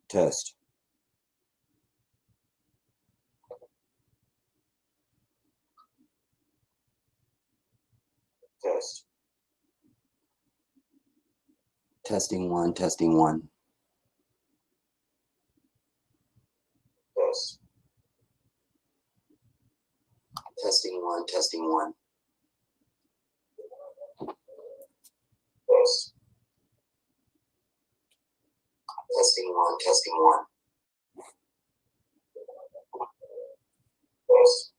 Test. Test. Testing one, testing one. Test. Testing one, testing one. Test. Testing one, testing one. Test.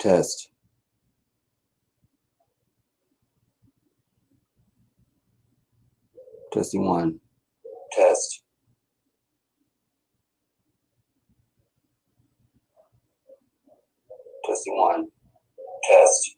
Test. Testing one. Test. Testing one. Test.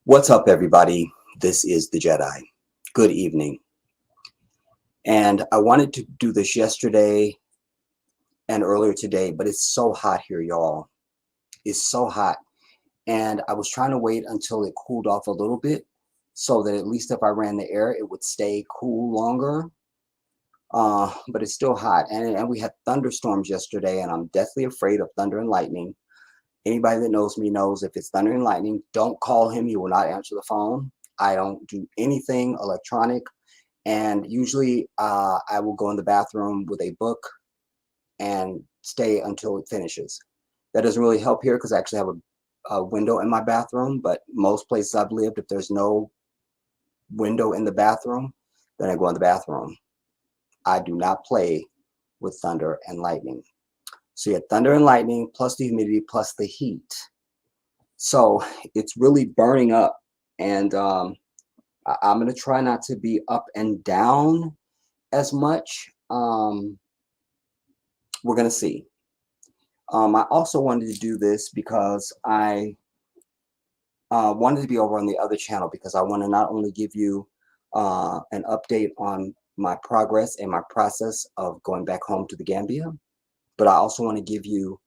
What's up, everybody? This is the Jedi. Good evening. And I wanted to do this yesterday and earlier today, but it's so hot here, y'all. It's so hot. And I was trying to wait until it cooled off a little bit so that at least if I ran the air, it would stay cool longer. But it's still hot. And we had thunderstorms yesterday, and I'm deathly afraid of thunder and lightning. Anybody that knows me knows if it's thunder and lightning, don't call him. He will not answer the phone. I don't do anything electronic. And usually I will go in the bathroom with a book and stay until it finishes. That doesn't really help here because I actually have a window in my bathroom. But most places I've lived, if there's no window in the bathroom, then I go in the bathroom. I do not play with thunder and lightning. So you had thunder and lightning plus the humidity plus the heat. So it's really burning up, and I'm going to try not to be up and down as much. We're going to see. I also wanted to do this because I wanted to be over on the other channel, because I want to not only give you an update on my progress and my process of going back home to the Gambia, but I also want to give you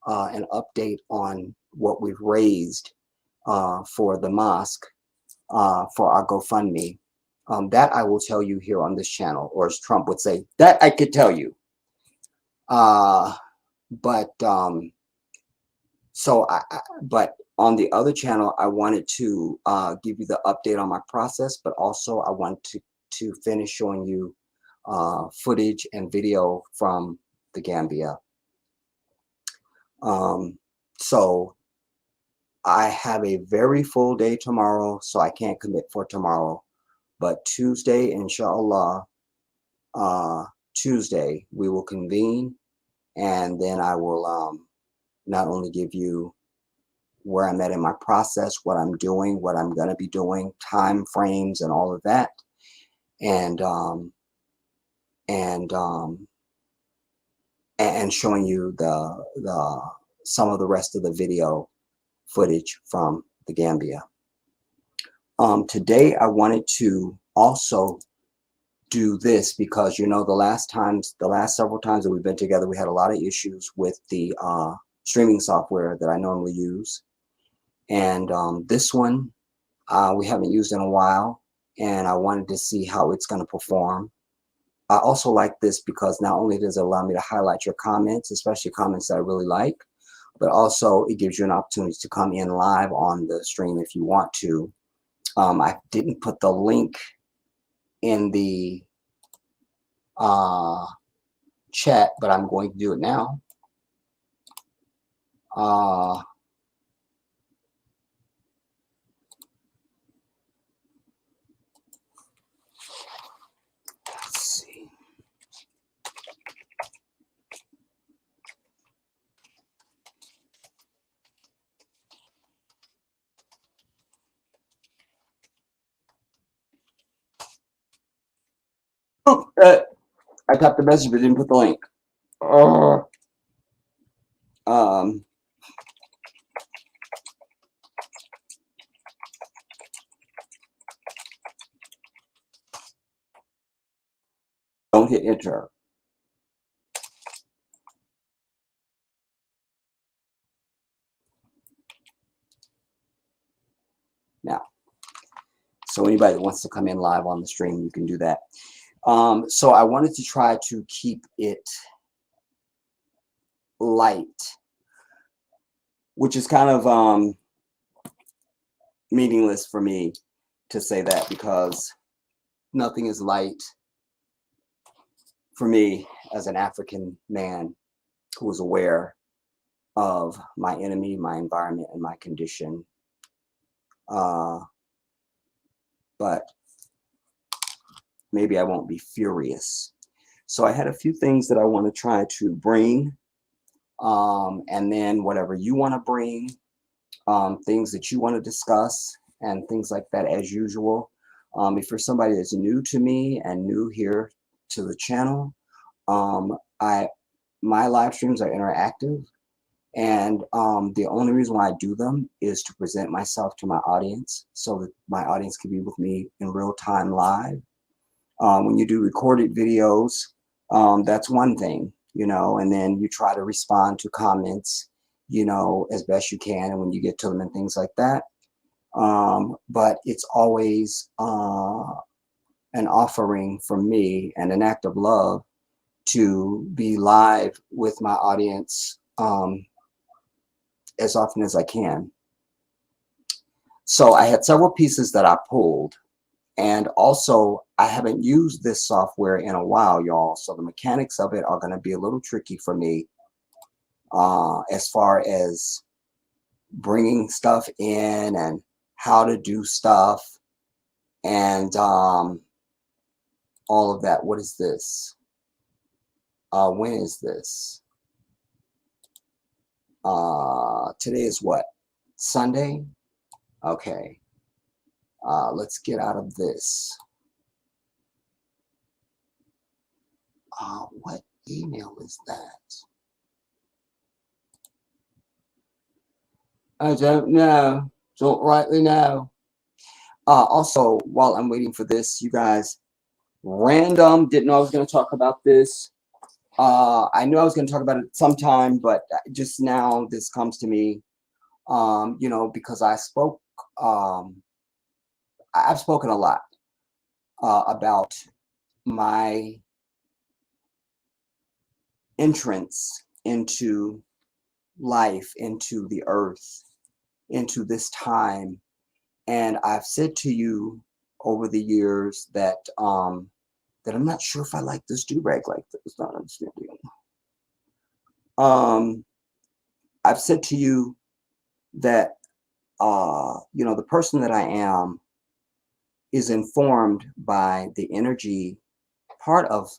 an update on what we've raised for the mosque, for our GoFundMe. That I will tell you here on this channel, or as Trump would say, that I could tell you. But but on the other channel, I wanted to give you the update on my process, but also I want to finish showing you footage and video from the Gambia. So I have a very full day tomorrow, so I can't commit for tomorrow. But Tuesday, inshallah, Tuesday, we will convene, and then I will not only give you where I'm at in my process, what I'm doing, what I'm going to be doing, time frames, and all of that, and showing you the some of the rest of the video footage from the Gambia. Today I wanted to also do this because, you know, the last several times that we've been together, we had a lot of issues with the streaming software that I normally use. And this one we haven't used in a while, and I wanted to see how it's going to perform. I also like this because not only does it allow me to highlight your comments, especially comments that I really like, but also it gives you an opportunity to come in live on the stream if you want to. I didn't put the link in the chat, but I'm going to do it now. Let's see. Oh, I tapped the message but didn't put the link. Don't hit enter. Now, so anybody that wants to come in live on the stream, you can do that. So I wanted to try to keep it light, which is kind of meaningless for me to say that, because nothing is light for me as an African man who is aware of my enemy, my environment, and my condition. But maybe I won't be furious. So I had a few things that I want to try to bring, and then whatever you want to bring, things that you want to discuss, and things like that as usual. If you're somebody that's new to me and new here to the channel, my live streams are interactive, and the only reason why I do them is to present myself to my audience, so that my audience can be with me in real time live. When you do recorded videos, that's one thing, you know, and then you try to respond to comments, you know, as best you can, and when you get to them and things like that. But it's always an offering from me and an act of love to be live with my audience as often as I can. So I had several pieces that I pulled, and also I haven't used this software in a while, y'all. So the mechanics of it are going to be a little tricky for me as far as bringing stuff in and how to do stuff and all of that. What is this? When is this? Today is what? Sunday? Okay. Let's get out of this. What email is that? I don't know. Don't rightly know. Also, while I'm waiting for this, you guys, random, didn't know I was going to talk about this. I knew I was going to talk about it sometime, but just now this comes to me, because I've spoken a lot about my entrance into life, into the earth, into this time. And I've said to you over the years that that I'm not sure if I like this do-rag like this. Not understanding. I've said to you that the person that I am is informed by the energy. Part of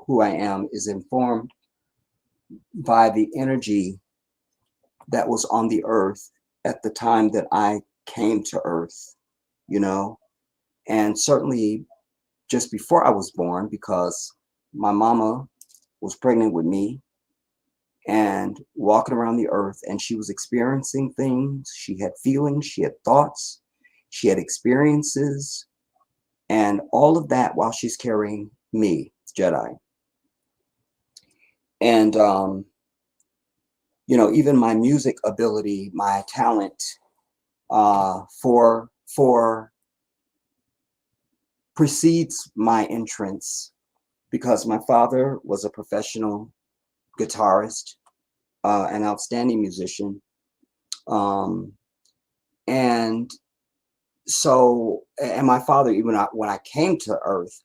who I am is informed by the energy that was on the earth at the time that I came to earth, and certainly just before I was born, because my mama was pregnant with me and walking around the earth, and she was experiencing things. She had feelings, she had thoughts, she had experiences, and all of that while she's carrying me, Jedi. And even my music ability, my talent, for precedes my entrance, because my father was a professional guitarist, an outstanding musician, and my father, even when I came to earth,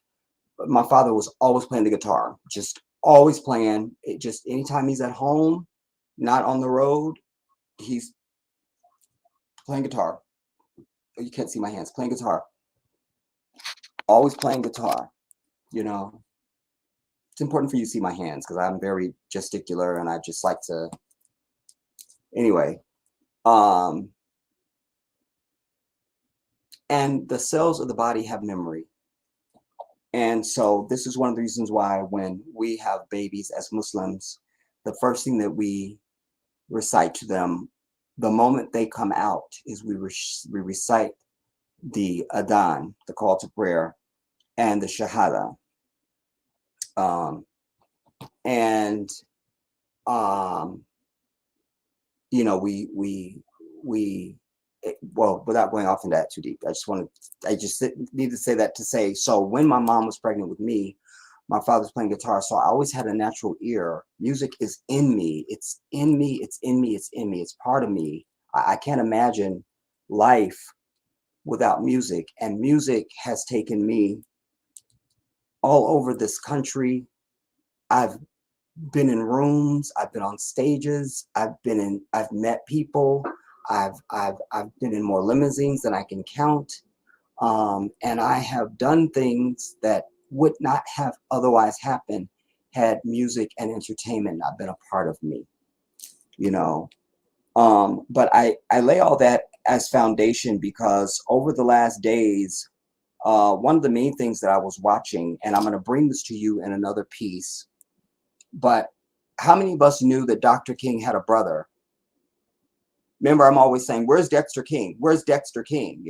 my father was always playing the guitar, just always playing it. Just anytime he's at home, not on the road, he's playing guitar. You can't see my hands. Playing guitar, always playing guitar. It's important for you to see my hands because I'm very gesticular and I just like to. Anyway, and the cells of the body have memory. And so this is one of the reasons why when we have babies as Muslims, the first thing that we recite to them the moment they come out is we recite the adhan, the call to prayer, and the shahada. And well, without going off into that too deep, I just need to say that to say, so when my mom was pregnant with me, my father's playing guitar, so I always had a natural ear. Music is in me. It's in me. It's in me. It's in me. It's part of me. I can't imagine life without music. And music has taken me all over this country. I've been in rooms. I've been on stages. I've met people. I've been in more limousines than I can count. And I have done things that would not have otherwise happened had music and entertainment not been a part of me, But I lay all that as foundation because over the last days, one of the main things that I was watching, and I'm going to bring this to you in another piece, but how many of us knew that Dr. King had a brother? Remember, I'm always saying, where's Dexter King? Where's Dexter King?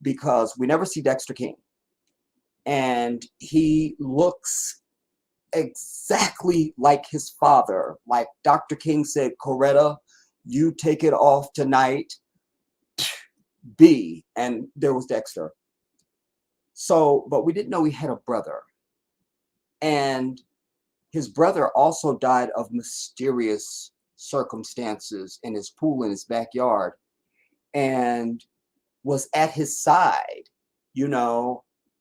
Because we never see Dexter King. And he looks exactly like his father. Like Dr. King said, Coretta, you take it off tonight. B. And there was Dexter. So, but we didn't know he had a brother. And his brother also died of mysterious circumstances in his pool in his backyard and was at his side,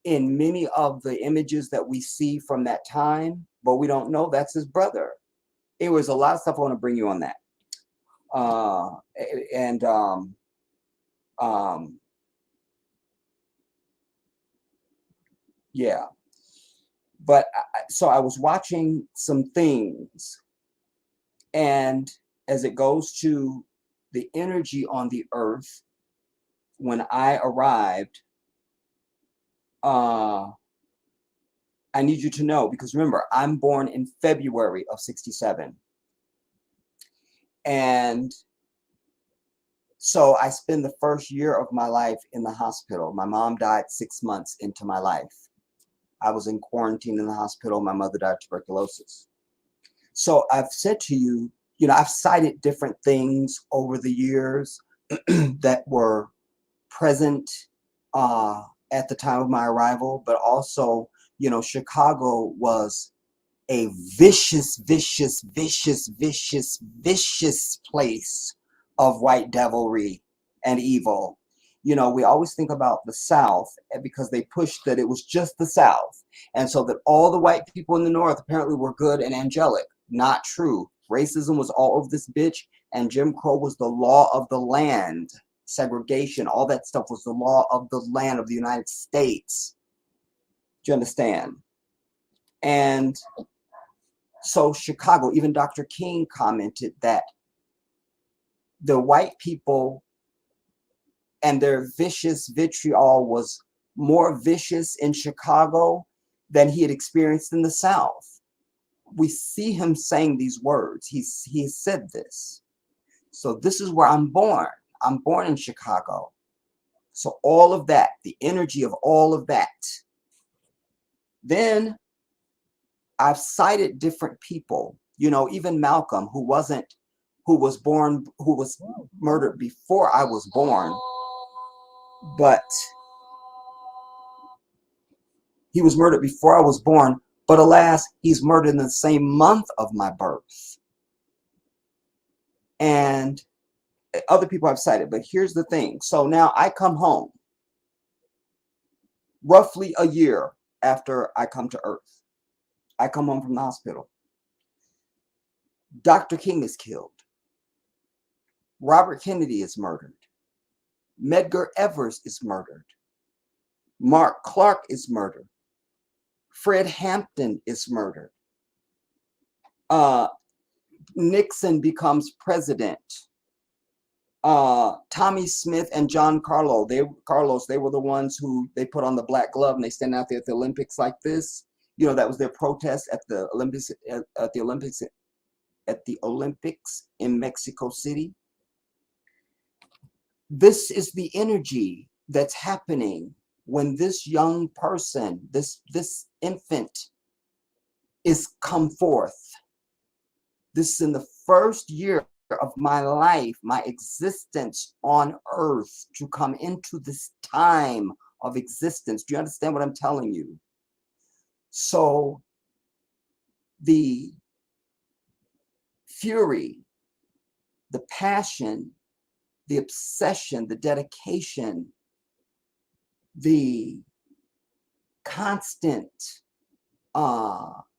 in many of the images that we see from that time, but we don't know that's his brother. It was a lot of stuff I want to bring you on that. Yeah. But so I was watching some things, and as it goes to the energy on the earth when I arrived, I need you to know, because remember, I'm born in February of 67. And so I spent the first year of my life in the hospital. My mom died 6 months into my life. I was in quarantine in the hospital. My mother died of tuberculosis. So I've said to you, I've cited different things over the years that were present at the time of my arrival, but also, Chicago was a vicious, vicious, vicious, vicious, vicious place of white devilry and evil. We always think about the South because they pushed that it was just the South. And so that all the white people in the North apparently were good and angelic. Not true. Racism was all over this bitch, and Jim Crow was the law of the land. Segregation, all that stuff was the law of the land of the United States. Do you understand? And so Chicago, even Dr. King commented that the white people and their vicious vitriol was more vicious in Chicago than he had experienced in the South. We see him saying these words. He said this. So this is where I'm born. I'm born in Chicago. So all of that, the energy of all of that. Then I've cited different people, even Malcolm, who was murdered before I was born, but he was murdered before I was born, but alas, he's murdered in the same month of my birth. And other people I've cited, but here's the thing. So now I come home roughly a year after I come to Earth. I come home from the hospital. Dr. King is killed. Robert Kennedy is murdered. Medgar Evers is murdered. Mark Clark is murdered. Fred Hampton is murdered. Nixon becomes president. Tommy Smith and John Carlos, they were the ones who they put on the black glove and they stand out there at the Olympics like this. That was their protest at the Olympics in Mexico City. This is the energy that's happening when this young person, this infant, is come forth. This is in the first year of my life, my existence on earth, to come into this time of existence. Do you understand what I'm telling you? So the fury, the passion, the obsession, the dedication, the constant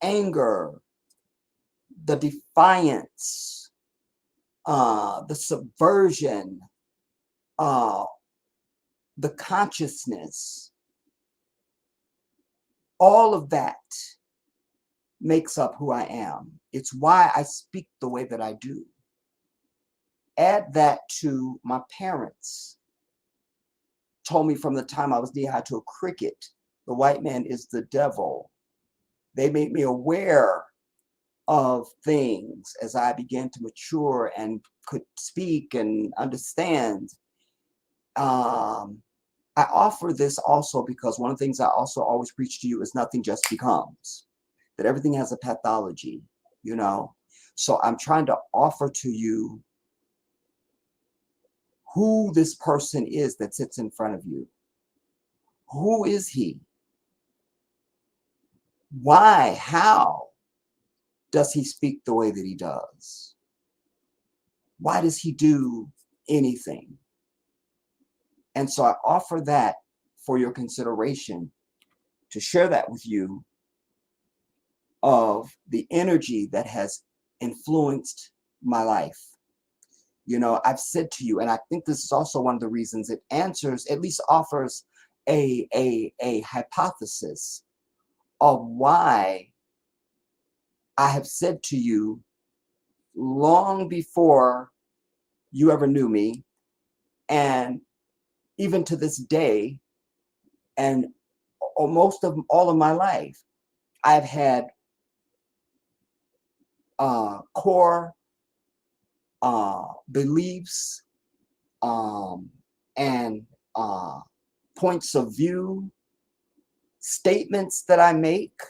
anger, the defiance, the subversion, the consciousness, all of that makes up who I am. It's why I speak the way that I do. Add that to my parents told me from the time I was knee high to a cricket, the white man is the devil. They made me aware of things as I began to mature and could speak and understand. I offer this also because one of the things I also always preach to you is nothing just becomes, that everything has a pathology, So I'm trying to offer to you who this person is that sits in front of you. Who is he? Why? How does he speak the way that he does? Why does he do anything? And so I offer that for your consideration, to share that with you, of the energy that has influenced my life. I've said to you, and I think this is also one of the reasons it answers, at least offers a hypothesis of why I have said to you long before you ever knew me. And even to this day, and most of all of my life, I've had core beliefs and points of view, statements that I make,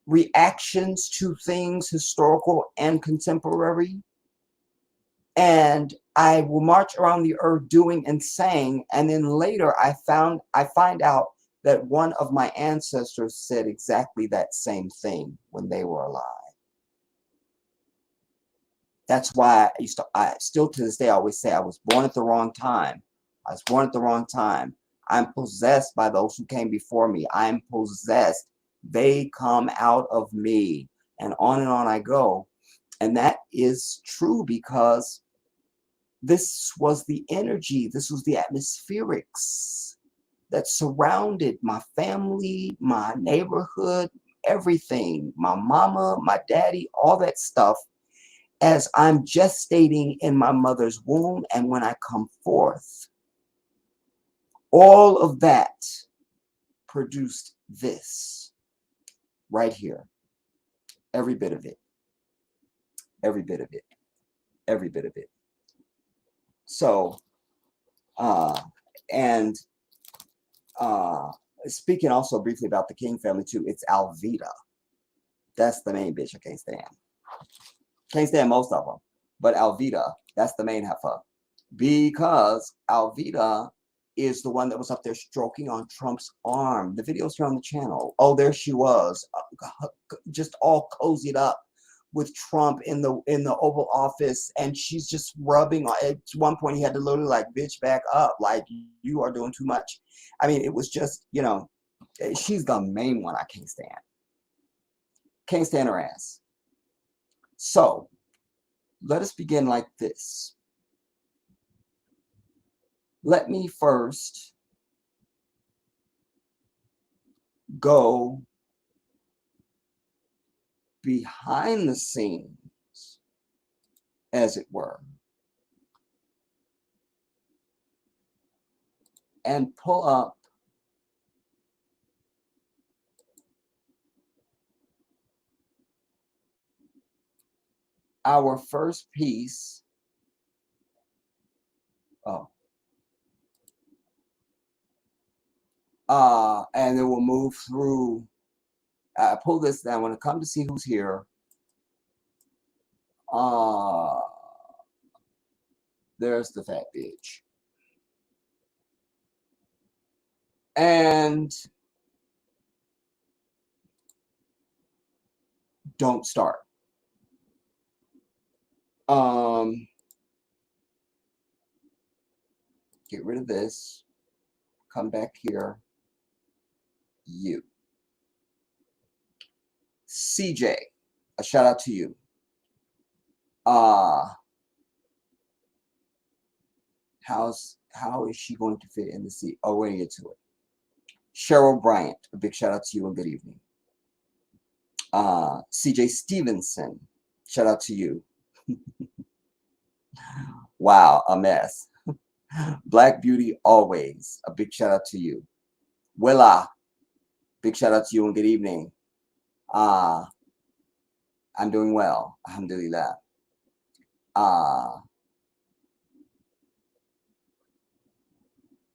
reactions to things historical and contemporary. And I will march around the earth doing and saying, and then later I find out that one of my ancestors said exactly that same thing when they were alive. That's why I still to this day, I always say I was born at the wrong time. I was born at the wrong time. I'm possessed by those who came before me. I'm possessed. They come out of me. And on I go. And that is true because this was the energy, this was the atmospherics that surrounded my family, my neighborhood, everything, my mama, my daddy, all that stuff. As I'm gestating in my mother's womb and when I come forth, all of that produced this right here. Every bit of it. Every bit of it. Every bit of it. So, and speaking also briefly about the King family too, it's Alvita. That's the main bitch I can't stand. Can't stand most of them. But Alvita, that's the main heifer. Because Alvita is the one that was up there stroking on Trump's arm. The video's here on the channel. Oh, there she was, just all cozied up with Trump in the Oval Office, and she's just rubbing on. At one point, he had to literally like, bitch, back up, like you are doing too much. I mean, it was just, you know, she's the main one I can't stand. Can't stand her ass. So let us begin like this. Let me first go behind the scenes, as it were, and pull up our first piece. Oh. And then we'll move through. Pull this down. When it comes to see who's here, there's the fat bitch. And don't start. Get rid of this. Come back here. You. CJ, a shout out to you. How is she going to fit in the seat? Oh, we're going to get to it. Cheryl Bryant, a big shout out to you and good evening. CJ Stevenson, shout out to you. Wow, a mess. Black Beauty always, a big shout out to you. Willa, big shout out to you and good evening. I'm doing well, alhamdulillah.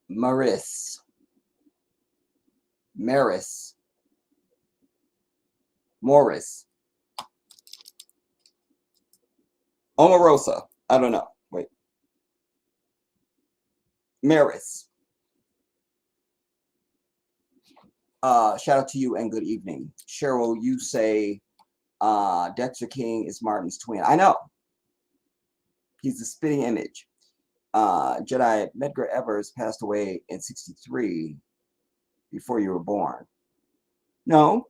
Maris, Morris, Omarosa, I don't know, wait. Maris. Shout out to you and good evening. Cheryl, you say Dexter King is Martin's twin. I know. He's the spitting image. Jedi Medgar Evers passed away in '63 before you were born. No.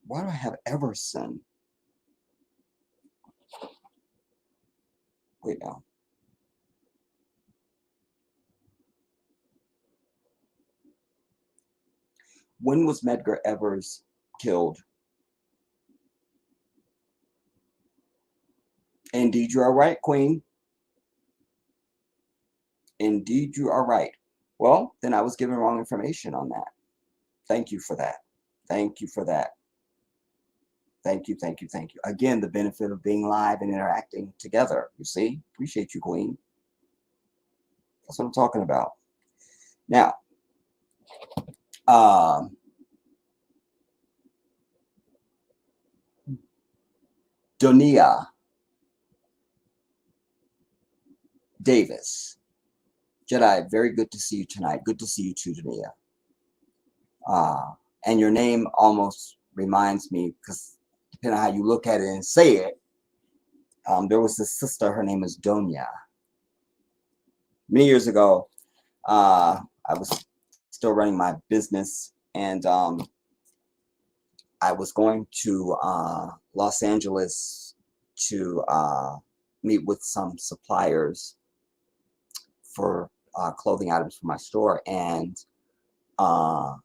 Why do I have Everson? Wait now. When was Medgar Evers killed? Indeed, you are right, Queen. Indeed, you are right. Well, then I was given wrong information on that. Thank you for that. Thank you for that. Thank you, thank you, thank you. Again, the benefit of being live and interacting together. You see? Appreciate you, Queen. That's what I'm talking about. Now, Donia Davis. Jedi, very good to see you tonight. Good to see you too, Donia. And your name almost reminds me, because depending on how you look at it and say it, there was this sister, her name is Donia. Many years ago, I was still running my business, and I was going to Los Angeles to meet with some suppliers for clothing items for my store, and I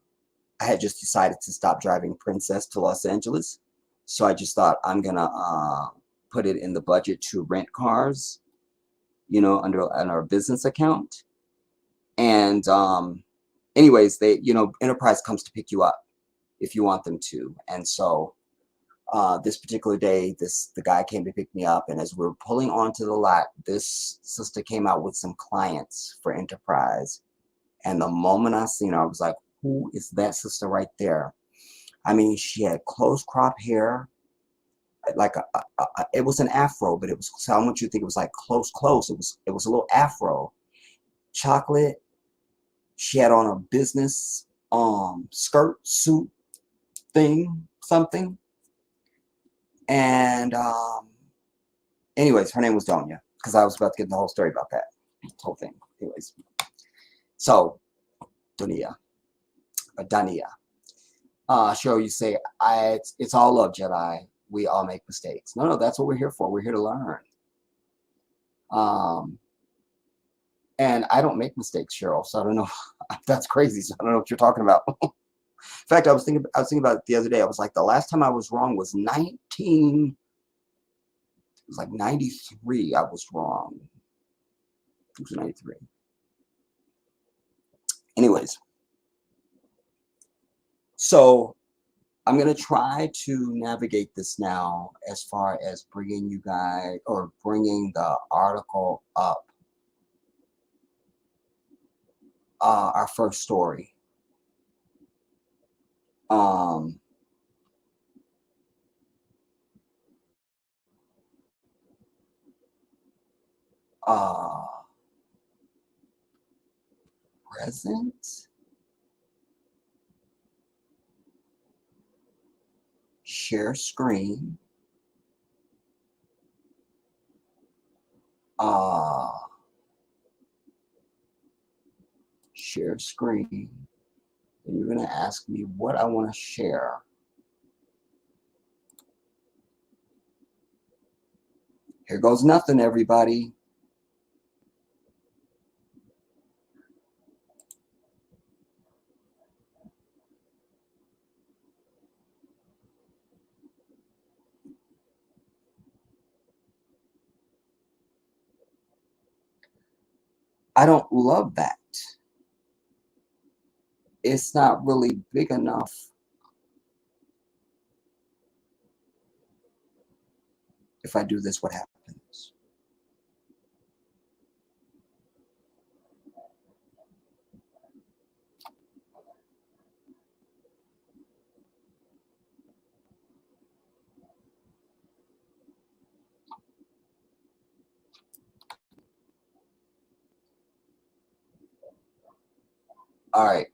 had just decided to stop driving Princess to Los Angeles. So I just thought I'm gonna put it in the budget to rent cars, you know, under our business account. And anyways, they, you know, Enterprise comes to pick you up if you want them to. And so this particular day, the guy came to pick me up, and as we were pulling onto the lot, this sister came out with some clients for Enterprise. And the moment I seen her, I was like, who is that sister right there? I mean, she had close crop hair, like it was an afro, but it was, so I want you to think it was like close. It was a little afro, chocolate. She had on a business skirt, suit thing, something. And anyways, her name was Donia, because I was about to get the whole story about that whole thing. Anyways, so Dania. Cheryl, you say, it's all love, Jedi. We all make mistakes. No, that's what we're here for. We're here to learn. And I don't make mistakes, Cheryl. So I don't know. That's crazy. So I don't know what you're talking about. In fact, I was thinking about it the other day. I was like, the last time I was wrong was 93. I was wrong. It was 93. Anyways, so I'm going to try to navigate this now as far as bringing you guys, or bringing the article up. Our first story. Present. Share screen. Share screen. And you're going to ask me what I want to share. Here goes nothing, everybody. I don't love that. It's not really big enough. If I do this, what happens? All right.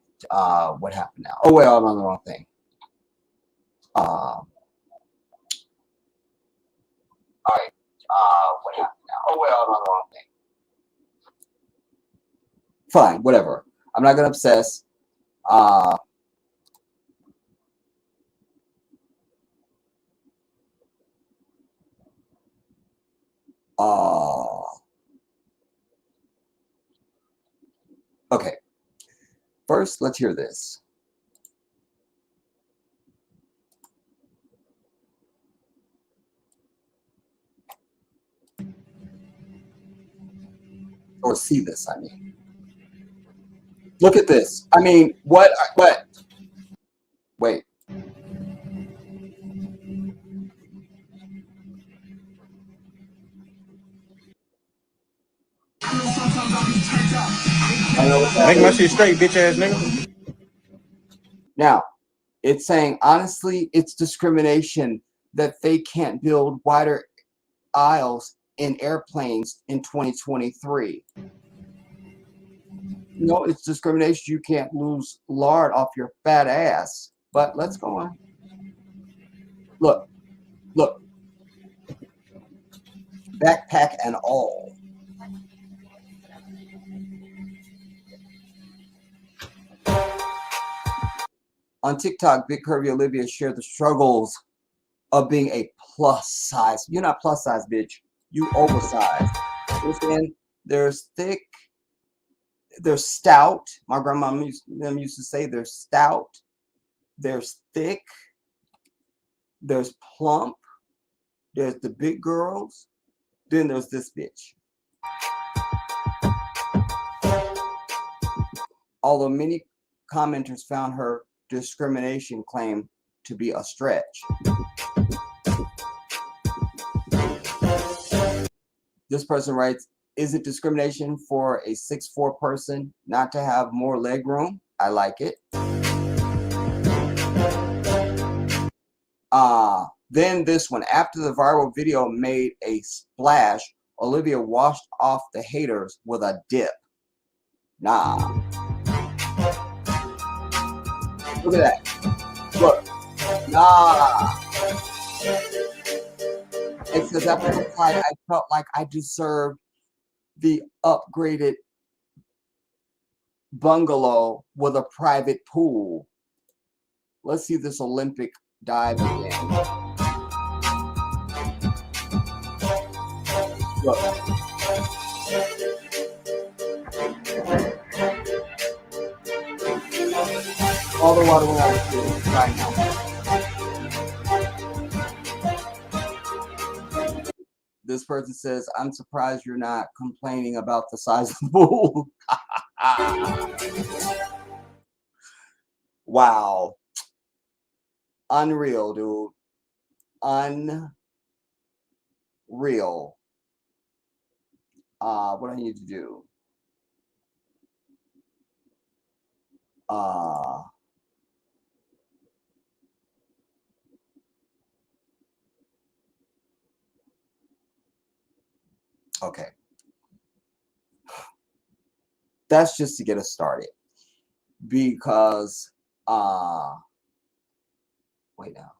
What happened now? Oh, well, I'm on the wrong thing. All right. What happened now? Oh, well, I'm on the wrong thing. Fine, whatever. I'm not going to obsess. Okay. First, let's hear this. or see this. I mean, look at this. I mean, what? Wait. Make my shit straight, bitch ass nigga. Now, it's saying, honestly, it's discrimination that they can't build wider aisles in airplanes in 2023. No, it's discrimination. You can't lose lard off your fat ass. But let's go on. Look, look. Backpack and all. On TikTok, Big Curvy Olivia shared the struggles of being a plus size. You're not plus size, bitch. You oversized. Understand? There's thick. There's stout. My grandma used to say there's stout. There's thick. There's plump. There's the big girls. Then there's this bitch. Although many commenters found her discrimination claim to be a stretch. This person writes, is it discrimination for a 6'4" person not to have more leg room? I like it. Then this one, after the viral video made a splash, Olivia washed off the haters with a dip. Nah. Look at that. Look. Nah. It says after the fight, I felt like I deserved the upgraded bungalow with a private pool. Let's see this Olympic dive again. Look. All the water went out of the right now. This person says, I'm surprised you're not complaining about the size of the pool. Wow. Unreal, dude. Unreal. What I need to do. Okay. That's just to get us started. Because wait now.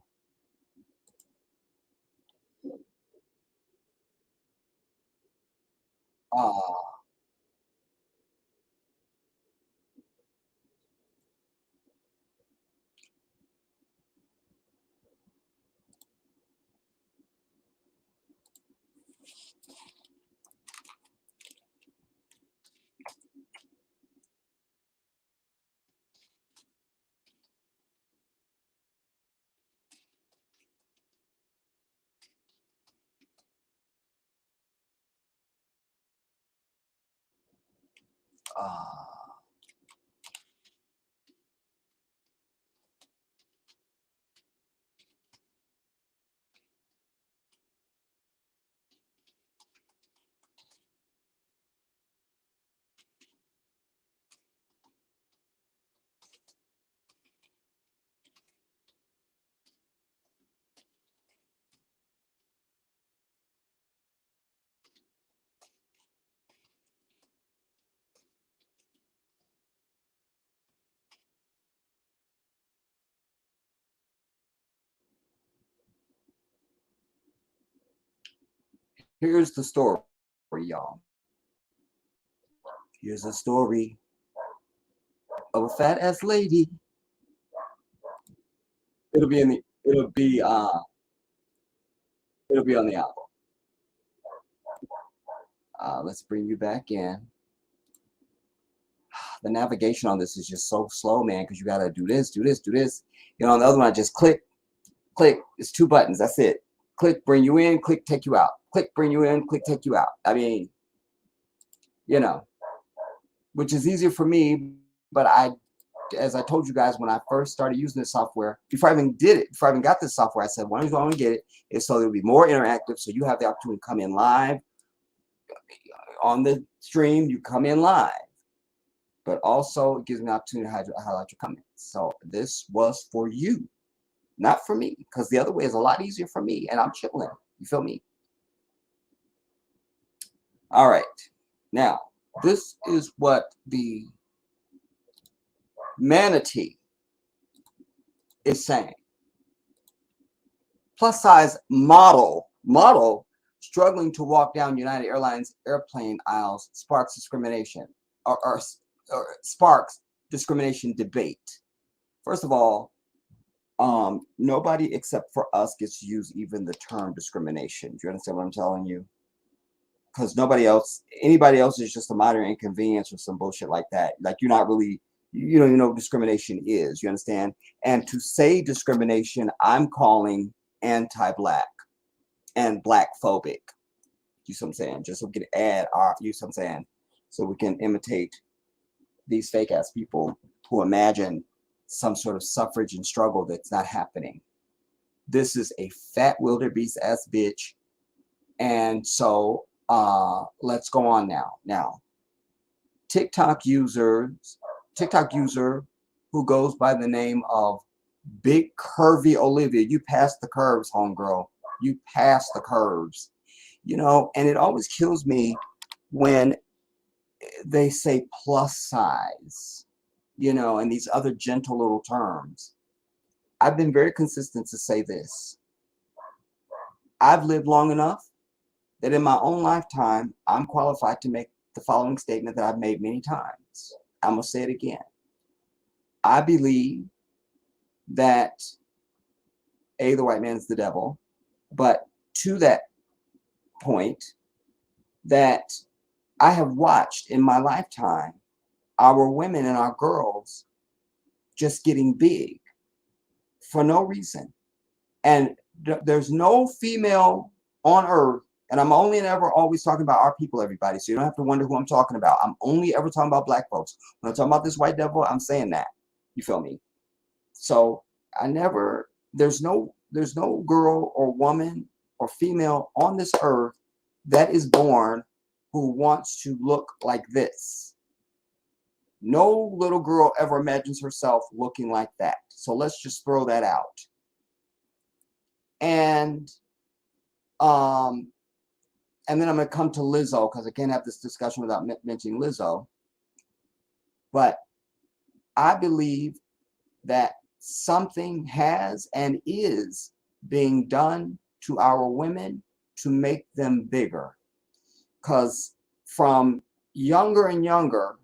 Here's the story, y'all. Here's a story of a fat ass lady. It'll be on the album. Let's bring you back in. The navigation on this is just so slow, man, because you gotta do this, do this, do this. You know, on the other one, I just click. It's 2 buttons. That's it. Click, bring you in. Click, take you out. Click, bring you in. Click, take you out. I mean, you know, which is easier for me. But as I told you guys, when I first started using this software, before I even did it, before I even got this software, I said, one reason I want to get it is so it'll be more interactive. So you have the opportunity to come in live on the stream, you come in live, but also it gives me an opportunity to highlight your comments. So this was for you, not for me, because the other way is a lot easier for me and I'm chilling. You feel me? All right. Now, this is what the manatee is saying. Plus size model struggling to walk down United Airlines airplane aisles sparks discrimination or sparks discrimination debate. First of all, nobody except for us gets to use even the term discrimination. Do you understand what I'm telling you? Because anybody else is just a minor inconvenience or some bullshit like that. Like you're not really, you don't even know what discrimination is. You understand? And to say discrimination, I'm calling anti-black and black phobic. You see what I'm saying? Just so we can add our, you see what I'm saying? So we can imitate these fake ass people who imagine some sort of suffrage and struggle that's not happening. This is a fat wildebeest ass bitch. And so let's go on now. Now, TikTok user who goes by the name of Big Curvy Olivia. You passed the curves, homegirl. You passed the curves. You know, and it always kills me when they say plus size, you know, and these other gentle little terms. I've been very consistent to say this. I've lived long enough that in my own lifetime, I'm qualified to make the following statement that I've made many times. I'm going to say it again. I believe that A, the white man's the devil, but to that point, that I have watched in my lifetime our women and our girls just getting big for no reason. And there's no female on earth, and I'm only and ever always talking about our people, everybody, so you don't have to wonder who I'm talking about. I'm only ever talking about black folks. When I'm talking about this white devil, I'm saying that. You feel me? So there's no girl or woman or female on this earth that is born who wants to look like this. No little girl ever imagines herself looking like that. So let's just throw that out. And then I'm going to come to Lizzo, because I can't have this discussion without mentioning Lizzo. But I believe that something has and is being done to our women to make them bigger. Because from younger and younger,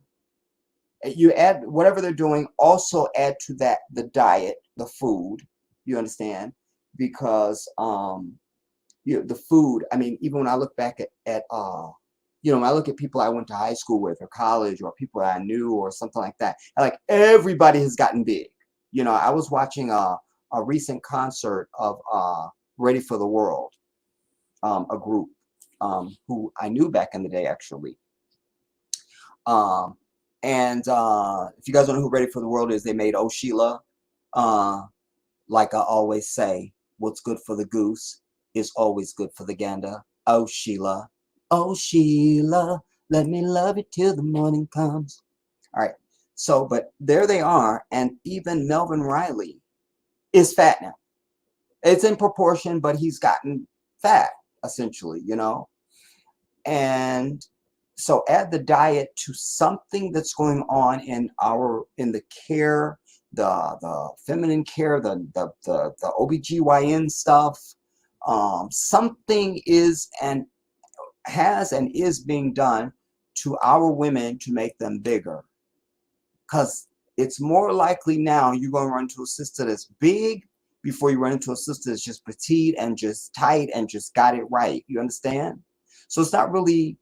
you add whatever they're doing, also add to that the diet, the food, you understand? Because the food, I mean, even when I look back at when I look at people I went to high school with or college or people that I knew or something like that, like everybody has gotten big. You know, I was watching a recent concert of Ready for the World, a group who I knew back in the day, actually. And if you guys don't know who Ready for the World is, they made Oh Sheila. Like I always say, what's good for the goose is always good for the gander. Oh Sheila, let me love you till the morning comes. All right. So, but there they are, and even Melvin Riley is fat now. It's in proportion, but he's gotten fat, essentially, you know. And so add the diet to something that's going on in the care, the feminine care, the OBGYN stuff. Something is and has and is being done to our women to make them bigger. Because it's more likely now you're going to run into a sister that's big before you run into a sister that's just petite and just tight and just got it right. You understand? So it's not really,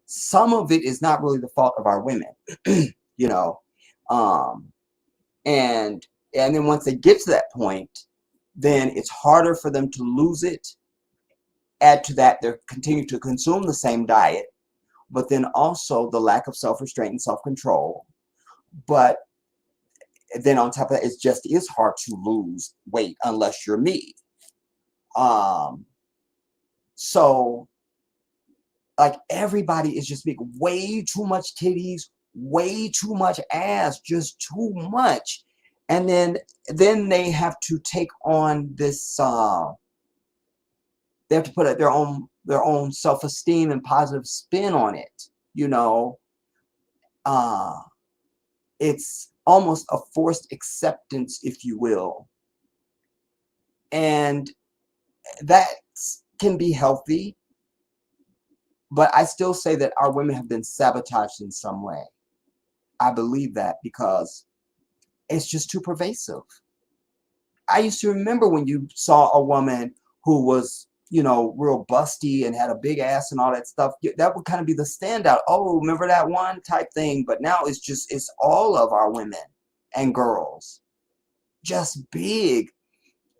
some of it is not really the fault of our women, you know. And then once they get to that point, then it's harder for them to lose it. Add to that, they're continuing to consume the same diet, but then also the lack of self-restraint and self-control. But then on top of that, it just is hard to lose weight unless you're me. So like everybody is just big, way too much titties, way too much ass, just too much. And then they have to take on this they have to put their own self-esteem and positive spin on it, you know. It's almost a forced acceptance, if you will. And that can be healthy, but I still say that our women have been sabotaged in some way. I believe that because it's just too pervasive. I used to remember when you saw a woman who was, you know, real busty and had a big ass and all that stuff, that would kind of be the standout. Oh, remember that one type thing. But now it's all of our women and girls just big.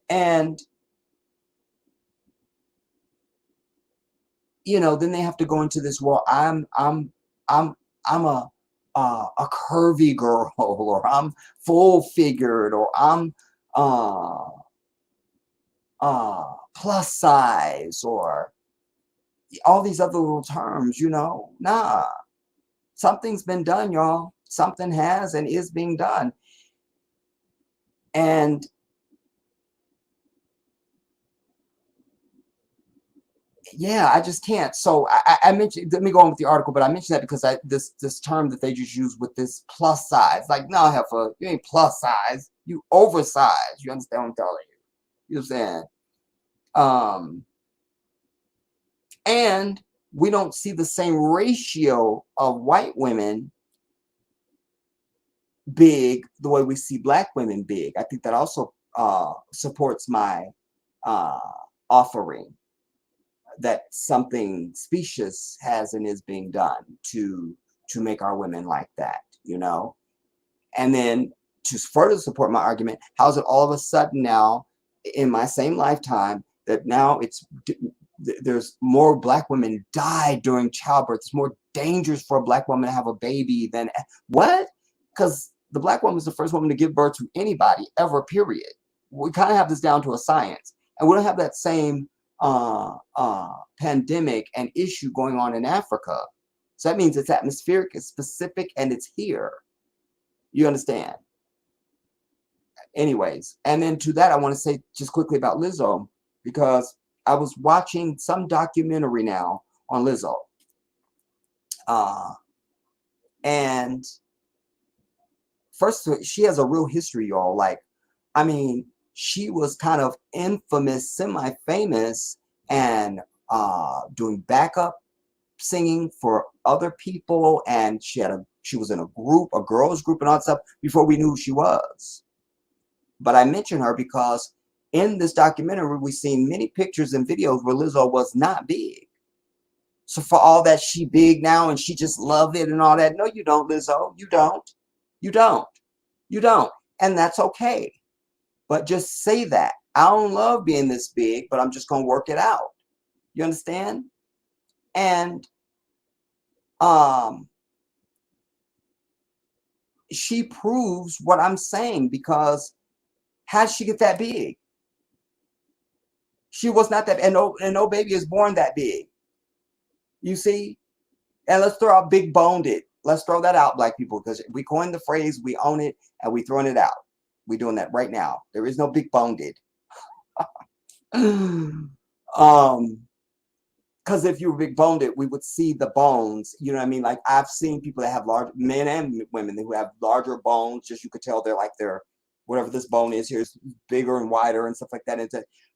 And, you know, then they have to go into this, well, I'm a curvy girl, or I'm full figured, or I'm plus size, or all these other little terms, you know. Nah, something's been done, y'all. Something has and is being done. And yeah, I just can't. So I mentioned, let me go on with the article, but I mentioned that because this term that they just use with this plus size, like, no, heifer, you ain't plus size, you oversized. You understand what I'm telling you? You know what I'm saying? And we don't see the same ratio of white women big the way we see black women big. I think that also supports my offering that something specious has and is being done to make our women like that, you know. And then to further support my argument, how's it all of a sudden now in my same lifetime that now there's more black women die during childbirth? It's more dangerous for a black woman to have a baby than what? Because the black woman is the first woman to give birth to anybody ever, period. We kind of have this down to a science, and we don't have that same pandemic and issue going on in Africa. So that means it's atmospheric, it's specific, and it's here. You understand? Anyways, and then to that, I want to say just quickly about Lizzo, because I was watching some documentary now on Lizzo. And first, she has a real history, y'all. Like, I mean, she was kind of infamous, semi-famous, and doing backup singing for other people. And she was in a group, a girls group, and all that stuff before we knew who she was. But I mention her because in this documentary, we've seen many pictures and videos where Lizzo was not big. So for all that she big now and she just love it and all that, no, you don't, Lizzo. You don't. You don't. You don't. And that's okay. But just say that. I don't love being this big, but I'm just going to work it out. You understand? And she proves what I'm saying, because how did she get that big? She was not that, and no baby is born that big. You see? And let's throw out big boned it. Let's throw that out, black people, because we coined the phrase, we own it, and we throwing it out. We're doing that right now. There is no big boned it. Because if you were big boned it, we would see the bones. You know what I mean? Like, I've seen people that have large, men and women who have larger bones. Just you could tell they're whatever this bone is here is bigger and wider and stuff like that.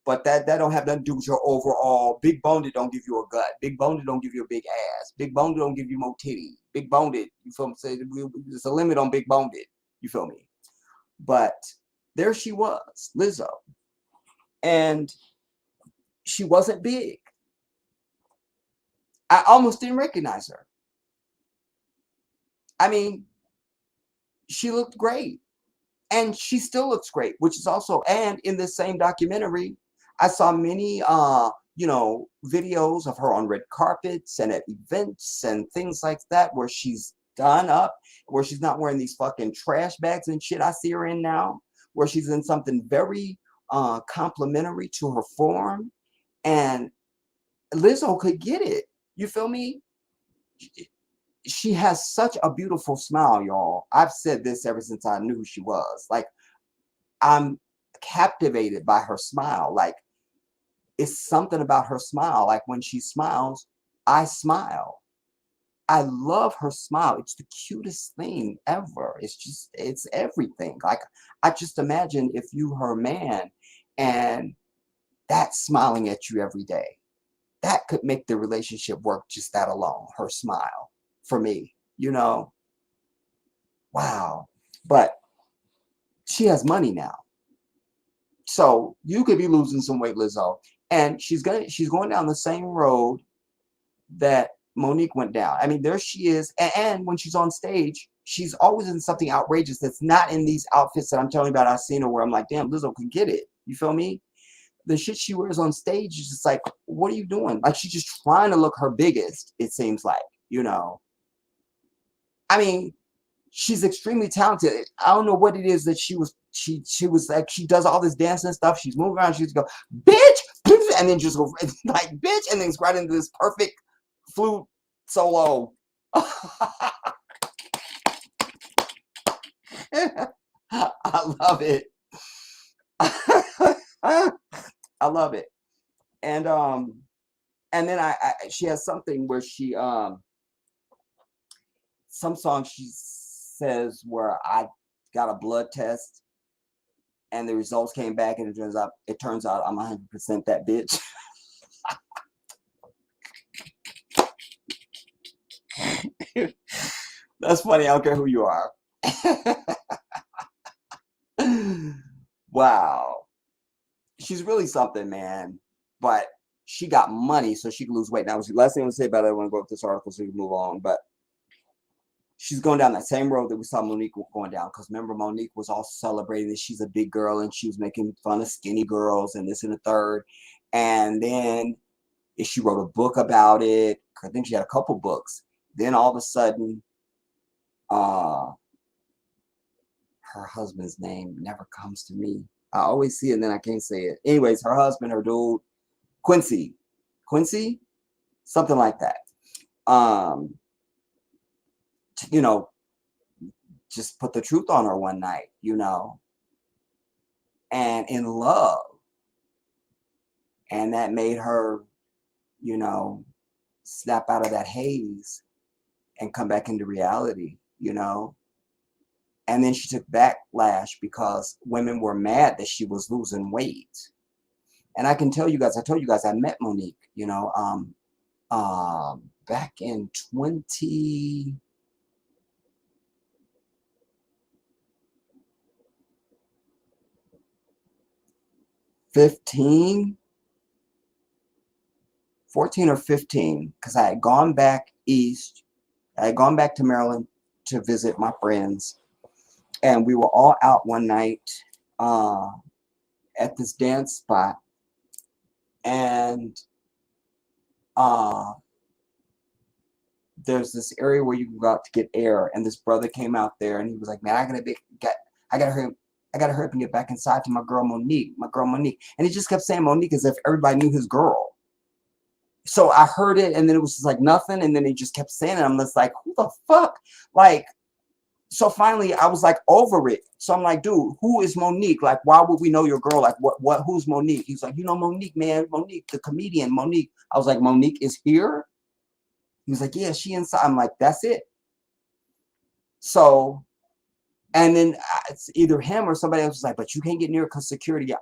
But that don't have nothing to do with your overall. Big boned it don't give you a gut. Big boned it don't give you a big ass. Big boned it don't give you more titty. Big boned it, you feel me? There's a limit on big boned it. You feel me? But there she was, Lizzo, and she wasn't big. I almost didn't recognize her. I mean, she looked great, and she still looks great, which is also, and in this same documentary, I saw many videos of her on red carpets and at events and things like that where she's done up, where she's not wearing these fucking trash bags and shit I see her in now, where she's in something very complimentary to her form. And Lizzo could get it. You feel me? She has such a beautiful smile, y'all. I've said this ever since I knew who she was. Like, I'm captivated by her smile. Like, it's something about her smile. Like, when she smiles, I smile. I love her smile. It's the cutest thing ever. It's everything. Like, I just imagine if you her man and that's smiling at you every day. That could make the relationship work just that alone. Her smile for me, wow. But she has money now. So you could be losing some weight, Lizzo. And she's going down the same road that Monique went down. I mean, there she is. And when she's on stage, she's always in something outrageous that's not in these outfits that I'm telling you about. I've seen her where I'm like, damn, Lizzo can get it. You feel me? The shit she wears on stage is just like, what are you doing? Like, she's just trying to look her biggest, it seems like, I mean, she's extremely talented. I don't know what it is that she was like, she does all this dancing stuff. She's moving around. She's go, bitch, and then just go like, bitch, and then it's right into this perfect flute solo. I love it. I love it. And then she has something where she some song she says where I got a blood test and the results came back and it turns out I'm 100% that bitch. That's funny. I don't care who you are. Wow. She's really something, man. But she got money so she can lose weight. Now, last thing I want to say about it, I want to go with this article so we can move on. But she's going down that same road that we saw Monique going down. Because remember, Monique was all celebrating that she's a big girl and she was making fun of skinny girls and this and the third. And then she wrote a book about it. I think she had a couple books. Then all of a sudden, her husband's name never comes to me. I always see it and then I can't say it. Anyways, her husband, her dude, Quincy, something like that. Just put the truth on her one night, and in love. And that made her, snap out of that haze and come back into reality, And then she took backlash because women were mad that she was losing weight. And I can tell you guys, I told you guys I met Monique, back in 2015, 14 or 15, because I had gone back east. I had gone back to Maryland to visit my friends. And we were all out one night at this dance spot. And there's this area where you can go out to get air. And this brother came out there and he was like, man, I gotta hurry up and get back inside to my girl Monique. And he just kept saying Monique as if everybody knew his girl. So I heard it and then it was just like nothing. And then he just kept saying it. I'm just like, who the fuck? Like, so finally I was like over it. So I'm like, dude, who is Monique? Like, why would we know your girl? Like, who's Monique? He's like, Monique, man, Monique, the comedian, Monique. I was like, Monique is here? He was like, yeah, she inside. I'm like, that's it. So, and then it's either him or somebody else was like, but you can't get near because security.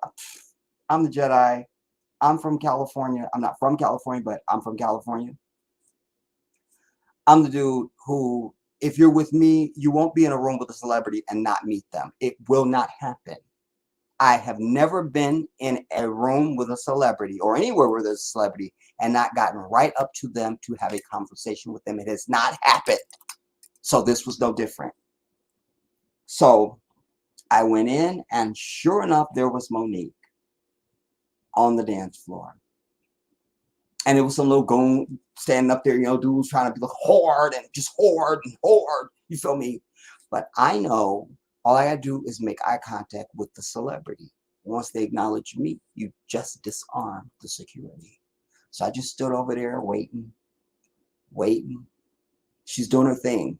I'm the Jedi. I'm from California. I'm not from California, but I'm from California. I'm the dude who, if you're with me, you won't be in a room with a celebrity and not meet them. It will not happen. I have never been in a room with a celebrity or anywhere where there's a celebrity and not gotten right up to them to have a conversation with them. It has not happened. So this was no different. So I went in and sure enough, there was Monique on the dance floor. And it was some little goon standing up there, dude was trying to be hard and just hard and hard. You feel me? But I know all I gotta do is make eye contact with the celebrity. Once they acknowledge me, you just disarm the security. So I just stood over there waiting. She's doing her thing.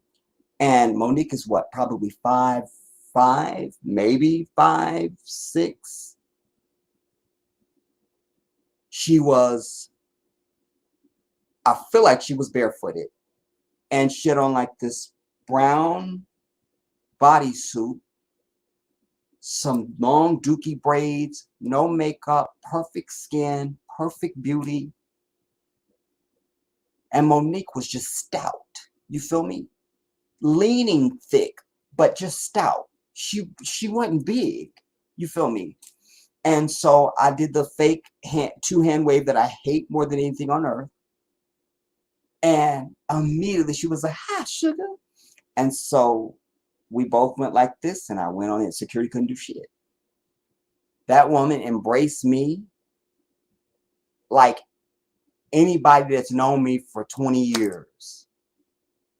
And Monique is what? Probably 5'5", maybe 5'6". She was, I feel like she was barefooted. And she had on like this brown bodysuit, some long dookie braids, no makeup, perfect skin, perfect beauty. And Monique was just stout. You feel me? Leaning thick, but just stout. She wasn't big. You feel me? And so I did the fake two-hand wave that I hate more than anything on earth. And immediately she was like, "Hi, sugar." And so we both went like this, and I went on it. Security couldn't do shit. That woman embraced me like anybody that's known me for 20 years,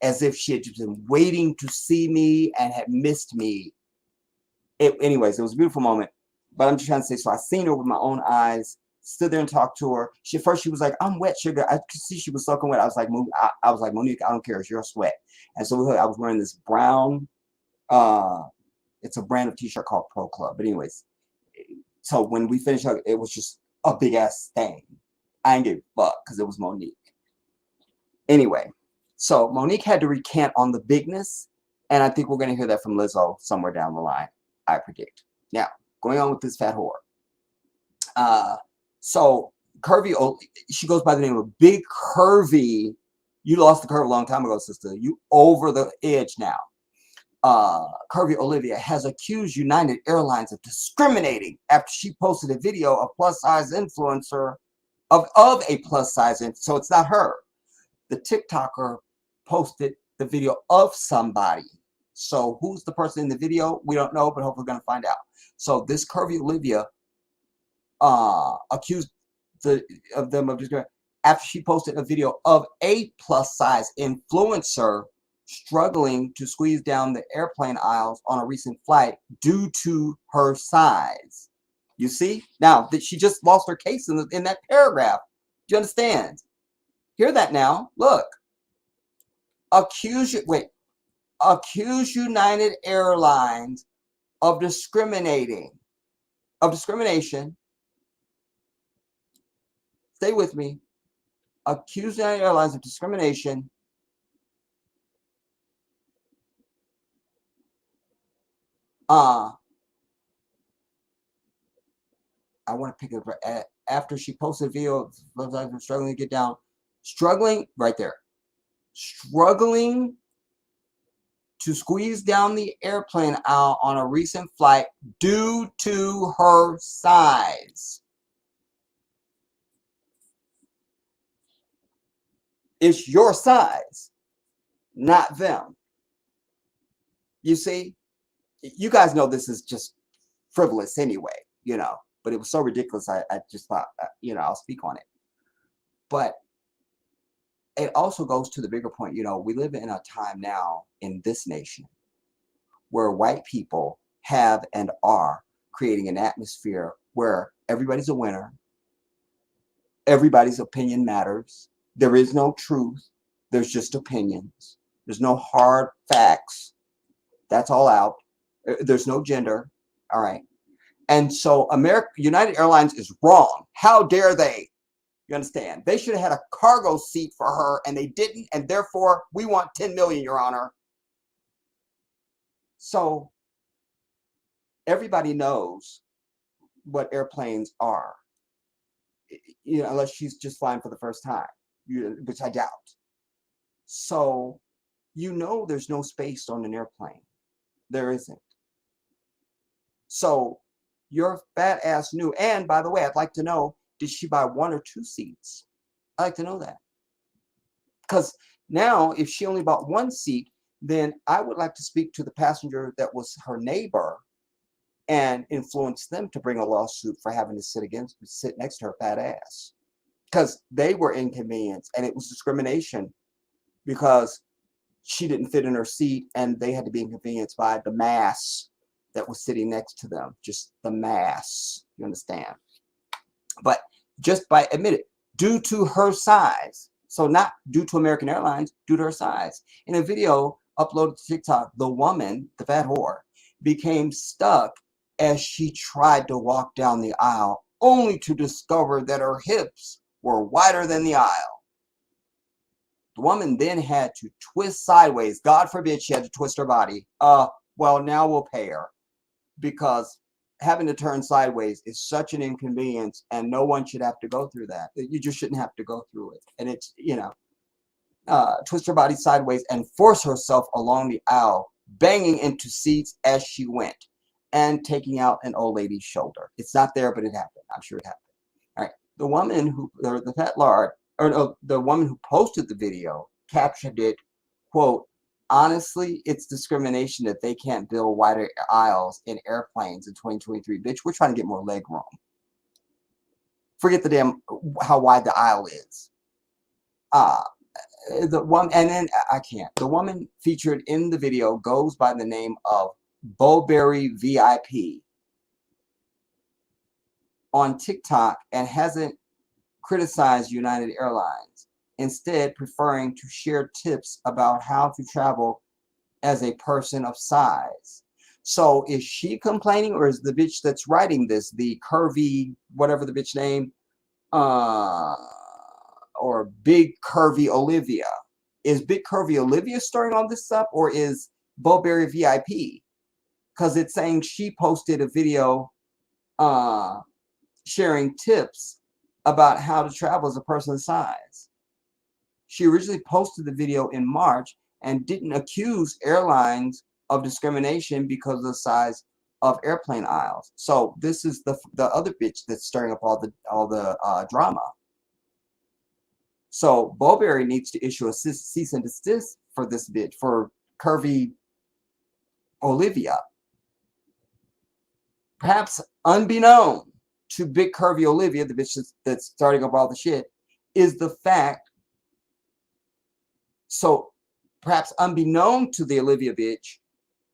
as if she had just been waiting to see me and had missed me. Anyways, it was a beautiful moment. But I'm just trying to say, so I seen her with my own eyes, stood there and talked to her. First she was like, "I'm wet, sugar." I could see she was soaking wet. I was like, "Monique, I don't care. It's your sweat." And so I was wearing this brown, it's a brand of t-shirt called Pro Club. But anyways, so when we finished, it was just a big ass stain. I didn't give a fuck because it was Monique. Anyway, so Monique had to recant on the bigness, and I think we're going to hear that from Lizzo somewhere down the line, I predict. Now, going on with this fat whore. So Curvy, she goes by the name of Big Curvy. You lost the curve a long time ago, sister. You over the edge now. Curvy Olivia has accused United Airlines of discriminating after she posted a video of plus-size influencer of a plus-size influencer. So it's not her. The TikToker posted the video of somebody. So who's the person in the video? We don't know, but hopefully we're going to find out. So this Curvy Olivia accused of them of discrimination after she posted a video of a plus-size influencer struggling to squeeze down the airplane aisles on a recent flight due to her size. You see? Now, that she just lost her case in that paragraph. Do you understand? Hear that now. Look. Accuse United Airlines of discrimination. Stay with me. Accuse United Airlines of discrimination I want to pick it up after she posted a video of struggling to get down. Right there. Struggling to squeeze down the airplane aisle on a recent flight due to her size. It's your size, not them. You see? You guys know this is just frivolous anyway, but it was so ridiculous. I just thought, I'll speak on it. But it also goes to the bigger point. We live in a time now in this nation where white people have and are creating an atmosphere where everybody's a winner. Everybody's opinion matters. There is no truth. There's just opinions. There's no hard facts. That's all out. There's no gender. All right. And so United Airlines is wrong. How dare they? You understand? They should have had a cargo seat for her, and they didn't, and therefore we want 10 million, Your Honor. So everybody knows what airplanes are, unless she's just flying for the first time, which I doubt. So there's no space on an airplane. There isn't. So your fat ass knew. And by the way, I'd like to know, did she buy 1 or 2 seats? I'd like to know that. Because now, if she only bought 1 seat, then I would like to speak to the passenger that was her neighbor and influence them to bring a lawsuit for having to sit next to her fat ass. because they were inconvenienced and it was discrimination because she didn't fit in her seat and they had to be inconvenienced by the mass that was sitting next to them. Just the mass, you understand? But just by admit it, due to her size, so not due to American Airlines, due to her size. In a video uploaded to TikTok, the woman, the fat whore, became stuck as she tried to walk down the aisle, only to discover that her hips were wider than the aisle. The woman then had to twist sideways. God forbid she had to twist her body. Well, now we'll pay her, because having to turn sideways is such an inconvenience and no one should have to go through that. You just shouldn't have to go through it. And it's, twist her body sideways and force herself along the aisle, banging into seats as she went and taking out an old lady's shoulder. It's not there, but it happened. I'm sure it happened. All right. The woman who, or the fat lard, or no, the woman who posted the video captioned it, quote, "Honestly, it's discrimination that they can't build wider aisles in airplanes in 2023. Bitch, we're trying to get more leg room. Forget the damn how wide the aisle is." The one, and then I can't. The woman featured in the video goes by the name of Bowberry VIP on TikTok and hasn't criticized United Airlines, instead preferring to share tips about how to travel as a person of size. So is she complaining, or is the bitch that's writing this, the curvy, whatever the bitch name, or Big Curvy Olivia? Is Big Curvy Olivia stirring all this up, or is Bowberry VIP? Because it's saying she posted a video sharing tips about how to travel as a person of size. She originally posted the video in March and didn't accuse airlines of discrimination because of the size of airplane aisles. So this is the other bitch that's stirring up all the drama. So Bowberry needs to issue a cease and desist for this bitch, for Curvy Olivia. Perhaps unbeknown to Big Curvy Olivia, the bitch that's starting up all the shit, is the fact. So perhaps unbeknown to the Olivia bitch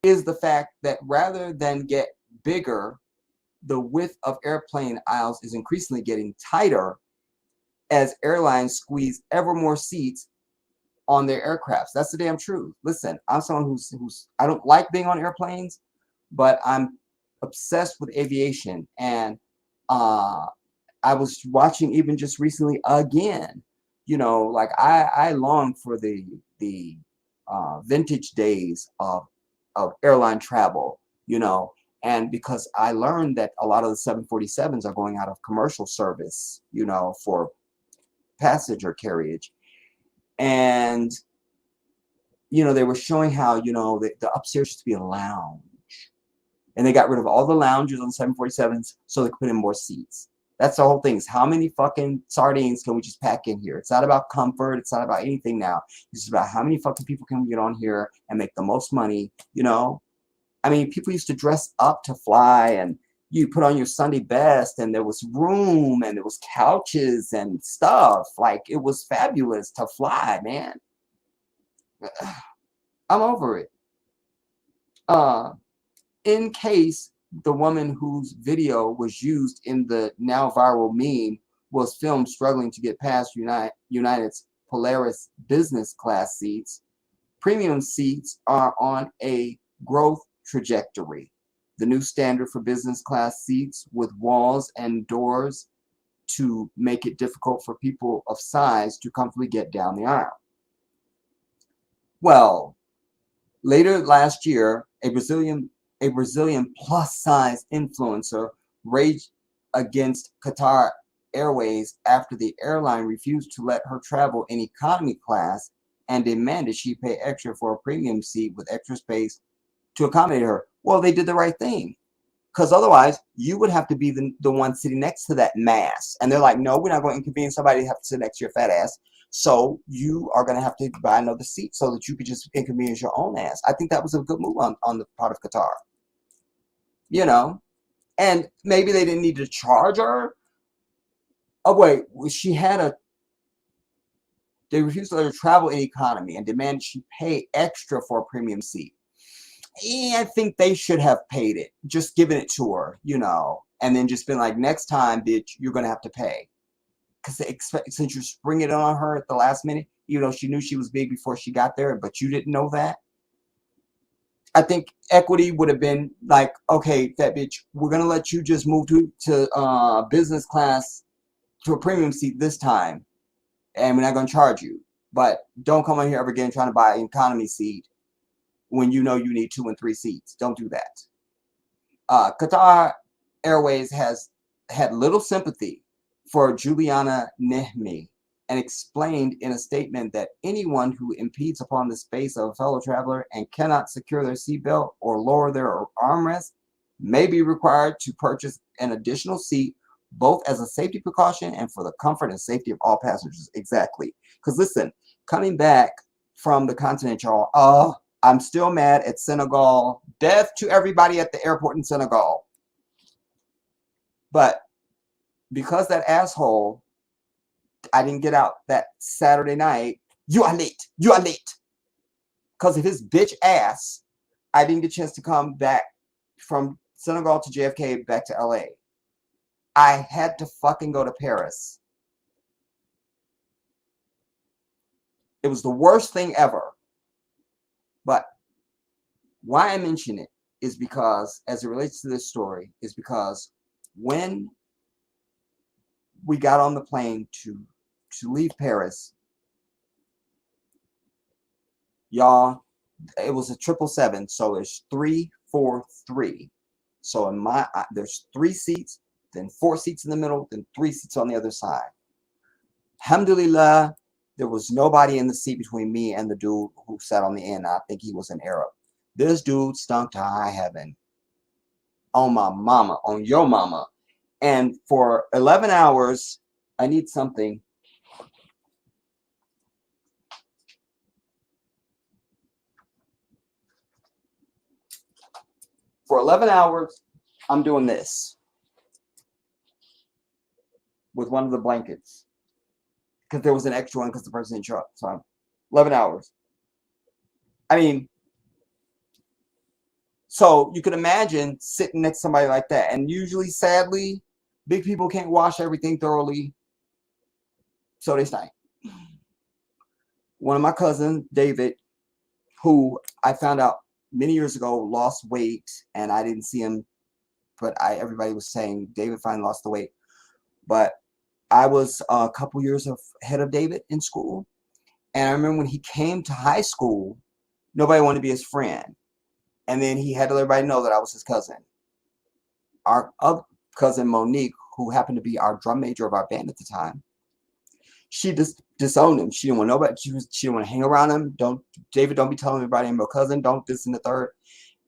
is the fact that rather than get bigger, the width of airplane aisles is increasingly getting tighter as airlines squeeze ever more seats on their aircrafts. That's the damn truth. Listen, I'm someone who's I don't like being on airplanes, but I'm obsessed with aviation. And I was watching even just recently again, like I long for the vintage days of airline travel, and because I learned that a lot of the 747s are going out of commercial service, for passenger carriage. And they were showing how the upstairs used to be a lounge, and they got rid of all the lounges on 747s so they could put in more seats. That's the whole thing, is how many fucking sardines can we just pack in here? It's not about comfort. It's not about anything now. It's about how many fucking people can we get on here and make the most money, I mean, people used to dress up to fly, and you put on your Sunday best, and there was room, and there was couches and stuff. Like, it was fabulous to fly, man. I'm over it. In case the woman whose video was used in the now viral meme was filmed struggling to get past United's Polaris business class seats, premium seats are on a growth trajectory. The new standard for business class seats, with walls and doors to make it difficult for people of size to comfortably get down the aisle. Well, later last year, a Brazilian plus size influencer raged against Qatar Airways after the airline refused to let her travel in economy class and demanded she pay extra for a premium seat with extra space to accommodate her. Well, they did the right thing, because otherwise you would have to be the one sitting next to that mass. And they're like, no, we're not going to inconvenience somebody to have to sit next to your fat ass. So you are going to have to buy another seat so that you could just inconvenience your own ass. I think that was a good move on the part of Qatar. And maybe they didn't need to charge her Oh wait, they refused to let her travel in economy and demanded she pay extra for a premium seat. I think they should have paid it, just given it to her, and then just been like, next time, bitch, you're gonna have to pay. Because they expect, since you're springing it on her at the last minute, even though she knew she was big before she got there, but you didn't know that. I think equity would have been like, okay, fat bitch, we're gonna let you just move to business class to a premium seat this time, and we're not gonna charge you. But don't come on here ever again trying to buy an economy seat when you know you need 2 and 3 seats. Don't do that. Qatar Airways has had little sympathy for Juliana Nehmi and explained in a statement that anyone who impedes upon the space of a fellow traveler and cannot secure their seatbelt or lower their armrest may be required to purchase an additional seat, both as a safety precaution and for the comfort and safety of all passengers. Exactly. Because listen, coming back from the continent, y'all, I'm still mad at Senegal. Death to everybody at the airport in Senegal. But because that asshole, I didn't get out that Saturday night, you are late. You are late. Because of his bitch ass, I didn't get a chance to come back from Senegal to JFK back to LA. I had to fucking go to Paris. It was the worst thing ever. But why I mention it is because, as it relates to this story, is because when we got on the plane to leave Paris, y'all, it was a 777, so it's 3, 4, 3. So in there's 3 seats, then 4 seats in the middle, then 3 seats on the other side. Alhamdulillah, there was nobody in the seat between me and the dude who sat on the end. I think he was an Arab. This dude stunk to high heaven. On my mama, on your mama. And for 11 hours, I need something. For 11 hours, I'm doing this with one of the blankets. Because there was an extra one because the person didn't show up. So 11 hours. I mean, so you can imagine sitting next to somebody like that. And usually, sadly, big people can't wash everything thoroughly. So they stink. One of my cousins, David, who I found out many years ago lost weight, and I didn't see him, but everybody was saying David finally lost the weight. But I was a couple years ahead of David in school. And I remember when he came to high school, nobody wanted to be his friend. And then he had to let everybody know that I was his cousin. Our other cousin, Monique, who happened to be our drum major of our band at the time, she just disowned him. She didn't want nobody. She didn't want to hang around him. David, don't be telling everybody I'm your cousin. Don't this and the third.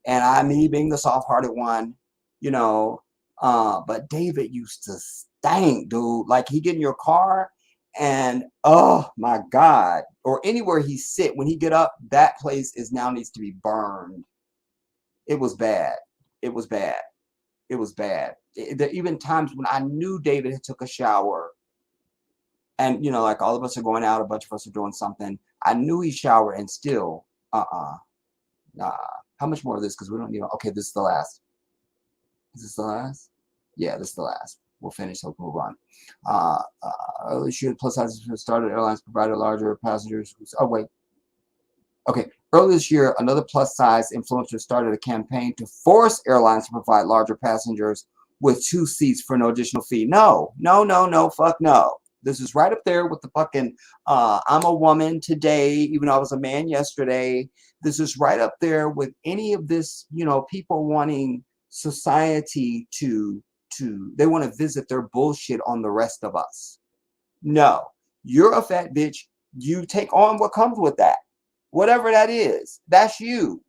And me being the soft-hearted one, but David used to stink, dude. Like, he get in your car and, oh my God, or anywhere he sit, when he get up, that place now needs to be burned. It was bad. It was bad. It was bad. There even times when I knew David had took a shower, and like all of us are going out, a bunch of us are doing something. I knew he showered, and still, nah. How much more of this? Because we don't need. Okay, this is the last. Is this the last? Yeah, this is the last. We'll finish. So we'll move on. Early year, plus sizes started. Airlines provided larger passengers. Oh wait. Okay. Earlier this year, another plus size influencer started a campaign to force airlines to provide larger passengers with 2 seats for no additional fee. No, fuck no. This is right up there with the fucking I'm a woman today, even though I was a man yesterday. This is right up there with any of this, people wanting society to they want to visit their bullshit on the rest of us. No, you're a fat bitch. You take on what comes with that. Whatever that is, that's you.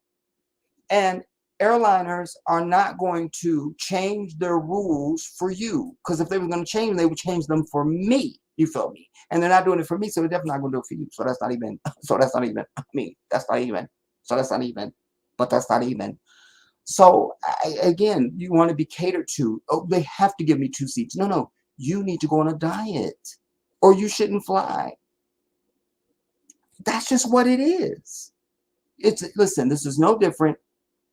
And airliners are not going to change their rules for you. Because if they were going to change them, they would change them for me. You feel me? And they're not doing it for me, so they're definitely not going to do it for you. So that's not even. So that's not even. But that's not even. So again, you want to be catered to. Oh, they have to give me 2 seats. No. you need to go on a diet or you shouldn't fly. That's just what it is. Listen, this is no different.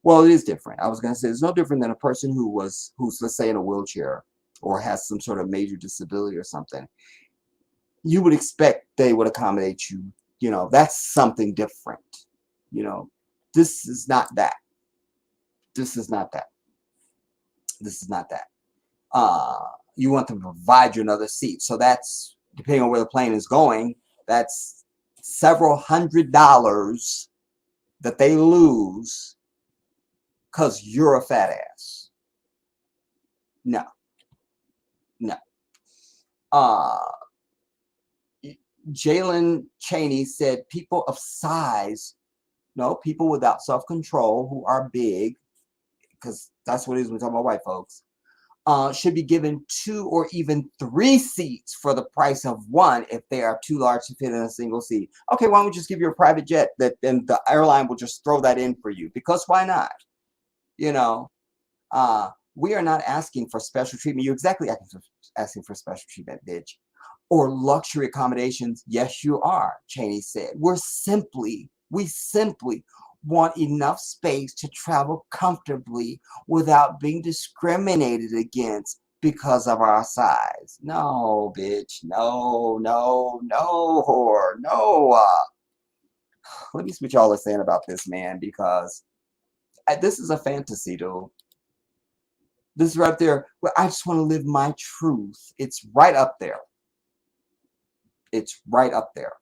Well, it is different. I was going to say it's no different than a person who's let's say in a wheelchair or has some sort of major disability or something. You would expect they would accommodate you. You know, that's something different. You know, this is not that. This is not that. This is not that. You want them to provide you another seat. So that's, depending on where the plane is going, that's several $100s that they lose because you're a fat ass. No. No. Jalen Cheney said people of size, no, people without self-control who are big, because that's what it is when we talk about white folks, should be given 2 or even 3 seats for the price of 1 if they are too large to fit in a single seat. Okay, why don't we just give you a private jet that then the airline will just throw that in for you? Because why not? You know, we are not asking for special treatment. You're exactly asking for special treatment, bitch. Or luxury accommodations. Yes, you are, Cheney said. We simply want enough space to travel comfortably without being discriminated against because of our size. No, bitch. No, no, no, whore. No. Let me see what y'all are saying about this, man, because this is a fantasy, dude. This is right there. Well, I just want to live my truth. It's right up there. It's right up there.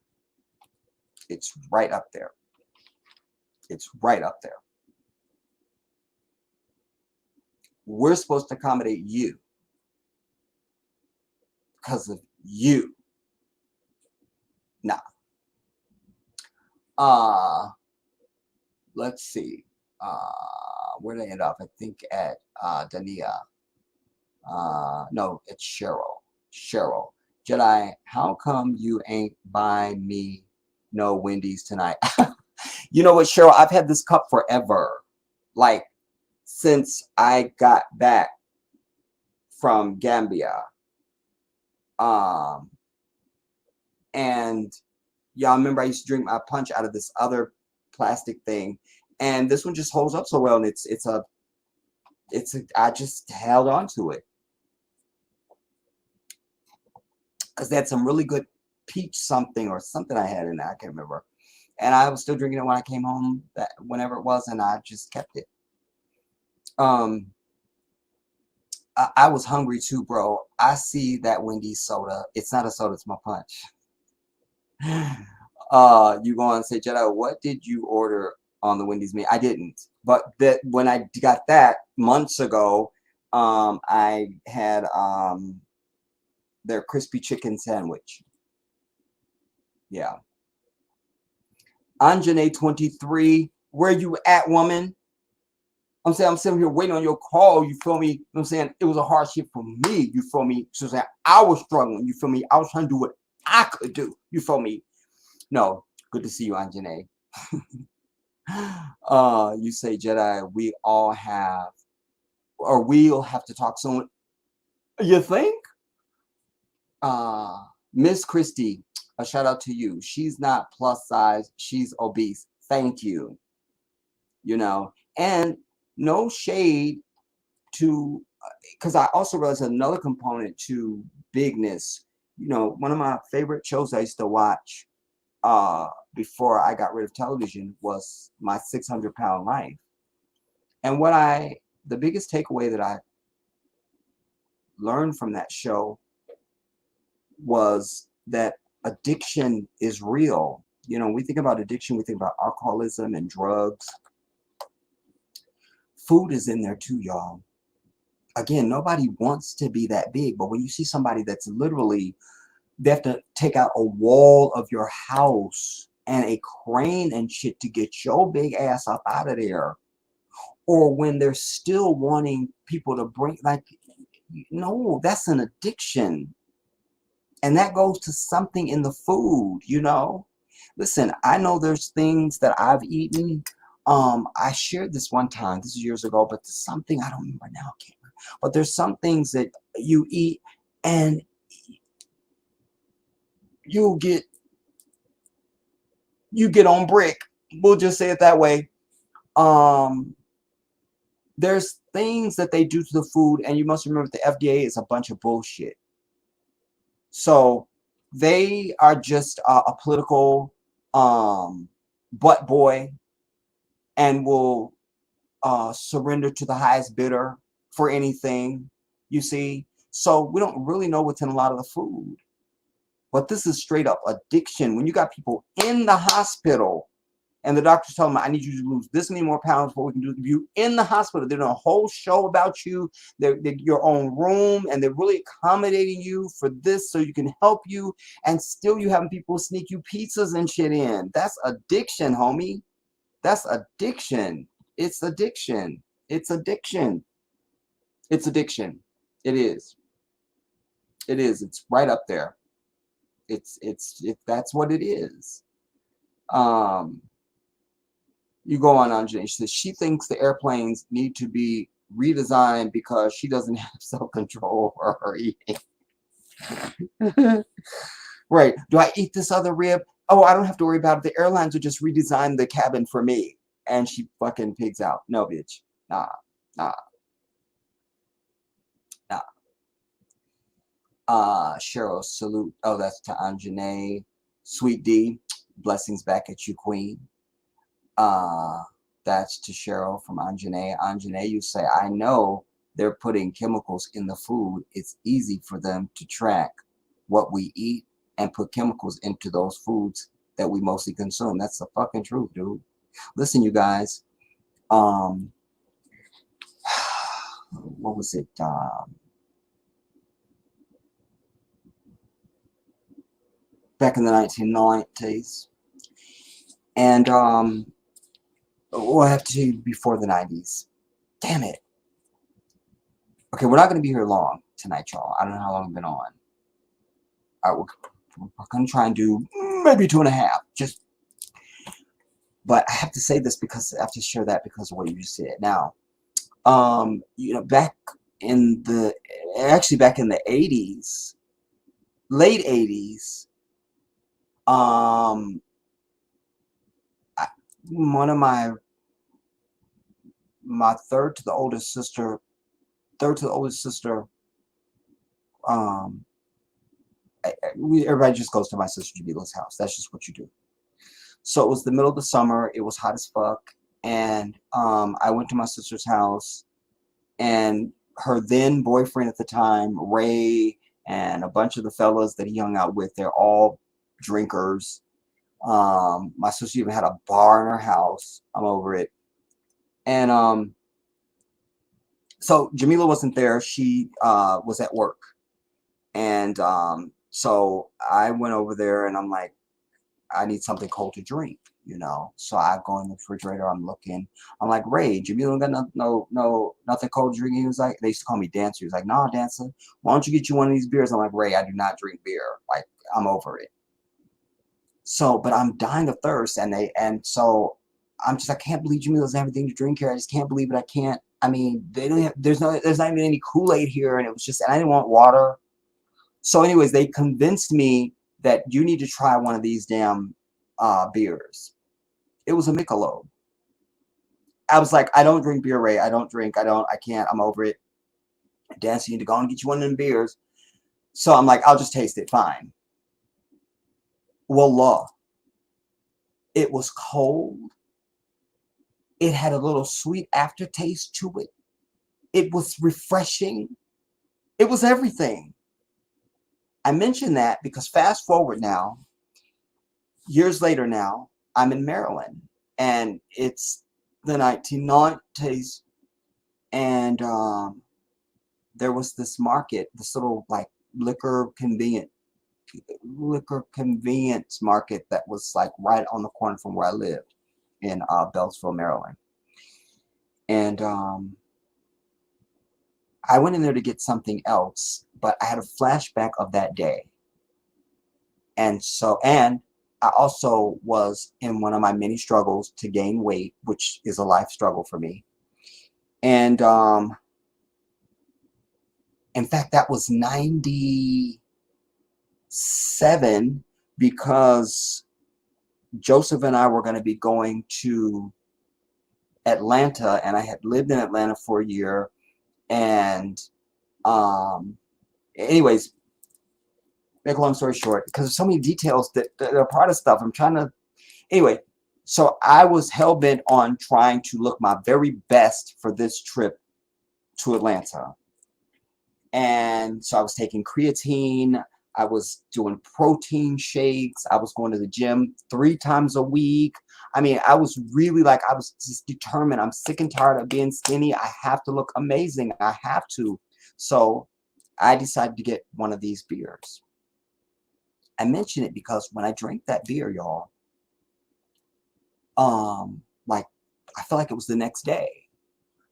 It's right up there. It's right up there. We're supposed to accommodate you because of you. Nah. Let's see. Where did I end up? I think at Dania. No, it's Cheryl. Cheryl. Jedi, how come you ain't buy me no Wendy's tonight? You know what, Cheryl? I've had this cup forever. Like, since I got back from Gambia. And y'all remember I used to drink my punch out of this other plastic thing. And this one just holds up so well. And I just held on to it. Because they had some really good peach something or something I had in there. I can't remember. And I was still drinking it when I came home, whenever it was, and I just kept it. I was hungry too, bro. I see that Wendy's soda. It's not a soda, it's my punch. You go on and say, Jedi, what did you order on the Wendy's menu? I didn't. But when I got that months ago, I had their crispy chicken sandwich. Yeah. Anjane 23, where you at, woman? I'm saying I'm sitting here waiting on your call. You feel me? You know what I'm saying? It was a hardship for me. You feel me? So saying I was struggling. You feel me? I was trying to do what I could do. You feel me? No. Good to see you, Anjane. You say, Jedi, we all have, or we'll have to talk soon. You think? Miss Christie, a shout out to you. She's not plus size. She's obese. Thank you. You know, and no shade to, because I also realized another component to bigness. You know, one of my favorite shows I used to watch before I got rid of television was My 600-Pound Life. And the biggest takeaway that I learned from that show was that addiction is real. You know, we think about addiction, we think about alcoholism and drugs. Food is in there too, y'all. Again, nobody wants to be that big, but when you see somebody that's literally, they have to take out a wall of your house and a crane and shit to get your big ass up out of there. Or when they're still wanting people to bring, like, no, that's an addiction. And that goes to something in the food, you know? Listen, I know there's things that I've eaten. I shared this one time, this is years ago, but there's something, I don't remember now, I can't remember. But there's some things that you eat and you get on brick. We'll just say it that way. There's things that they do to the food, and you must remember the FDA is a bunch of bullshit. So they are just a political butt boy, and will surrender to the highest bidder for anything, you see. So we don't really know what's in a lot of the food. But this is straight up addiction. When you got people in the hospital and the doctors tell them, I need you to lose this many more pounds before we can do you in the hospital. They're doing a whole show about you. They're your own room, and they're really accommodating you for this so you can help you. And still you having people sneak you pizzas and shit in. That's addiction, homie. That's addiction. It's addiction. It's addiction. It's addiction. It is. It is. It's right up there. That's what it is. You go on Anjani. She says she thinks the airplanes need to be redesigned because she doesn't have self-control over her eating. Right. Do I eat this other rib? Oh, I don't have to worry about it. The airlines will just redesign the cabin for me. And she fucking pigs out. No, bitch. Nah. Nah. Nah. Cheryl, salute. Oh, that's to Anjanae. Sweet D, blessings back at you, queen. That's to Cheryl from Anjanae. Anjanae, you say, I know they're putting chemicals in the food. It's easy for them to track what we eat and put chemicals into those foods that we mostly consume. That's the fucking truth, dude. Listen, you guys. What was it? Back in the 1990s. And we'll have to do before the 90s. Damn it. Okay, we're not going to be here long tonight, y'all. I don't know how long I've been on. All right, we're going to try and do maybe 2.5. But I have to say this because I have to share that because of what you just said. Now, back in the 80s, late 80s, one of my third to the oldest sister, everybody just goes to my sister Jamila's house. That's just what you do. So it was the middle of the summer. It was hot as fuck. And I went to my sister's house, and her then boyfriend at the time, Ray, and a bunch of the fellas that he hung out with, they're all drinkers. My sister even had a bar in her house. I'm over it. And so Jamila wasn't there. She was at work. And so I went over there, and I'm like, I need something cold to drink, So I go in the refrigerator. I'm looking. I'm like, Ray, Jamila got nothing cold to drink. He was like, they used to call me Dancer. He was like, nah, Dancer, why don't you get you one of these beers? I'm like, Ray, I do not drink beer. Like, I'm over it. So, but I'm dying of thirst, and so I'm just, I can't believe Jamila doesn't have anything to drink here. I just can't believe it. I can't. I mean, they don't have. There's not even any Kool-Aid here, and it was just, and I didn't want water. So, anyways, they convinced me that you need to try one of these damn beers. It was a Michelob. I was like, I don't drink beer, Ray. I can't. I'm over it. Dance, you need to go and get you one of them beers. So I'm like, I'll just taste it. Fine. Wallah. It was cold. It had a little sweet aftertaste to it. It was refreshing. It was everything. I mention that because fast forward now, years later now, I'm in Maryland, and it's the 1990s, and there was this market, this little like liquor convenience market that was like right on the corner from where I lived in Beltsville, Maryland. And I went in there to get something else, but I had a flashback of that day. And I also was in one of my many struggles to gain weight, which is a life struggle for me. And In fact, that was 97 because Joseph and I were going to be going to Atlanta, and I had lived in Atlanta for a year. And anyways, make a long story short, because there's so many details that are part of stuff. I'm trying to, anyway, so I was hell-bent on trying to look my very best for this trip to Atlanta. And so I was taking creatine, I was doing protein shakes, I was going to the gym 3 times a week. I mean, I was really like, I was just determined. I'm sick and tired of being skinny. I have to look amazing. I have to. So I decided to get one of these beers. I mention it because when I drank that beer, y'all, like, I felt like it was the next day.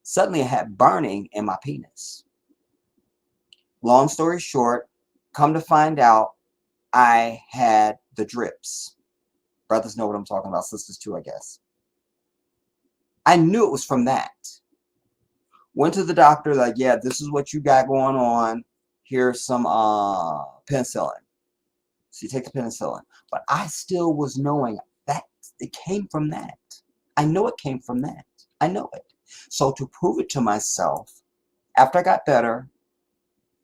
Suddenly I had burning in my penis. Long story short, come to find out, I had the drips. Brothers know what I'm talking about. Sisters too, I guess. I knew it was from that. Went to the doctor, like, yeah, this is what you got going on. Here's some penicillin. So you take the penicillin. But I still was knowing that it came from that. I know it came from that. I know it. So to prove it to myself, after I got better,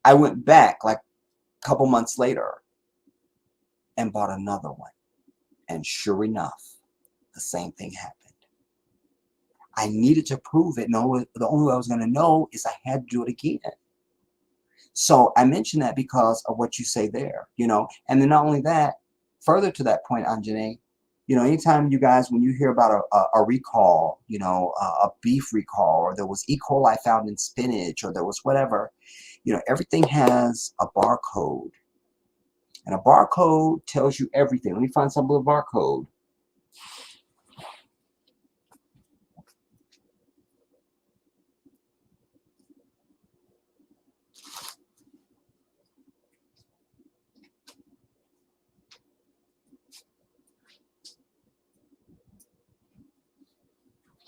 I went back like a couple months later and bought another one. And sure enough, the same thing happened. I needed to prove it. No, the only way I was going to know is I had to do it again. So I mention that because of what you say there, you know. And then not only that, further to that point, Anjane, you know, anytime you guys, when you hear about a recall, you know, a beef recall, or there was E. coli found in spinach, or there was whatever, you know, everything has a barcode. And a barcode tells you everything. Let me find some little barcode.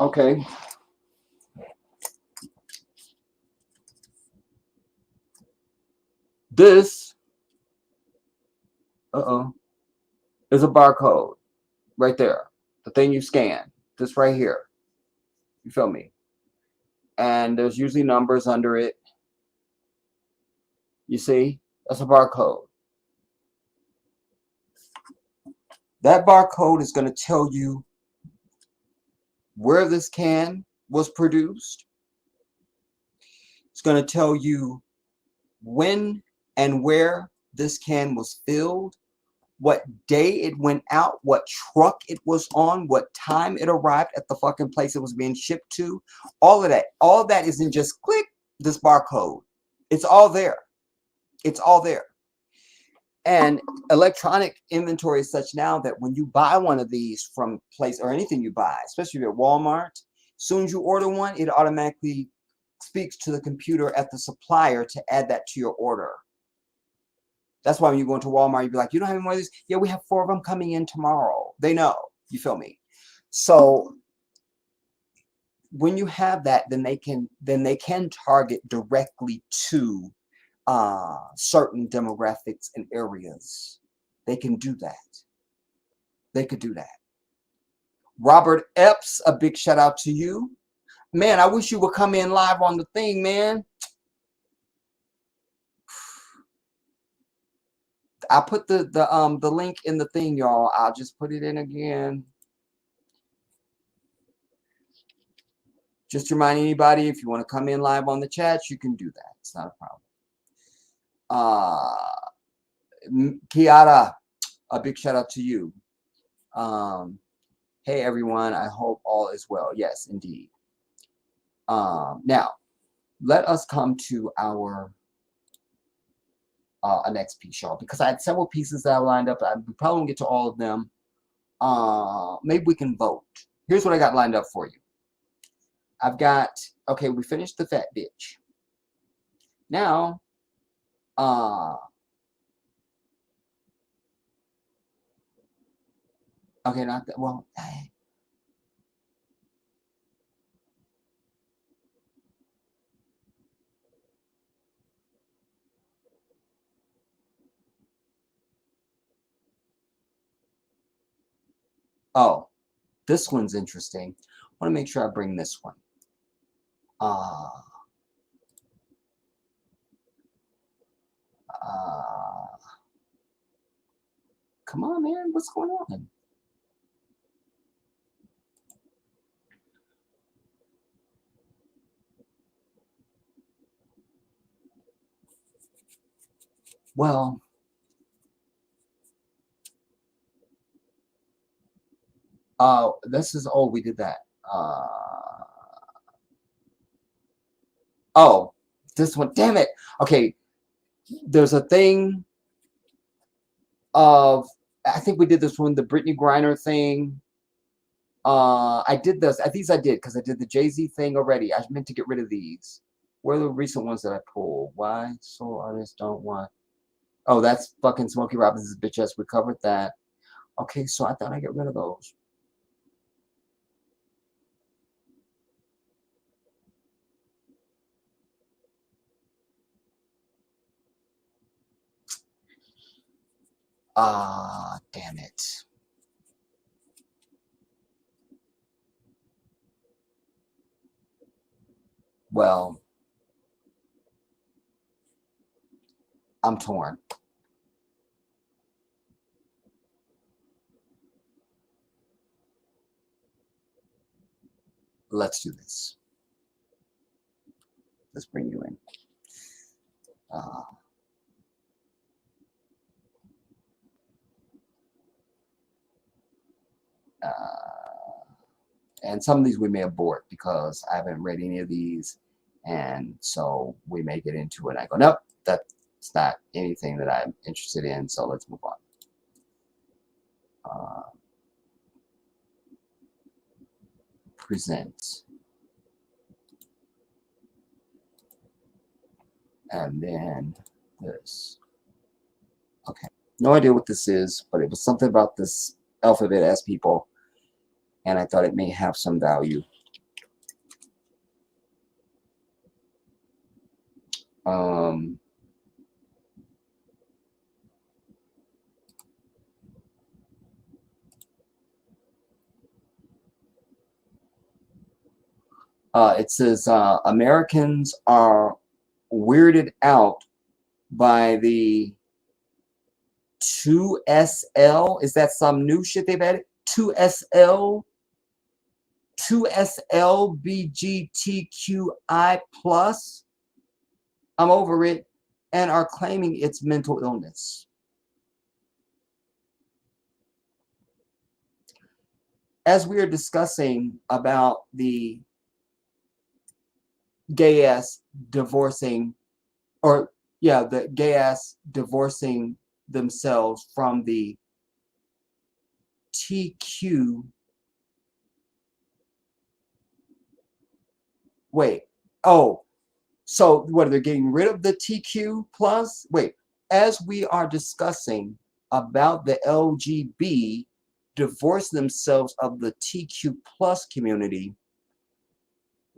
Okay. This, is a barcode right there. The thing you scan. This right here. You feel me? And there's usually numbers under it. You see? That's a barcode. That barcode is going to tell you where this can was produced. It's going to tell you when and where this can was filled, what day it went out, what truck it was on, what time it arrived at the fucking place it was being shipped to. All of that. All of that isn't just click this barcode. It's all there. It's all there. And electronic inventory is such now that when you buy one of these from place, or anything you buy, especially at Walmart, as soon as you order one, it automatically speaks to the computer at the supplier to add that to your order. That's why when you go into Walmart, you'd be like, you don't have any more of these? Yeah, we have 4 of them coming in tomorrow. They know. You feel me? So when you have that, then they can target directly to certain demographics and areas. They can do that. They could do that. Robert Epps, a big shout out to you. Man, I wish you would come in live on the thing, man. I put the link in the thing, y'all. I'll just put it in again. Just to remind anybody, if you want to come in live on the chat, you can do that. It's not a problem. Kiara, a big shout out to you. Hey everyone, I hope all is well. Yes, indeed. Now, let us come to our next piece, y'all, because I had several pieces that I lined up. We probably won't get to all of them. Maybe we can vote. Here's what I got lined up for you. I've got, okay, we finished the fat bitch. Now, okay, not that, well, Oh, this one's interesting. I want to make sure I bring this one. Come on, man. What's going on? Well, this is, oh, we did that. Oh, this one, damn it. Okay, there's a thing of, I think we did this one, the Brittany Griner thing. I did this, these I did, because I did the Jay-Z thing already. I meant to get rid of these. Where are the recent ones that I pulled? Why soul artists don't want? Oh, that's fucking Smokey Robinson's bitch ass. We covered that. Okay, so I thought I'd get rid of those. Damn it. Well, I'm torn. Let's do this. Let's bring you in. And some of these we may abort because I haven't read any of these. And so we may get into it. I go, nope, that's not anything that I'm interested in. So let's move on. Present. And then this. Okay. No idea what this is, but it was something about this alphabet as people. And I thought it may have some value. It says Americans are weirded out by the 2SL. Is that some new shit they've added? 2SL, 2SLBGTQI plus. I'm over it, and are claiming it's mental illness. As we are discussing about the gay ass divorcing, or yeah, the gay ass divorcing themselves from the TQ. Wait, oh, so what, they're getting rid of the TQ plus? Wait, as we are discussing about the LGB divorce themselves of the TQ plus community,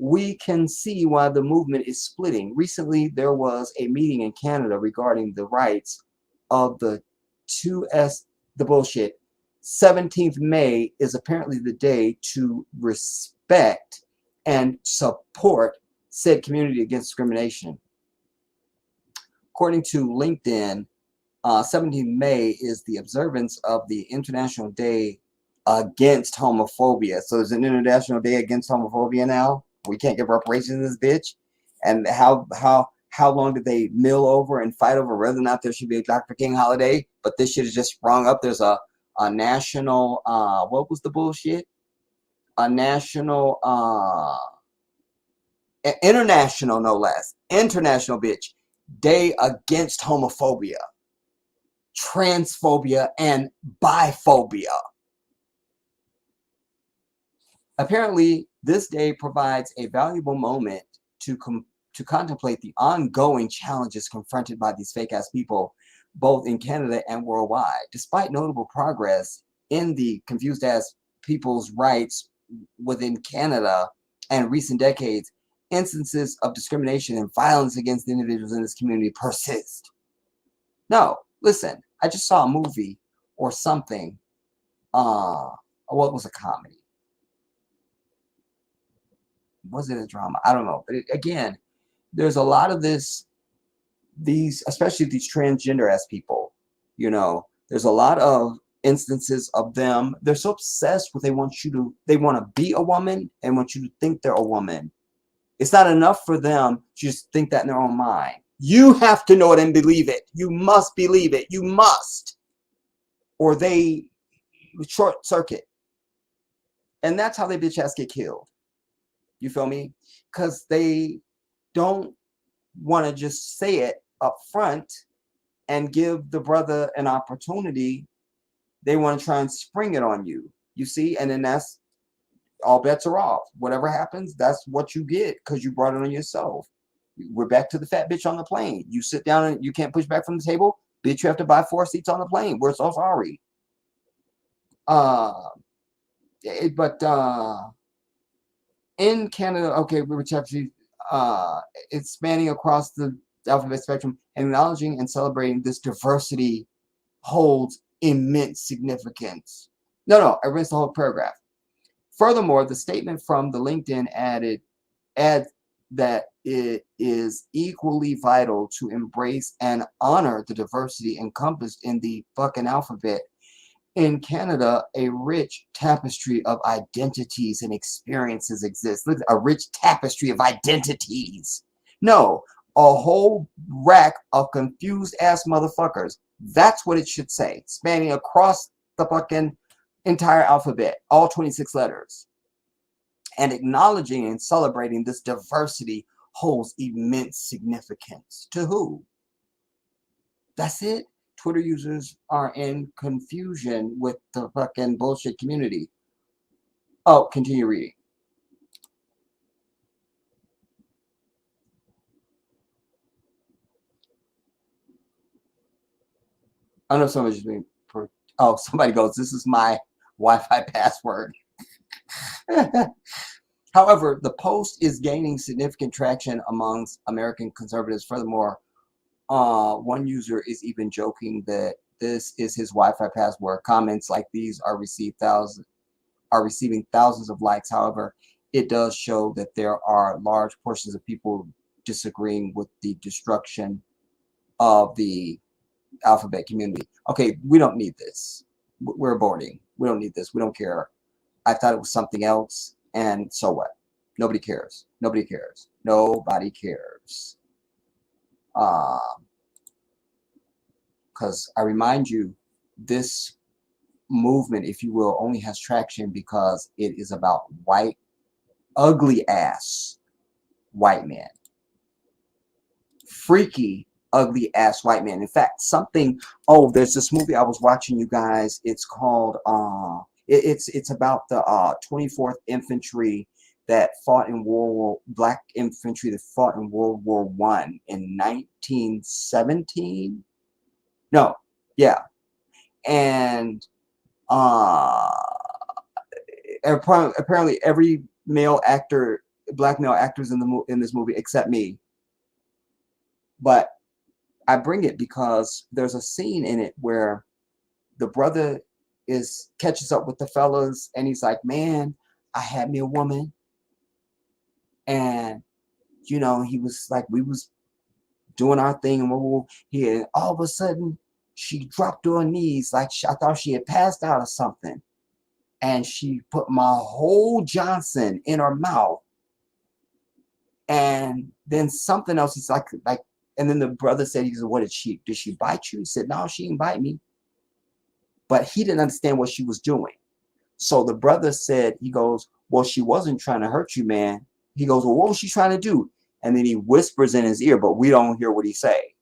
we can see why the movement is splitting. Recently, there was a meeting in Canada regarding the rights of the 2S, the bullshit. 17th May is apparently the day to respect and support said community against discrimination. According to LinkedIn, 17th May is the observance of the International Day Against Homophobia. So there's an International Day Against Homophobia now. We can't give reparations in this bitch. And how long did they mill over and fight over whether or not there should be a Dr. King holiday? But this shit has just sprung up. There's a national, what was the bullshit? A national, international, no less, international bitch, Day Against Homophobia, transphobia, and biphobia. Apparently, this day provides a valuable moment to contemplate the ongoing challenges confronted by these fake-ass people, both in Canada and worldwide. Despite notable progress in the confused-ass people's rights within Canada and recent decades, instances of discrimination and violence against individuals in this community persist. No, listen, I just saw a movie or something What was a comedy? Was it a drama? I don't know. But again, there's a lot of these, especially these transgender ass people, there's a lot of instances of them. They're so obsessed with they want to be a woman and want you to think they're a woman. It's not enough for them to just think that in their own mind. You have to know it and believe it. You must believe it. You must. Or they short circuit. And that's how they bitch ass get killed. You feel me? Because they don't want to just say it up front and give the brother an opportunity. They want to try and spring it on you. You see? And then that's all bets are off. Whatever happens, that's what you get because you brought it on yourself. We're back to the fat bitch on the plane. You sit down and you can't push back from the table. Bitch, you have to buy 4 seats on the plane. We're so sorry. In Canada, okay, which actually it's spanning across the alphabet spectrum, and acknowledging and celebrating this diversity holds immense significance. No, I erased the whole paragraph. Furthermore, the statement from the LinkedIn adds that it is equally vital to embrace and honor the diversity encompassed in the fucking alphabet. In Canada, a rich tapestry of identities and experiences exists. Look, a rich tapestry of identities. No, a whole rack of confused ass motherfuckers. That's what it should say, spanning across the fucking entire alphabet, all 26 letters. And acknowledging and celebrating this diversity holds immense significance. To who? That's it. Twitter users are in confusion with the fucking bullshit community. Oh, continue reading. I know somebody's just being. Oh, somebody goes, this is my Wi-Fi password. However, the post is gaining significant traction amongst American conservatives. Furthermore, one user is even joking that this is his Wi-Fi password. Comments like these are receiving thousands of likes. However, it does show that there are large portions of people disagreeing with the destruction of the alphabet community. Okay, we don't need this. We're aborting. We don't need this. We don't care. I thought it was something else, and so what? Nobody cares. Nobody cares. Nobody cares. Because I remind you, this movement, if you will, only has traction because it is about white, ugly ass white men. Freaky, ugly ass white men. In fact, there's this movie I was watching, you guys. It's called it's about the 24th Infantry that fought in Black infantry that fought in World War I in 1917. No, yeah. And apparently every black male actors in this movie except me. But I bring it because there's a scene in it where the brother catches up with the fellas and he's like, man, I had me a woman, and he was like, we was doing our thing, and all of a sudden she dropped to her knees like I thought she had passed out or something, and she put my whole Johnson in her mouth. And then something else, he's like, and then the brother said, he said, did she bite you? He said, no, she didn't bite me. But he didn't understand what she was doing. So the brother said, he goes, well, she wasn't trying to hurt you, man. He goes, well, what was she trying to do? And then he whispers in his ear, but we don't hear what he say.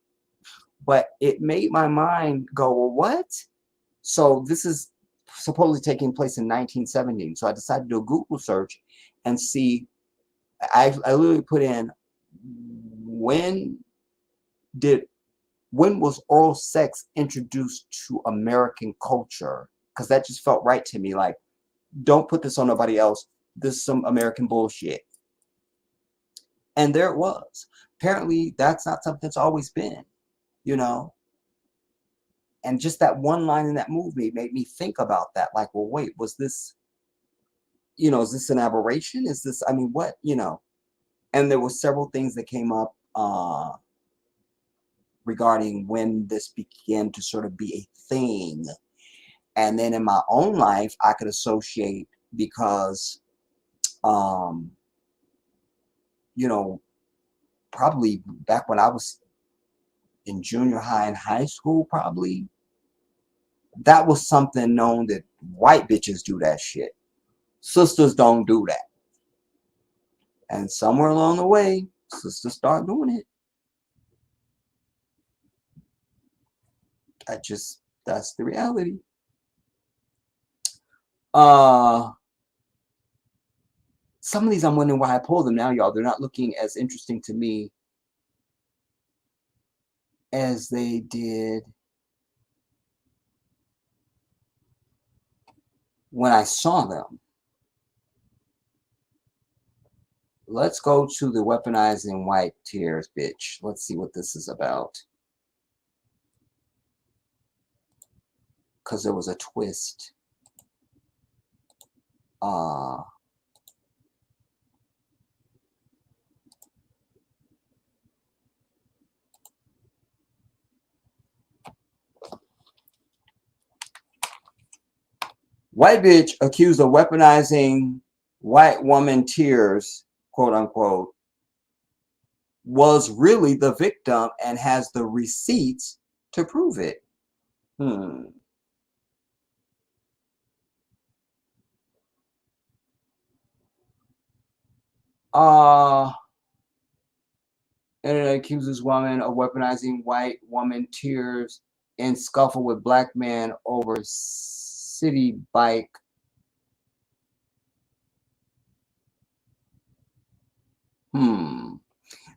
But it made my mind go, well, what? So this is supposedly taking place in 1917. So I decided to do a Google search and see. I literally put in, when was oral sex introduced to American culture? Because that just felt right to me. Like, don't put this on nobody else. This is some American bullshit. And there it was. Apparently, that's not something that's always been, And just that one line in that movie made me think about that. Like, well, wait, was this, is this an aberration? Is this, I mean, what, And there were several things that came up regarding when this began to sort of be a thing. And then in my own life, I could associate because, probably back when I was in junior high and high school, probably, that was something known that white bitches do that shit. Sisters don't do that. And somewhere along the way, sisters start doing it. That's the reality. Some of these I'm wondering why I pulled them now, y'all. They're not looking as interesting to me as they did when I saw them. Let's go to the weaponizing white tears, bitch. Let's see what this is about. Because there was a twist. White bitch accused of weaponizing white woman tears, quote unquote, was really the victim and has the receipts to prove it. Internet accuses woman of weaponizing white woman tears in scuffle with black man over city bike. The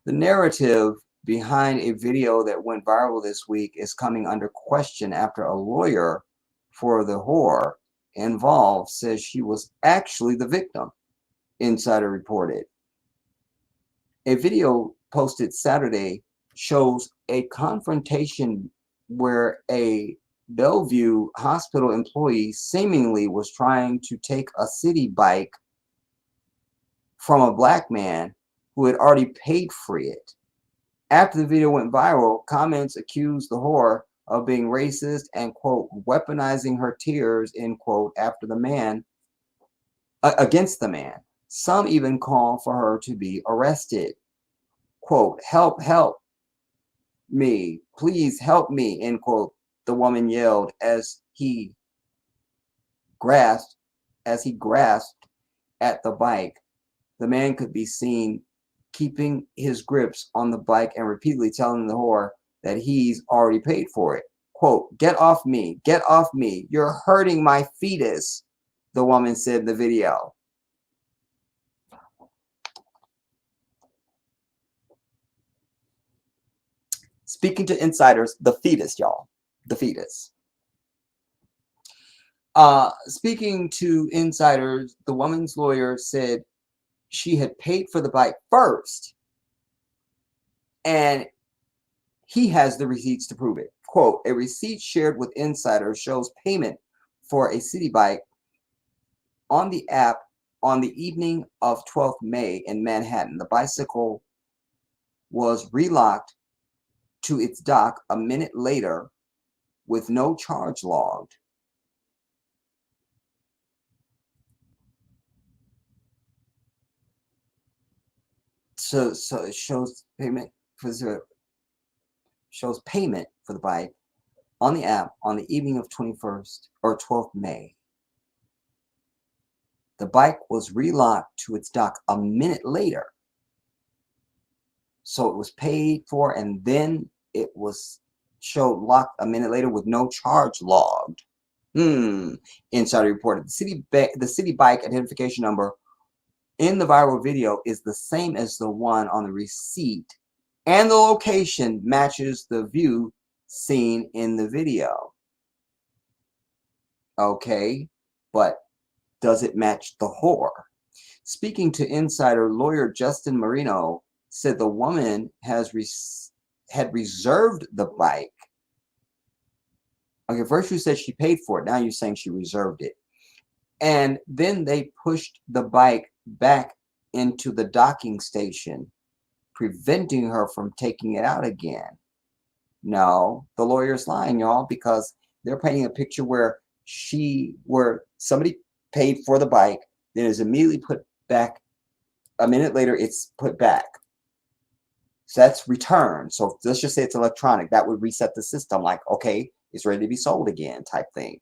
narrative behind a video that went viral this week is coming under question after a lawyer for the whore involved says she was actually the victim, Insider reported. A video posted Saturday shows a confrontation where a Bellevue hospital employee seemingly was trying to take a city bike from a black man who had already paid for it. After the video went viral, comments accused the whore of being racist and, quote, weaponizing her tears, end quote, after the man, against the man. Some even call for her to be arrested. Quote, help me, please help me, end quote, the woman yelled as he grasped at the bike. The man could be seen keeping his grips on the bike and repeatedly telling the whore that he's already paid for it. Quote, get off me, you're hurting my fetus, the woman said in the video. Speaking to insiders, the fetus, y'all, the fetus. Speaking to insiders, the woman's lawyer said she had paid for the bike first, and he has the receipts to prove it. Quote, a receipt shared with insiders shows payment for a city bike on the app on the evening of 12th May in Manhattan. The bicycle was relocked to its dock a minute later with no charge logged. So it shows payment for the bike on the app on the evening of 21st or 12th May. The bike was relocked to its dock a minute later. So it was paid for and then it was showed locked a minute later with no charge logged. Insider reported the city bike identification number in the viral video is the same as the one on the receipt, and the location matches the view seen in the video. Okay, but does it match the whore? Speaking to insider lawyer Justin Marino said the woman had reserved the bike Okay, first you said she paid for it. Now you're saying she reserved it. And then they pushed the bike back into the docking station, preventing her from taking it out again. No, the lawyer's lying, y'all, because they're painting a picture where somebody paid for the bike, then is immediately put back. A minute later, it's put back. So that's returned. So let's just say it's electronic. That would reset the system, like, okay, it's ready to be sold again type thing.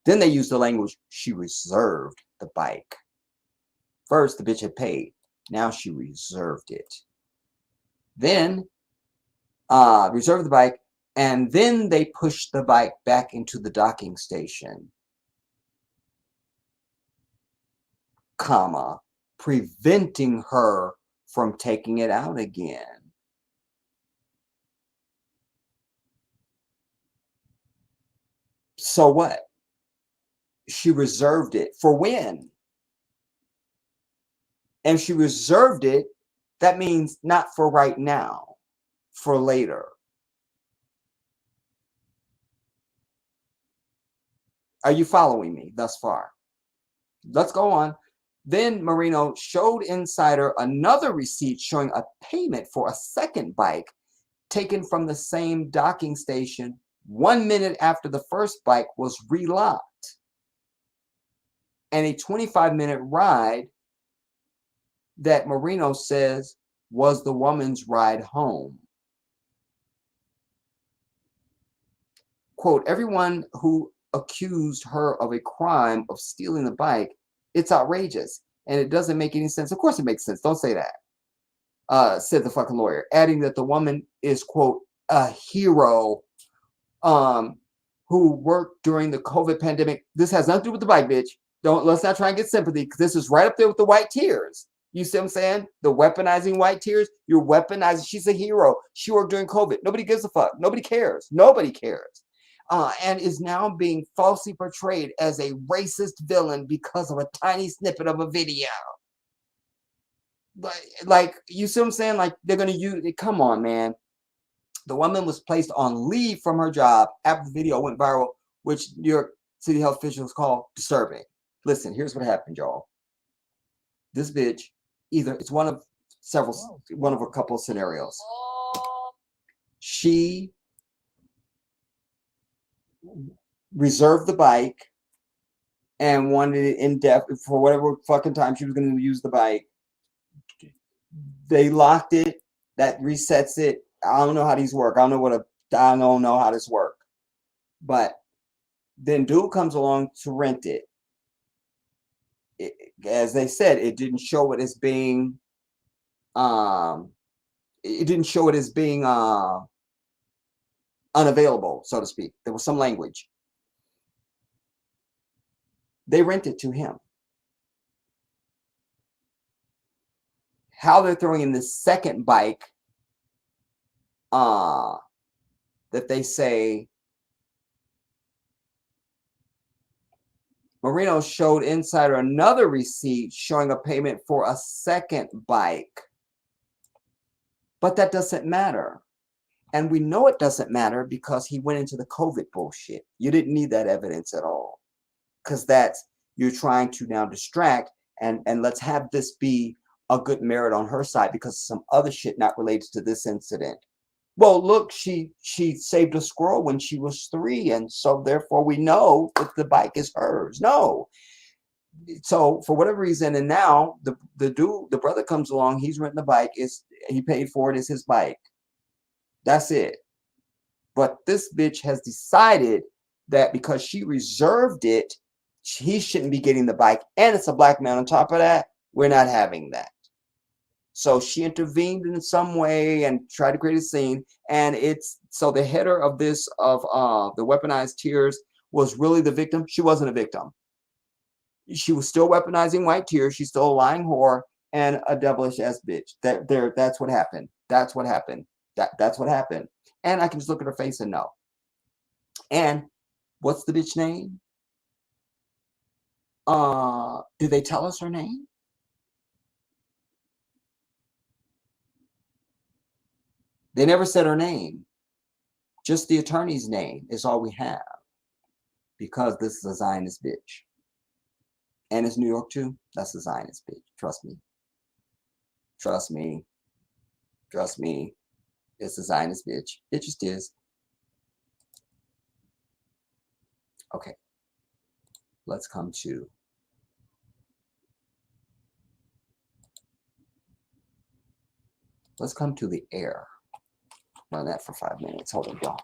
Then they use the language, she reserved the bike. First, the bitch had paid. Now she reserved it. Then reserved the bike, and then they pushed the bike back into the docking station, comma, preventing her from taking it out again. So what? She reserved it for when? And she reserved it, that means not for right now, for later. Are you following me thus far? Let's go on. Then Marino showed Insider another receipt showing a payment for a second bike taken from the same docking station 1 minute after the first bike was relocked, and a 25-minute ride that Marino says was the woman's ride home. Quote, everyone who accused her of a crime of stealing the bike, it's outrageous, and it doesn't make any sense. Of course it makes sense. Don't say that, said the fucking lawyer, adding that the woman is, quote, a hero who worked during the COVID pandemic. This has nothing to do with the bike, bitch. Let's not try and get sympathy, because this is right up there with the white tears. You see what I'm saying? The weaponizing white tears. You're weaponizing. She's a hero. She worked during COVID. Nobody gives a fuck. Nobody cares. Nobody cares. And is now being falsely portrayed as a racist villain because of a tiny snippet of a video. Like, you see what I'm saying? Like, they're going to use it. Come on, man. The woman was placed on leave from her job after the video went viral, which New York City health officials call disturbing. Listen, here's what happened, y'all. This bitch, it's one of a couple of scenarios. She reserved the bike and wanted it in depth for whatever fucking time she was going to use the bike. They locked it. That resets it. I don't know how these work. I don't know how this works. But then dude comes along to rent it. As they said, it didn't show it as being unavailable, so to speak. There was some language. They rent it to him. How they're throwing in this second bike that they say Marino showed Insider another receipt showing a payment for a second bike. But that doesn't matter. And we know it doesn't matter because he went into the COVID bullshit. You didn't need that evidence at all. Because you're trying to now distract and let's have this be a good merit on her side because of some other shit not related to this incident. Well, look, she saved a squirrel when she was 3, and so therefore we know that the bike is hers. No. So for whatever reason, and now the brother comes along, he's renting the bike, he paid for it, it's his bike. That's it. But this bitch has decided that because she reserved it, he shouldn't be getting the bike, and it's a black man on top of that. We're not having that. So she intervened in some way and tried to create a scene. And so the header of this, of the weaponized tears, was really the victim. She wasn't a victim. She was still weaponizing white tears. She's still a lying whore and a devilish ass bitch. That's what happened. That's what happened. That's what happened. And I can just look at her face and know. And what's the bitch name? Did they tell us her name? They never said her name. Just the attorney's name is all we have, because this is a Zionist bitch. And it's New York too. That's a Zionist bitch. Trust me. Trust me. Trust me. It's a Zionist bitch. It just is. Okay. Let's come to the air. Run that for 5 minutes. Hold on, y'all.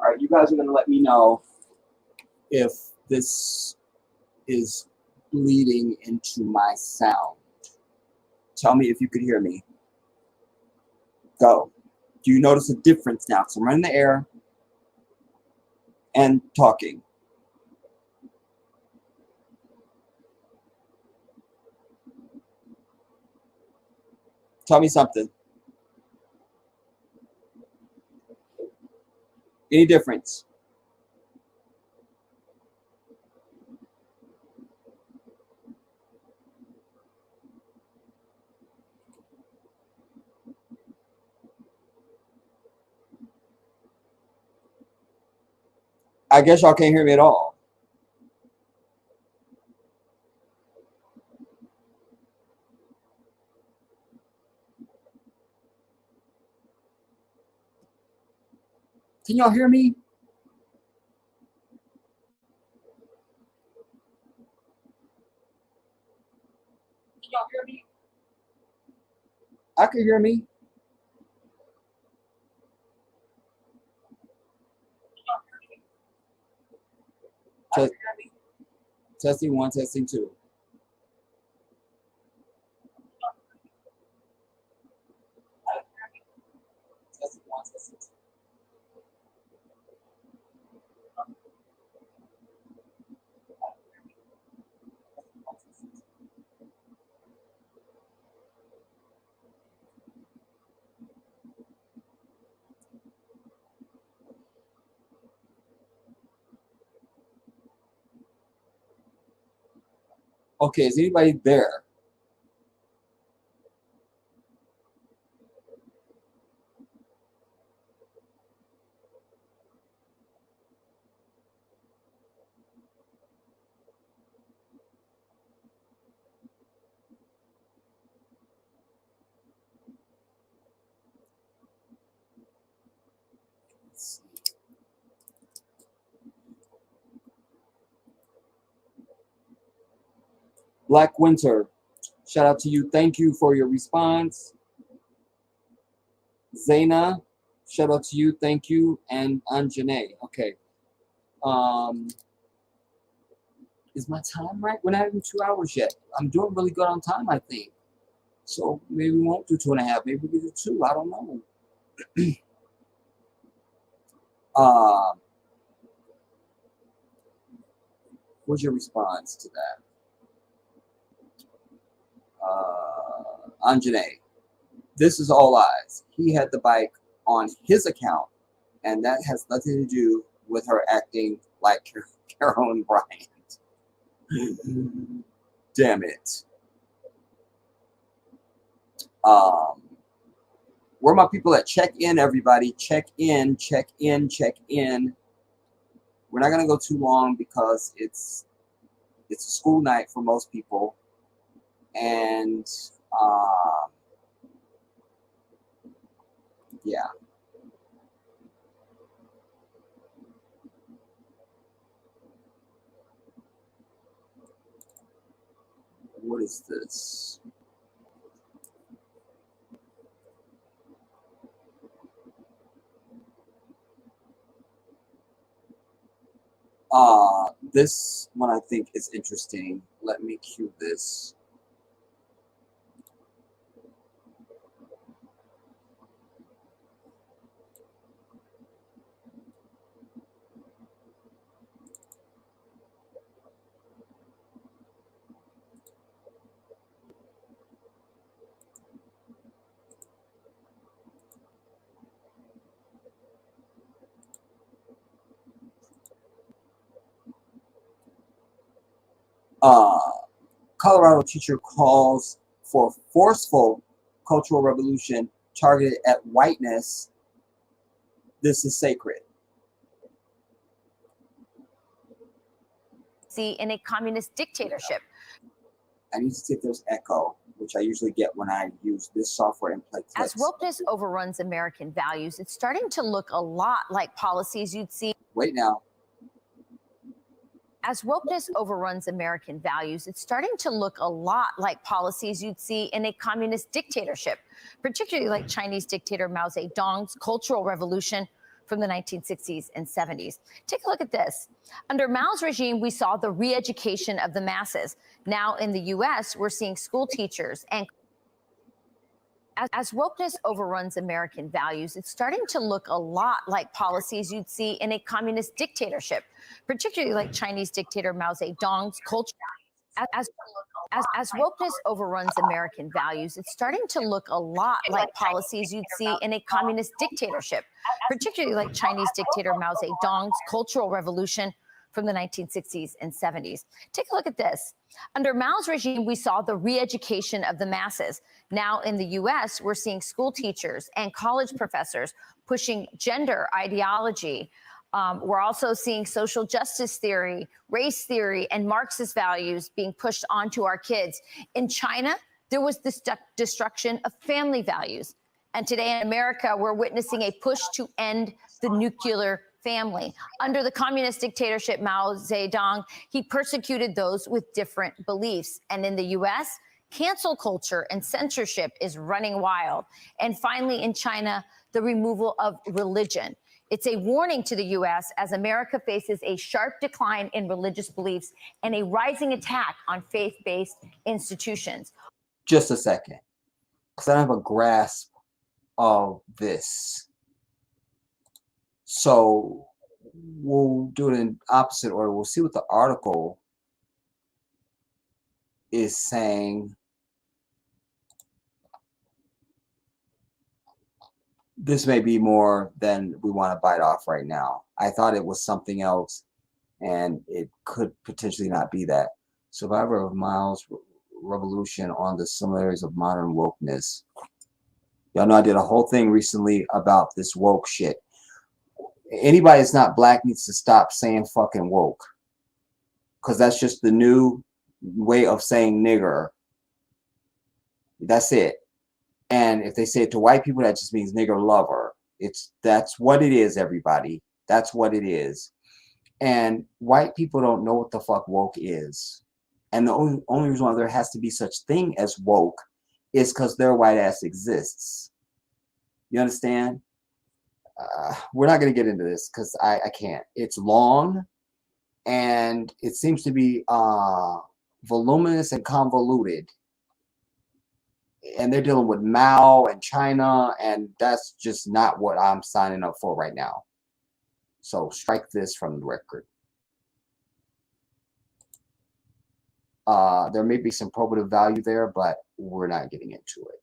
All right, you guys are going to let me know if this is bleeding into my sound. Tell me if you could hear me. Go. Do you notice a difference now? So I'm running the air and talking. Tell me something. Any difference? I guess y'all can't hear me at all. Can y'all hear me? Can y'all hear me? I can hear me. Testing 1, testing 2. Testing 1, testing 2. Okay, is anybody there? Black Winter, shout out to you. Thank you for your response. Zaina, shout out to you. Thank you. And Anjane. Okay. Is my time right? We're not even 2 hours yet. I'm doing really good on time, I think. So maybe we won't do 2.5. Maybe we do 2. I don't know. What's your response to that? Anjane, this is all lies. He had the bike on his account, and that has nothing to do with her acting like Carolyn Bryant. Damn it. Where are my people at? Check in, everybody. Check in, check in, check in. We're not gonna go too long because it's a school night for most people, and yeah. What is this? This one I think is interesting. Let me cue this. Colorado teacher calls for forceful cultural revolution targeted at whiteness. This is sacred. See, in a communist dictatorship. I need to see if there's echo, which I usually get when I use this software and play clips. As wokeness overruns American values, it's starting to look a lot like policies you'd see. Wait now. As wokeness overruns American values, it's starting to look a lot like policies you'd see in a communist dictatorship, particularly like Chinese dictator Mao Zedong's Cultural Revolution from the 1960s and 70s. Take a look at this. Under Mao's regime, we saw the re-education of the masses. Now in the U.S., we're seeing school teachers and as wokeness overruns American values, it's starting to look a lot like policies you'd see in a communist dictatorship, particularly like Chinese dictator Mao Zedong's culture. As wokeness overruns American values, it's starting to look a lot like policies you'd see in a communist dictatorship, particularly like Chinese dictator Mao Zedong's Cultural Revolution from the 1960s and 70s. Take a look at this. Under Mao's regime, we saw the re-education of the masses. Now in the U.S., we're seeing school teachers and college professors pushing gender ideology. We're also seeing social justice theory, race theory, and Marxist values being pushed onto our kids. In China, there was this destruction of family values. And today in America, we're witnessing a push to end the nuclear family. Under the communist dictatorship Mao Zedong, he persecuted those with different beliefs. And in the U.S., cancel culture and censorship is running wild. And finally, in China, the removal of religion. It's a warning to the U.S. as America faces a sharp decline in religious beliefs and a rising attack on faith-based institutions. Just a second, because I don't have a grasp of this. So we'll do it in opposite order. We'll see what the article is saying. This may be more than we want to bite off right now. I thought it was something else, and it could potentially not be that. Survivor of Miles' Revolution on the Similarities of Modern Wokeness. Y'all know I did a whole thing recently about this woke shit. Anybody that's not black needs to stop saying fucking woke, because that's just the new way of saying nigger. That's it. And if they say it to white people, that just means nigger lover. That's what it is, everybody. That's what it is. And white people don't know what the fuck woke is. And the only reason why there has to be such thing as woke is because their white ass exists. You understand? We're not going to get into this because I can't. It's long, and it seems to be voluminous and convoluted. And they're dealing with Mao and China, and that's just not what I'm signing up for right now. So strike this from the record. There may be some probative value there, but we're not getting into it.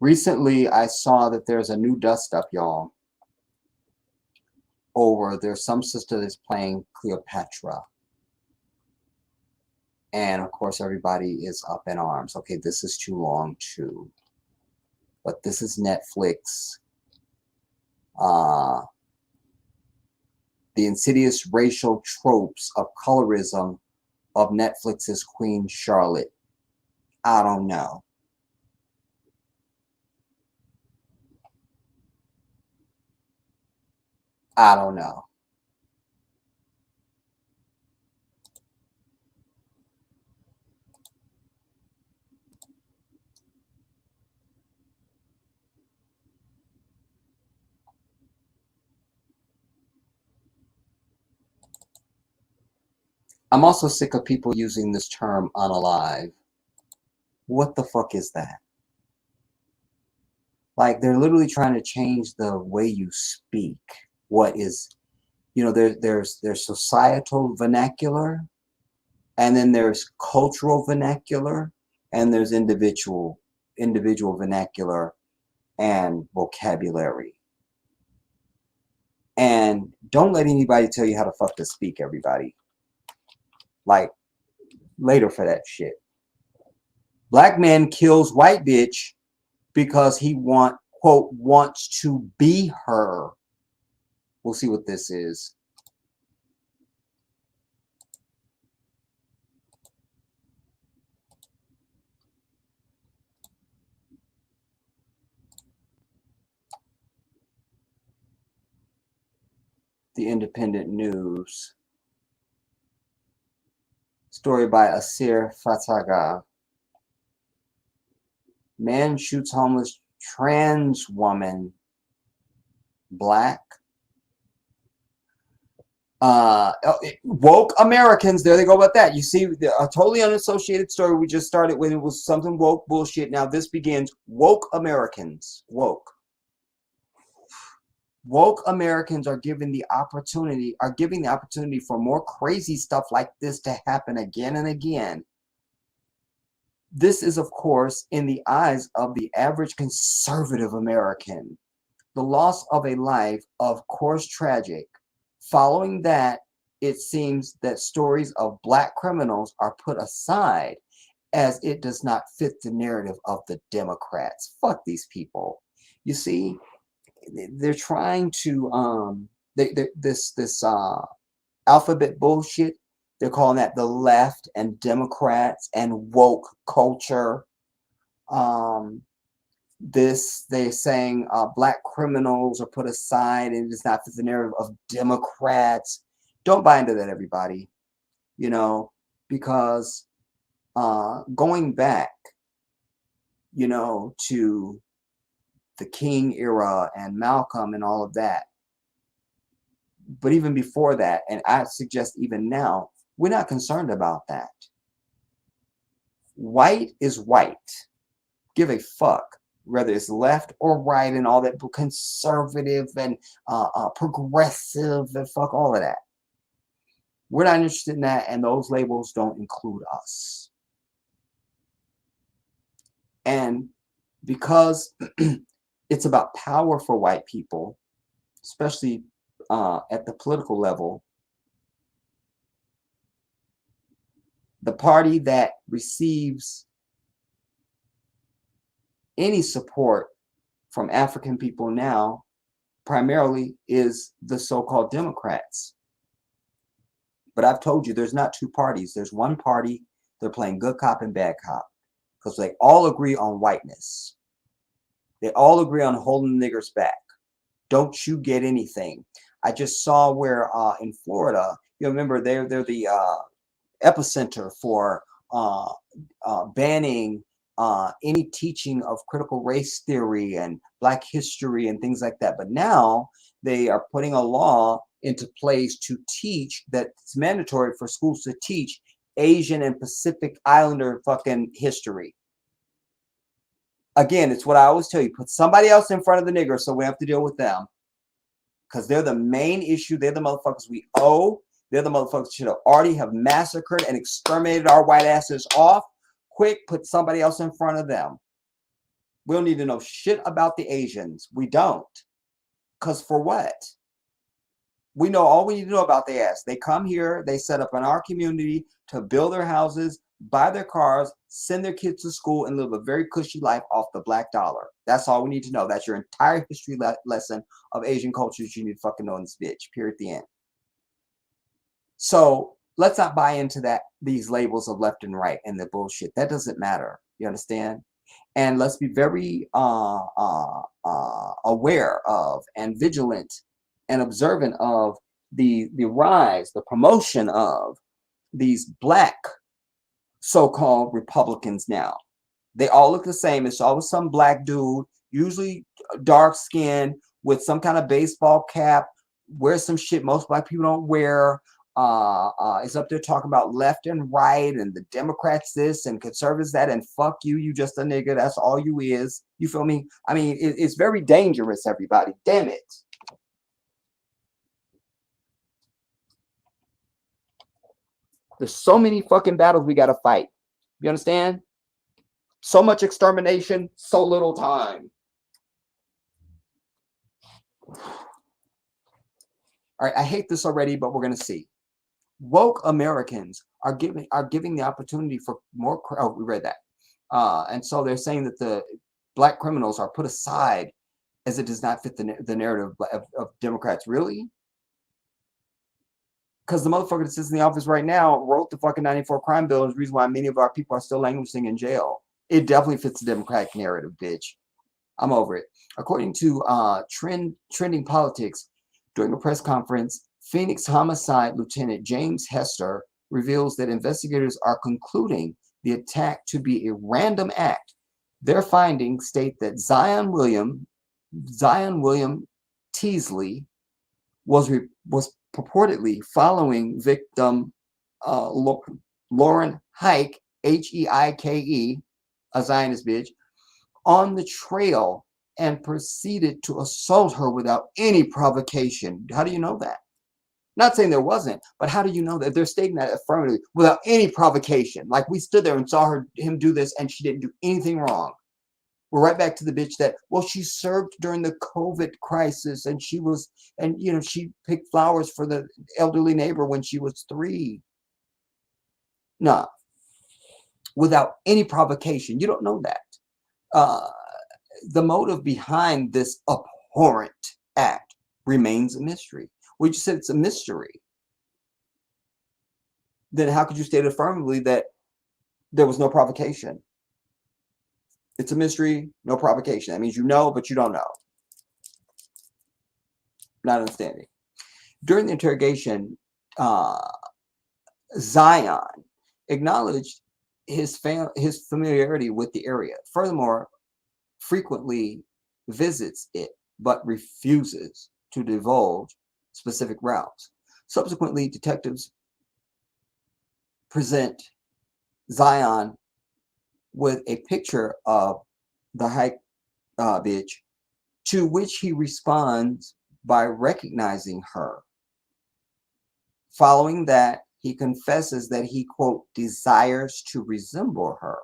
Recently, I saw that there's a new dust up, y'all. There's some sister that's playing Cleopatra. And of course, everybody is up in arms. Okay, this is too long too. But this is Netflix. The insidious racial tropes of colorism of Netflix's Queen Charlotte. I don't know. I don't know. I'm also sick of people using this term unalive. What the fuck is that? Like, they're literally trying to change the way you speak. What is, there's societal vernacular, and then there's cultural vernacular, and there's individual vernacular and vocabulary. And don't let anybody tell you how to fuck to speak, everybody. Like, later for that shit. Black man kills white bitch because he wants to be her. We'll see what this is. The Independent News. Story by Asir Fataga. Man shoots homeless trans woman. Black. Woke Americans. There they go about that. You see, a totally unassociated story we just started with. It was something woke bullshit. Now this begins. Woke Americans. Woke Americans are giving the opportunity for more crazy stuff like this to happen again and again. This is, of course, in the eyes of the average conservative American. The loss of a life, of course, tragic. Following that, it seems that stories of black criminals are put aside as it does not fit the narrative of the Democrats. Fuck these people. You see, they're trying to this alphabet bullshit. They're calling that the left and Democrats and woke culture. They're saying black criminals are put aside and it does not fit the narrative of Democrats. Don't buy into that, everybody. Because going back, to the King era and Malcolm and all of that. But even before that, and I suggest even now, we're not concerned about that. White is white. Give a fuck whether it's left or right and all that, conservative and progressive and fuck all of that. We're not interested in that, and those labels don't include us. And because it's about power for white people, especially at the political level, the party that receives any support from African people now primarily is the so-called Democrats. But I've told you there's not two parties. There's one party. They're playing good cop and bad cop because they all agree on whiteness. They all agree on holding niggers back. Don't you get anything? I just saw where in Florida, remember they're the epicenter for banning any teaching of critical race theory and black history and things like that. But now they are putting a law into place to teach that it's mandatory for schools to teach Asian and Pacific Islander fucking history. Again, it's what I always tell you. Put somebody else in front of the nigger so we have to deal with them. Because they're the main issue. They're the motherfuckers we owe. They're the motherfuckers should have already have massacred and exterminated our white asses off. Quick, put somebody else in front of them. We don't need to know shit about the Asians. We don't. Because for what? We know all we need to know about their ass. They come here, they set up in our community to build their houses, buy their cars, send their kids to school, and live a very cushy life off the black dollar. That's all we need to know. That's your entire history lesson of Asian cultures you need to fucking know in this bitch. Period. The end. So let's not buy into these labels of left and right and the bullshit. That doesn't matter. You understand? And let's be very aware of and vigilant and observant of the rise, the promotion of these black so-called Republicans now. They all look the same. It's always some black dude, usually dark skinned with some kind of baseball cap, wears some shit most black people don't wear. Is up there talking about left and right and the Democrats this and conservatives that, and fuck you, you just a nigga. That's all you is. You feel me? I mean, it's very dangerous, everybody. Damn it. There's so many fucking battles we got to fight. You understand? So much extermination, so little time. All right, I hate this already, but we're going to see. Woke Americans are giving the opportunity for more. Oh, we read that. And so they're saying that the black criminals are put aside as it does not fit the narrative of Democrats. Really? Because the motherfucker that sits in the office right now wrote the fucking 94 crime bill, and the reason why many of our people are still languishing in jail. It definitely fits the Democratic narrative, bitch. I'm over it. According to Trending Politics, during a press conference, Phoenix Homicide Lieutenant James Hester reveals that investigators are concluding the attack to be a random act. Their findings state that Zion William Teasley was purportedly following victim Lauren Heike, Heike, a Zionist bitch, on the trail and proceeded to assault her without any provocation. How do you know that? Not saying there wasn't, but how do you know that? They're stating that affirmatively without any provocation. Like, we stood there and saw him do this and she didn't do anything wrong. We're right back to the bitch that, well, she served during the COVID crisis and she picked flowers for the elderly neighbor when she was 3. No. Without any provocation. You don't know that. The motive behind this abhorrent act remains a mystery. We just said it's a mystery. Then how could you state affirmatively that there was no provocation? It's a mystery, no provocation. That means you know, but you don't know. Not understanding. During the interrogation, Zion acknowledged his familiarity with the area. Furthermore, frequently visits it, but refuses to divulge specific routes. Subsequently, detectives present Zion with a picture of the Heike bitch, to which he responds by recognizing her. Following that, he confesses that he, quote, desires to resemble her.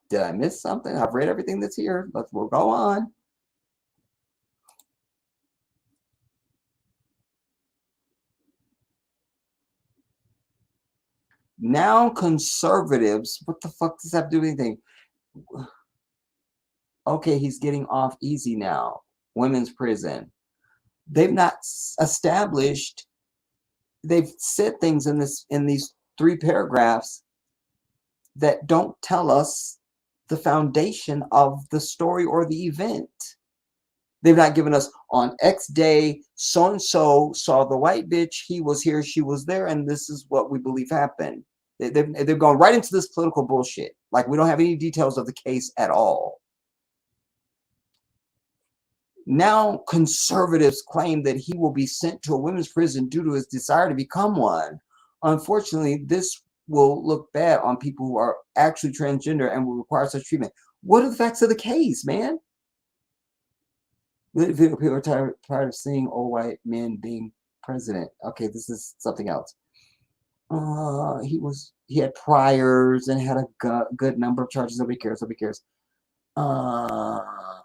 Did I miss something? I've read everything that's here. We'll go on. Now conservatives, what the fuck does that have to do with anything? Okay, he's getting off easy now. Women's prison. They've not established, they've said things in these 3 paragraphs that don't tell us the foundation of the story or the event. They've not given us on X day, so-and-so saw the white bitch, he was here, she was there, and this is what we believe happened. They've gone right into this political bullshit. Like, we don't have any details of the case at all. Now conservatives claim that he will be sent to a women's prison due to his desire to become one. Unfortunately, this will look bad on people who are actually transgender and will require such treatment. What are the facts of the case, man? People are tired of seeing old white men being president. Okay, this is something else. He had priors and had a good number of charges. Nobody cares. Nobody cares.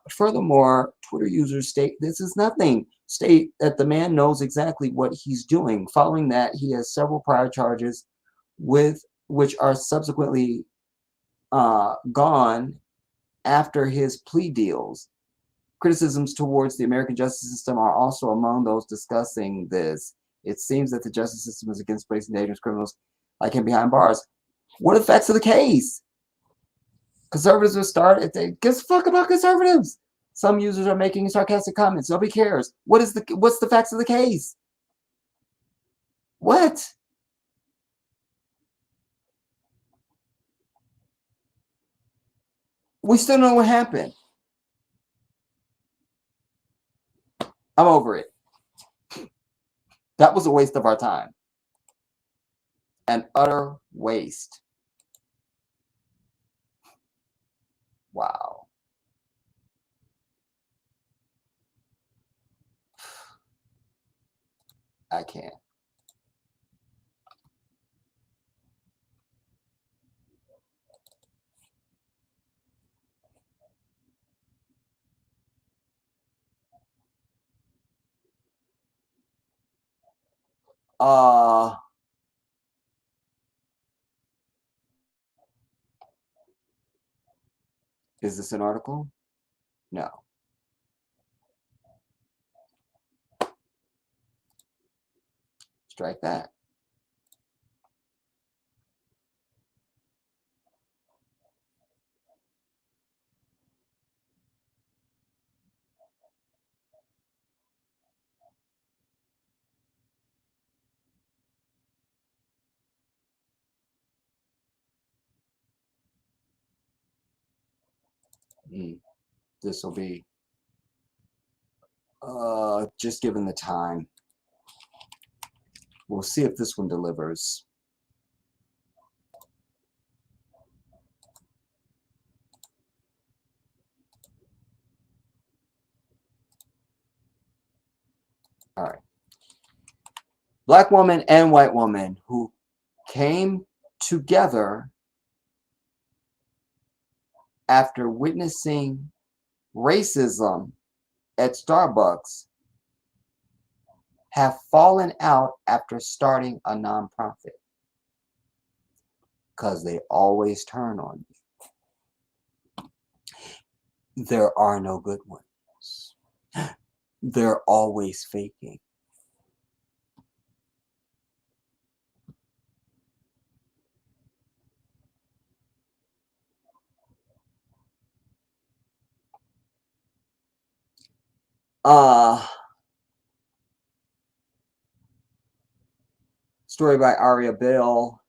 Furthermore, Twitter users state this is nothing. State that the man knows exactly what he's doing. Following that, he has several prior charges, with which are subsequently gone after his plea deals. Criticisms towards the American justice system are also among those discussing this. It seems that the justice system is against placing dangerous criminals like him behind bars. What are the facts of the case? Conservatives will start if they give a fuck about conservatives. Some users are making sarcastic comments. Nobody cares. What's the facts of the case? What? We still don't know what happened. I'm over it. That was a waste of our time. An utter waste. Wow. I can't. Is this an article? No. Strike that. This will be just given the time. We'll see if this one delivers. All right. Black woman and white woman who came together after witnessing racism at Starbucks have fallen out after starting a nonprofit. Because they always turn on you. There are no good ones. They're always faking. Story by Aria Bell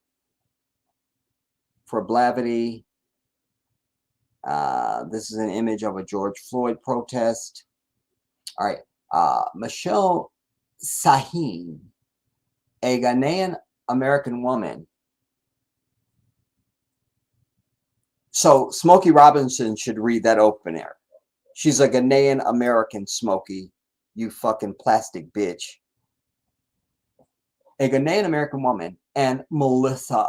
for Blavity. This is an image of a George Floyd protest. All right. Michelle Sahin, a Ghanaian American woman. So Smokey Robinson should read that opener. She's a Ghanaian American, Smokey, you fucking plastic bitch. A Ghanaian American woman, and Melissa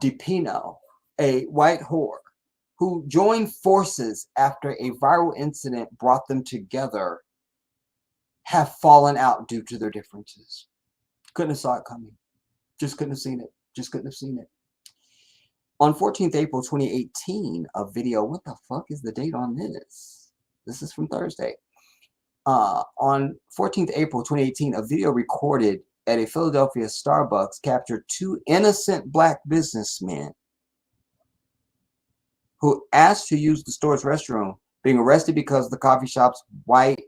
DiPino, a white whore, who joined forces after a viral incident brought them together, have fallen out due to their differences. Couldn't have saw it coming. Just couldn't have seen it. Just couldn't have seen it. On 14th April 2018, a video, what the fuck is the date on this? This is from Thursday. On 14th April 2018, a video recorded at a Philadelphia Starbucks captured two innocent black businessmen who asked to use the store's restroom being arrested because the coffee shop's white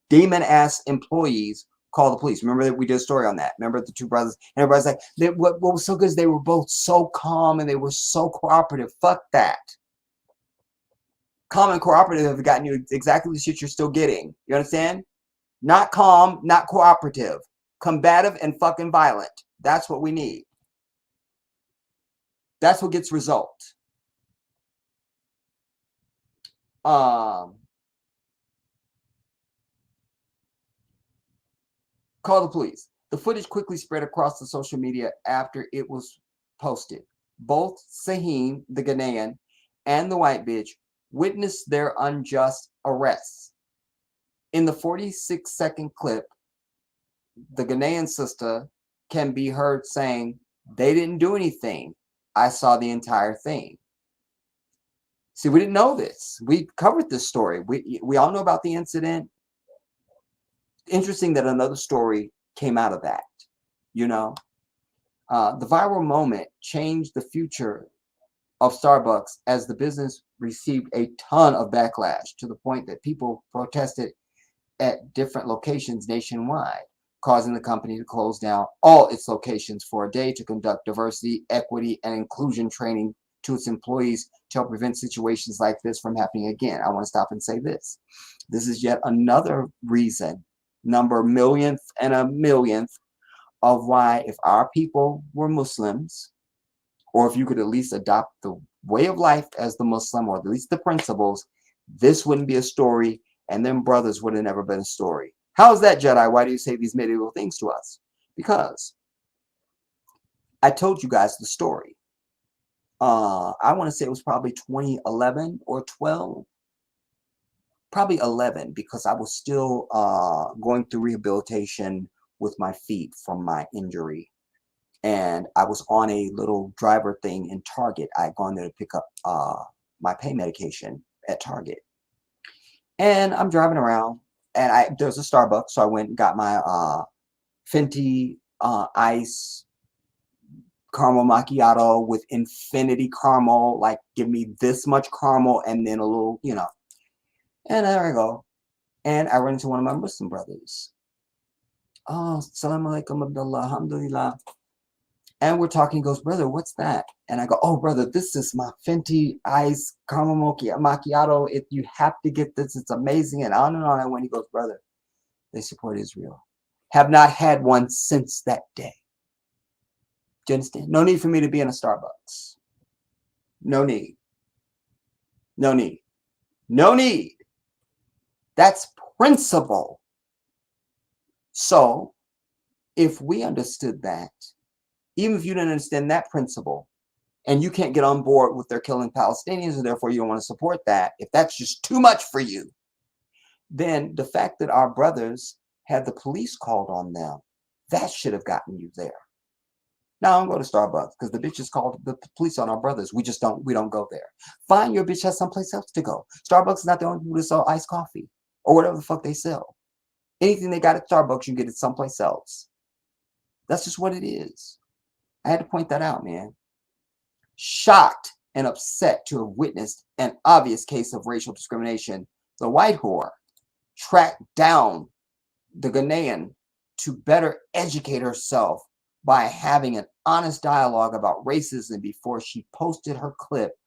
demon-ass employees called the police. Remember that we did a story on that. Remember the two brothers? And everybody's like, what was so good is they were both so calm and they were so cooperative. Fuck that. Calm and cooperative have gotten you exactly the shit you're still getting. You understand? Not calm, not cooperative. combative and fucking violent. That's what we need. That's what gets result. Call the police. The footage quickly spread across the social media after it was posted. Both Saheem, the Ghanaian, and the white bitch witnessed their unjust arrests. In the 46-second clip, the Ghanaian sister can be heard saying, "They didn't do anything. I saw the entire thing." See, we didn't know this. We covered this story. We all know about the incident. Interesting that another story came out of that, you know. The viral moment changed the future of Starbucks as the business received a ton of backlash to the point that people protested at different locations nationwide, causing the company to close down all its locations for a day to conduct diversity, equity, and inclusion training to its employees to help prevent situations like this from happening again. I want to stop and say this. This is yet another reason, number millionth and a millionth, of why if our people were Muslims, or if you could at least adopt the way of life as the Muslim, or at least the principles, this wouldn't be a story, and them brothers would have never been a story. How is that, Jedi? Why do you say these medieval things to us? Because I told you guys the story. I want to say it was probably 2011 or 12. Probably 11, because I was still going through rehabilitation with my feet from my injury. And I was on a little driver thing in Target. I had gone there to pick up my pain medication at Target. And I'm driving around, and there's a Starbucks, so I went and got my Fenty ice caramel macchiato with infinity caramel, like give me this much caramel and then a little, you know. And there I go. And I run into one of my Muslim brothers. "Oh, Assalamu alaikum, Abdullah, alhamdulillah." And we're talking, he goes, "Brother, what's that?" And I go, "Oh, brother, this is my Fenty ice caramel macchiato. You have to get this. It's amazing." And on and on. And when he goes, "Brother, they support Israel. Have not had one since that day." Do you understand? No need for me to be in a Starbucks. No need. No need. No need. That's principle. So if we understood that, even if you didn't understand that principle, and you can't get on board with their killing Palestinians, and therefore you don't want to support that, if that's just too much for you, then the fact that our brothers had the police called on them, that should have gotten you there. Now I don't go to Starbucks because the bitches called the police on our brothers. We don't go there. Fine, your bitch has someplace else to go. Starbucks is not the only people that sell iced coffee or whatever the fuck they sell. Anything they got at Starbucks, you can get it someplace else. That's just what it is. I had to point that out, man. Shocked and upset to have witnessed an obvious case of racial discrimination, the white whore tracked down the Ghanaian to better educate herself by having an honest dialogue about racism before she posted her clip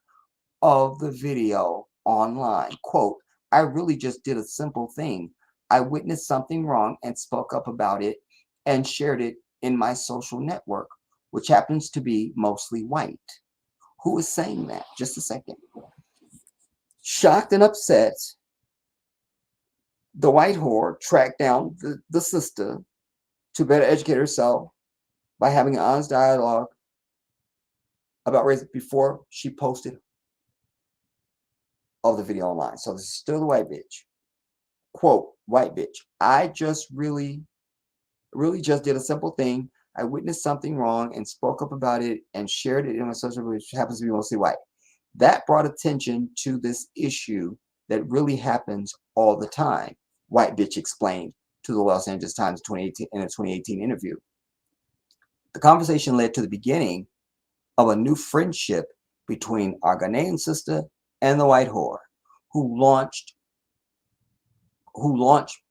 of the video online. Quote, "I really just did a simple thing. I witnessed something wrong and spoke up about it and shared it in my social network, which happens to be mostly white." Who is saying that? Just a second. Shocked and upset, the white whore tracked down the sister to better educate herself by having an honest dialogue about race before she posted of the video online. So this is still the white bitch. Quote, "White bitch, I just really just did a simple thing. I witnessed something wrong and spoke up about it and shared it in my social media, which happens to be mostly white. That brought attention to this issue that really happens all the time," white bitch explained to the Los Angeles Times in a 2018 interview. The conversation led to the beginning of a new friendship between our Ghanaian sister and the white whore, who launched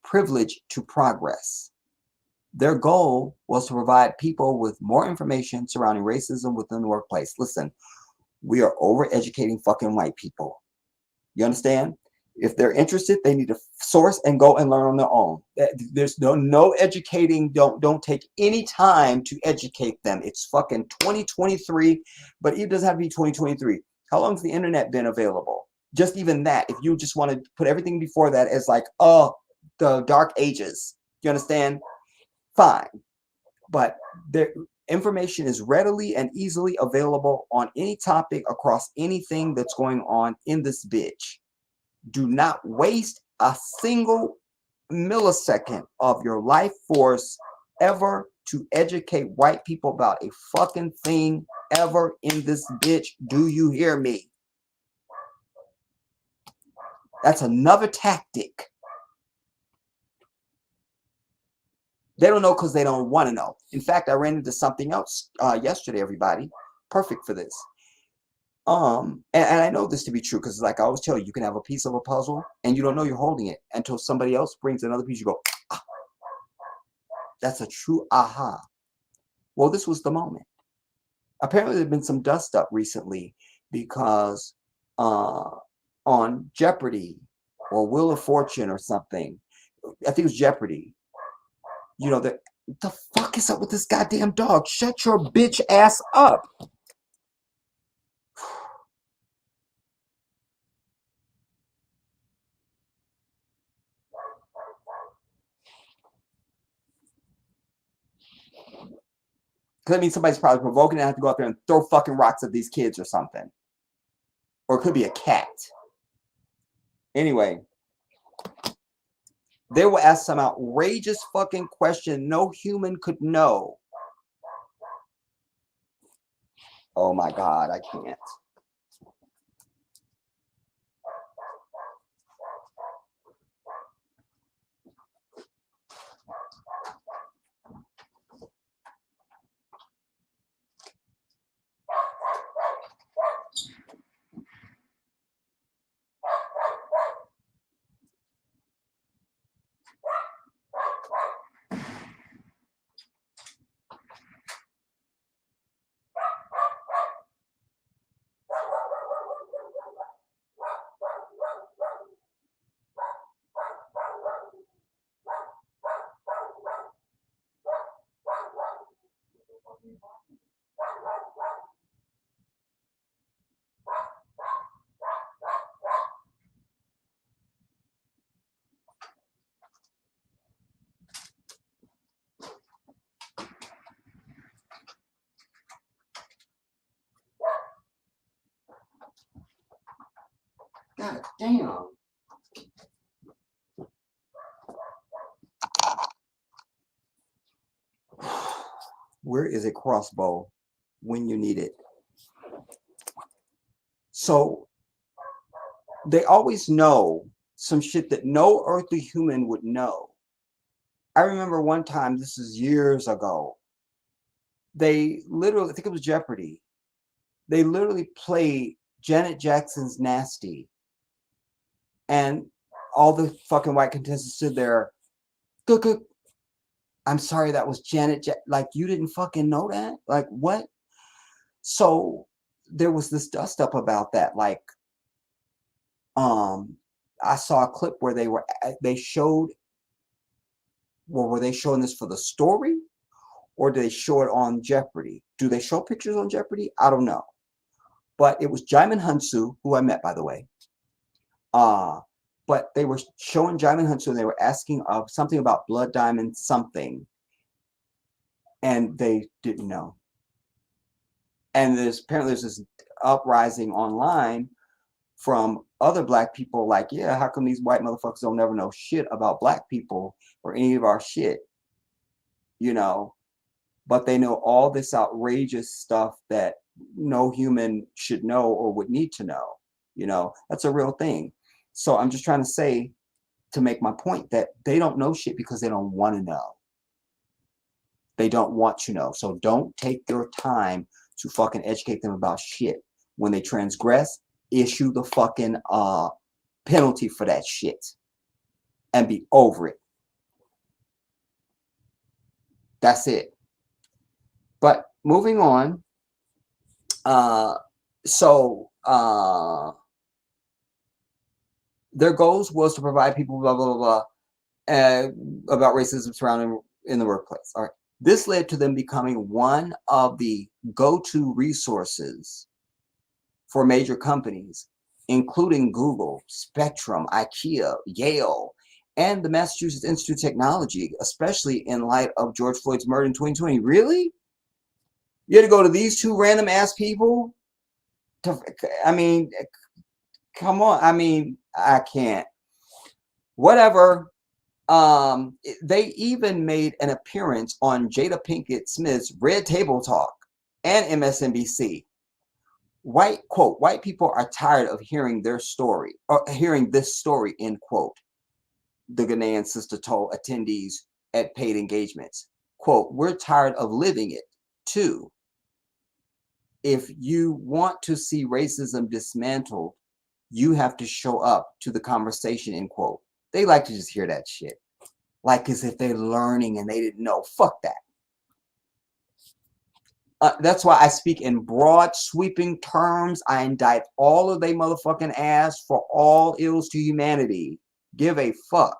Privilege to Progress. Their goal was to provide people with more information surrounding racism within the workplace. Listen, we are overeducating fucking white people. You understand? If they're interested, they need to source and go and learn on their own. There's no educating. Don't take any time to educate them. It's fucking 2023, but it doesn't have to be 2023. How long has the internet been available? Just even that, if you just want to put everything before that as like, oh, the dark ages, you understand? Fine. But there, information is readily and easily available on any topic across anything that's going on in this bitch. Do not waste a single millisecond of your life force ever to educate white people about a fucking thing ever in this bitch. Do you hear me? That's another tactic. They don't know because they don't want to know. In fact, I ran into something else yesterday, everybody. Perfect for this. And I know this to be true because, like I always tell you, you can have a piece of a puzzle and you don't know you're holding it until somebody else brings another piece. You go, ah, that's a true aha. Well, this was the moment. Apparently, there's been some dust up recently because on Jeopardy or Wheel of Fortune or something, I think it was Jeopardy. You know, the fuck is up with this goddamn dog? Shut your bitch ass up. Because that means somebody's probably provoking and I have to go out there and throw fucking rocks at these kids or something. Or it could be a cat. Anyway, they will ask some outrageous fucking question no human could know. Oh my God, I can't. God damn. Where is a crossbow when you need it? So they always know some shit that no earthly human would know. I remember one time, this is years ago, they literally, I think it was Jeopardy, they literally played Janet Jackson's Nasty. And all the fucking white contestants stood there. I'm sorry, that was Janet. Like, you didn't fucking know that? Like, what? So there was this dust up about that. Like, I saw a clip where they showed, well, were they showing this for the story? Or do they show it on Jeopardy? Do they show pictures on Jeopardy? I don't know. But it was Jaimin Hunsu, who I met, by the way. But they were showing Jaimin Hunsu and they were asking something about Blood Diamond something. And they didn't know. And apparently there's this uprising online from other black people like, yeah, how come these white motherfuckers don't never know shit about black people or any of our shit? You know, but they know all this outrageous stuff that no human should know or would need to know. You know, that's a real thing. So I'm just trying to say, to make my point, that they don't know shit because they don't want to know. They don't want to know. So don't take your time to fucking educate them about shit. When they transgress, issue the fucking penalty for that shit and be over it. That's it. But moving on. Their goals was to provide people blah, blah, blah, blah, about racism surrounding in the workplace. All right. This led to them becoming one of the go-to resources for major companies, including Google, Spectrum, IKEA, Yale, and the Massachusetts Institute of Technology, especially in light of George Floyd's murder in 2020. Really? You had to go to these two random ass people? I mean, come on. I mean, I can't. Whatever. They even made an appearance on Jada Pinkett Smith's Red Table Talk and MSNBC. White people are tired of hearing their story, or hearing this story, end quote. The Ghanaian sister told attendees at paid engagements. Quote, we're tired of living it too. If you want to see racism dismantled, you have to show up to the conversation, end quote. They like to just hear that shit. Like as if they're learning and they didn't know. Fuck that. That's why I speak in broad, sweeping terms. I indict all of they motherfucking ass for all ills to humanity. Give a fuck.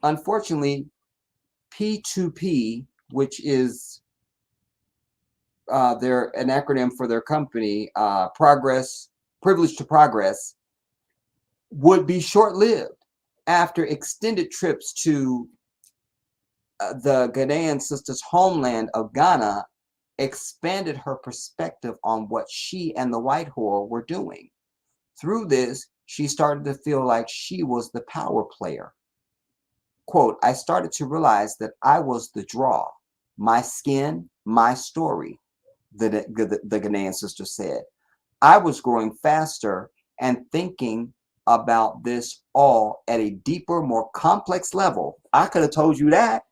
Unfortunately, P2P, which is an acronym for their company, Privilege to Progress, would be short-lived after extended trips to the Ghanaian sister's homeland of Ghana expanded her perspective on what she and the white whore were doing. Through this, she started to feel like she was the power player. Quote, I started to realize that I was the draw, my skin, my story, the Ghanaian sister said. I was growing faster and thinking about this all at a deeper, more complex level. I could have told you that.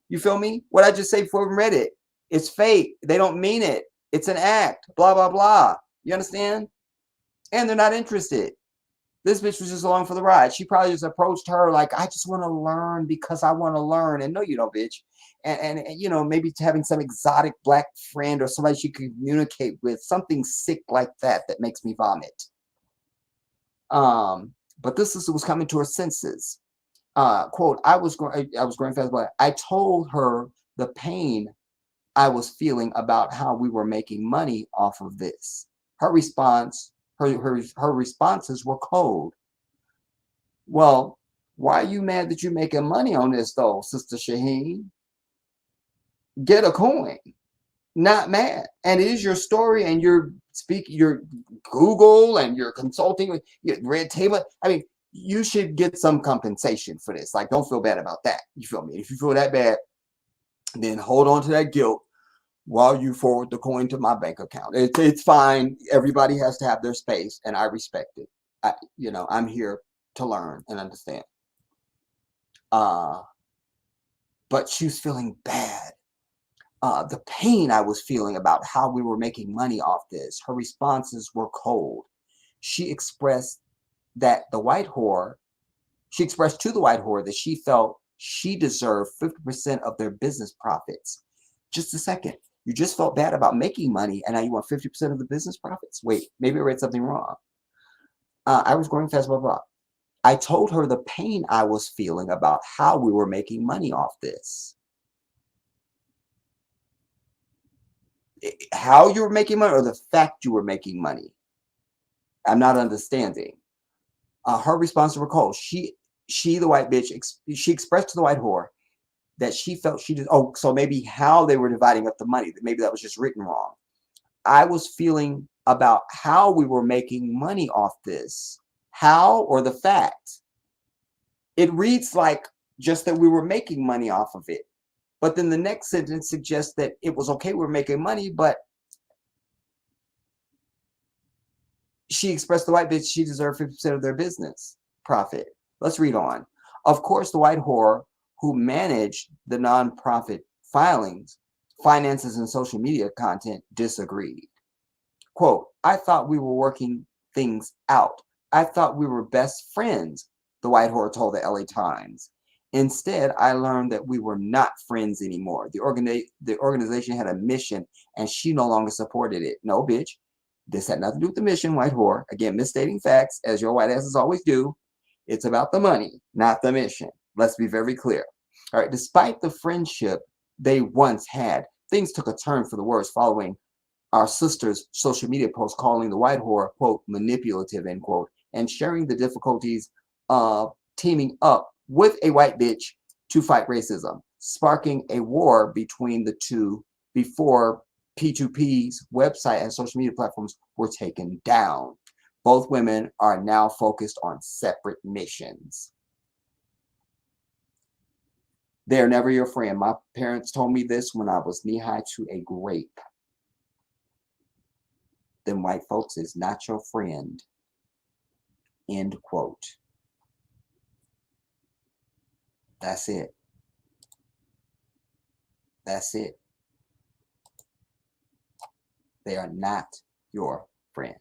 You feel me? What I just say before we read it. It's fake. They don't mean it. It's an act. Blah, blah, blah. You understand? And they're not interested. This bitch was just along for the ride. She probably just approached her like, I just want to learn because I want to learn. And no, you don't, bitch. And you know, maybe having some exotic black friend or somebody she could communicate with, something sick like that makes me vomit. But this was coming to her senses. Quote, I was growing fast, but I told her the pain I was feeling about how we were making money off of this. Her responses were cold. Well, why are you mad that you're making money on this though, Sister Shaheen? Get a coin. Not mad. And it is your story and you're speaking, your Google and you're consulting with your Red Table. I mean, you should get some compensation for this. Like, don't feel bad about that. You feel me? If you feel that bad, then hold on to that guilt while you forward the coin to my bank account. It's fine. Everybody has to have their space, and I respect it. I'm here to learn and understand. But she was feeling bad. The pain I was feeling about how we were making money off this. Her responses were cold. She expressed to the white whore that she felt she deserved 50% of their business profits. Just a second. You just felt bad about making money and now you want 50% of the business profits? Wait, maybe I read something wrong. I was growing fast, blah, blah. I told her the pain I was feeling about how we were making money off this. How you were making money or the fact you were making money? I'm not understanding. Her response were cold. She, the white bitch, she expressed to the white whore that she felt she did. Oh, so maybe how they were dividing up the money, maybe that was just written wrong. I was feeling about how we were making money off this. How or the fact? It reads like just that we were making money off of it. But then the next sentence suggests that it was okay, we were making money, but she expressed the white bitch she deserved 50% of their business profit. Let's read on. Of course, the white whore who managed the nonprofit finances, and social media content disagreed. Quote, I thought we were working things out. I thought we were best friends, the white whore told the LA Times. Instead, I learned that we were not friends anymore. The organization had a mission and she no longer supported it. No, bitch. This had nothing to do with the mission, white whore. Again, misstating facts, as your white asses always do. It's about the money, not the mission. Let's be very clear. All right. Despite the friendship they once had, things took a turn for the worse following our sister's social media post calling the white whore, quote, manipulative, end quote, and sharing the difficulties of teaming up with a white bitch to fight racism, sparking a war between the two before P2P's website and social media platforms were taken down. Both women are now focused on separate missions. They're never your friend. My parents told me this when I was knee-high to a grape. Them white folks is not your friend. End quote. That's it. That's it. They are not your friend.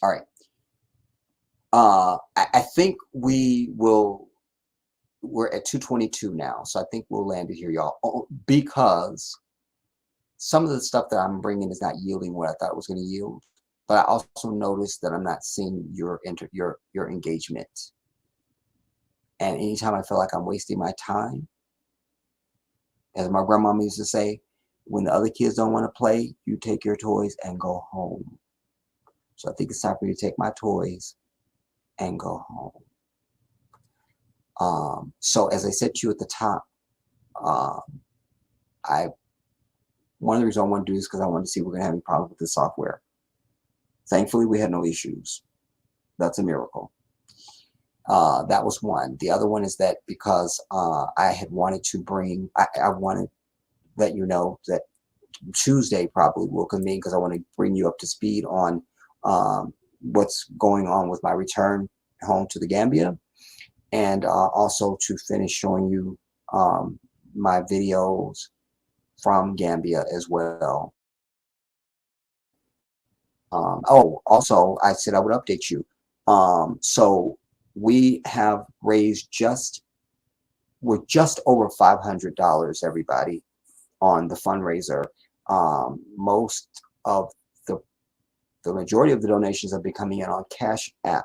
All right. I think we're at 2:22 now, so I think we'll land it here, y'all, because some of the stuff that I'm bringing is not yielding what I thought it was going to yield. But I also noticed that I'm not seeing your engagement. And anytime I feel like I'm wasting my time, as my grandmama used to say, when the other kids don't want to play, you take your toys and go home. So I think it's time for me to take my toys and go home. So as I said to you at the top, one of the reasons I want to do this is because I wanted to see if we're going to have any problems with the software. Thankfully, we had no issues. That's a miracle. That was one. The other one is that because I had wanted to bring, I wanted to let you know that Tuesday probably will convene because I want to bring you up to speed on what's going on with my return home to the Gambia, and also to finish showing you my videos from Gambia as well. Also, I said I would update you. So we have raised we're just over $500, everybody, on the fundraiser. Most of the majority of the donations have been coming in on CASHAPP,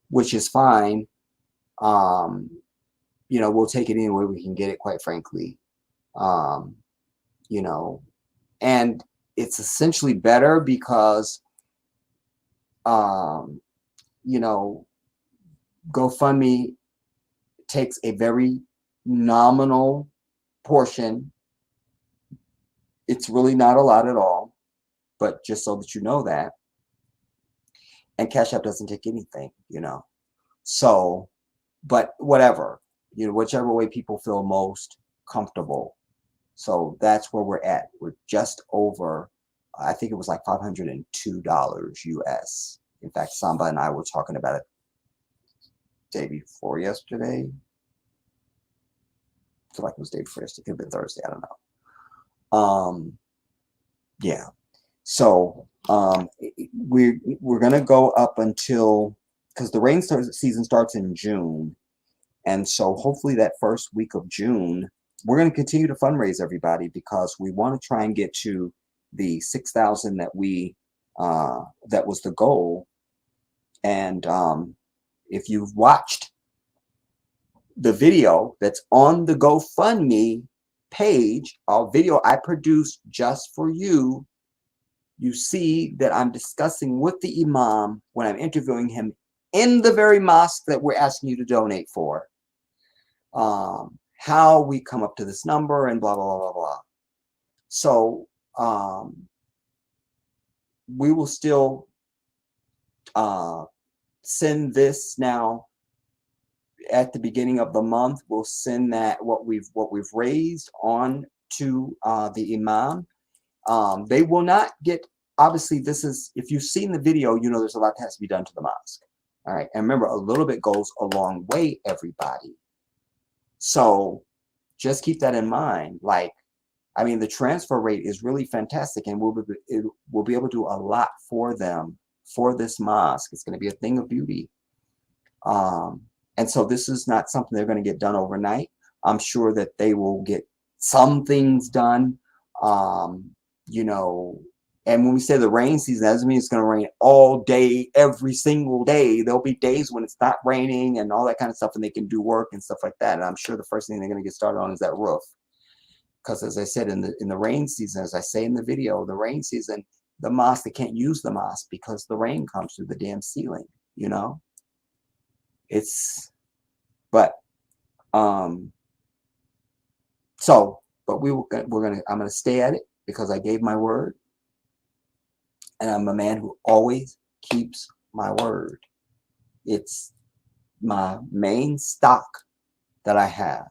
which is fine. You know, we'll take it any way we can get it, quite frankly. You know, and it's essentially better because, you know, GoFundMe takes a very nominal portion. It's really not a lot at all, but just so that you know that. And Cash App doesn't take anything, you know. So, but whatever, you know, whichever way people feel most comfortable. So that's where we're at. We're just over, I think it was like $502 US. In fact, Samba and I were talking about it day before yesterday. I feel like it was day before yesterday. It could have been Thursday. I don't know. Yeah. So we're gonna go up until, because the rain season starts in June, and so hopefully that first week of June we're going to continue to fundraise, everybody, because we want to try and get to the 6,000 that that was the goal. And if you've watched the video that's on the GoFundMe page, a video I produced just for you, you see that I'm discussing with the imam when I'm interviewing him in the very mosque that we're asking you to donate for, how we come up to this number and blah, blah, blah, blah, blah. So we will still send this now at the beginning of the month. We'll send that what we've raised on to the imam. They will not get, obviously this is, if you've seen the video, you know there's a lot that has to be done to the mosque. All right, and remember, a little bit goes a long way, everybody. So just keep that in mind. Like, I mean, the transfer rate is really fantastic, and we'll be able to do a lot for them, for this mosque. It's going to be a thing of beauty. And so this is not something they're going to get done overnight. I'm sure that they will get some things done, you know, And when we say the rain season, that doesn't mean it's going to rain all day, every single day. There'll be days when it's not raining and all that kind of stuff, and they can do work and stuff like that. And I'm sure the first thing they're going to get started on is that roof. Because as I said, in the rain season, as I say in the video, the rain season, the mosque, they can't use the mosque because the rain comes through the damn ceiling, you know? But I'm gonna stay at it because I gave my word, and I'm a man who always keeps my word. It's my main stock that I have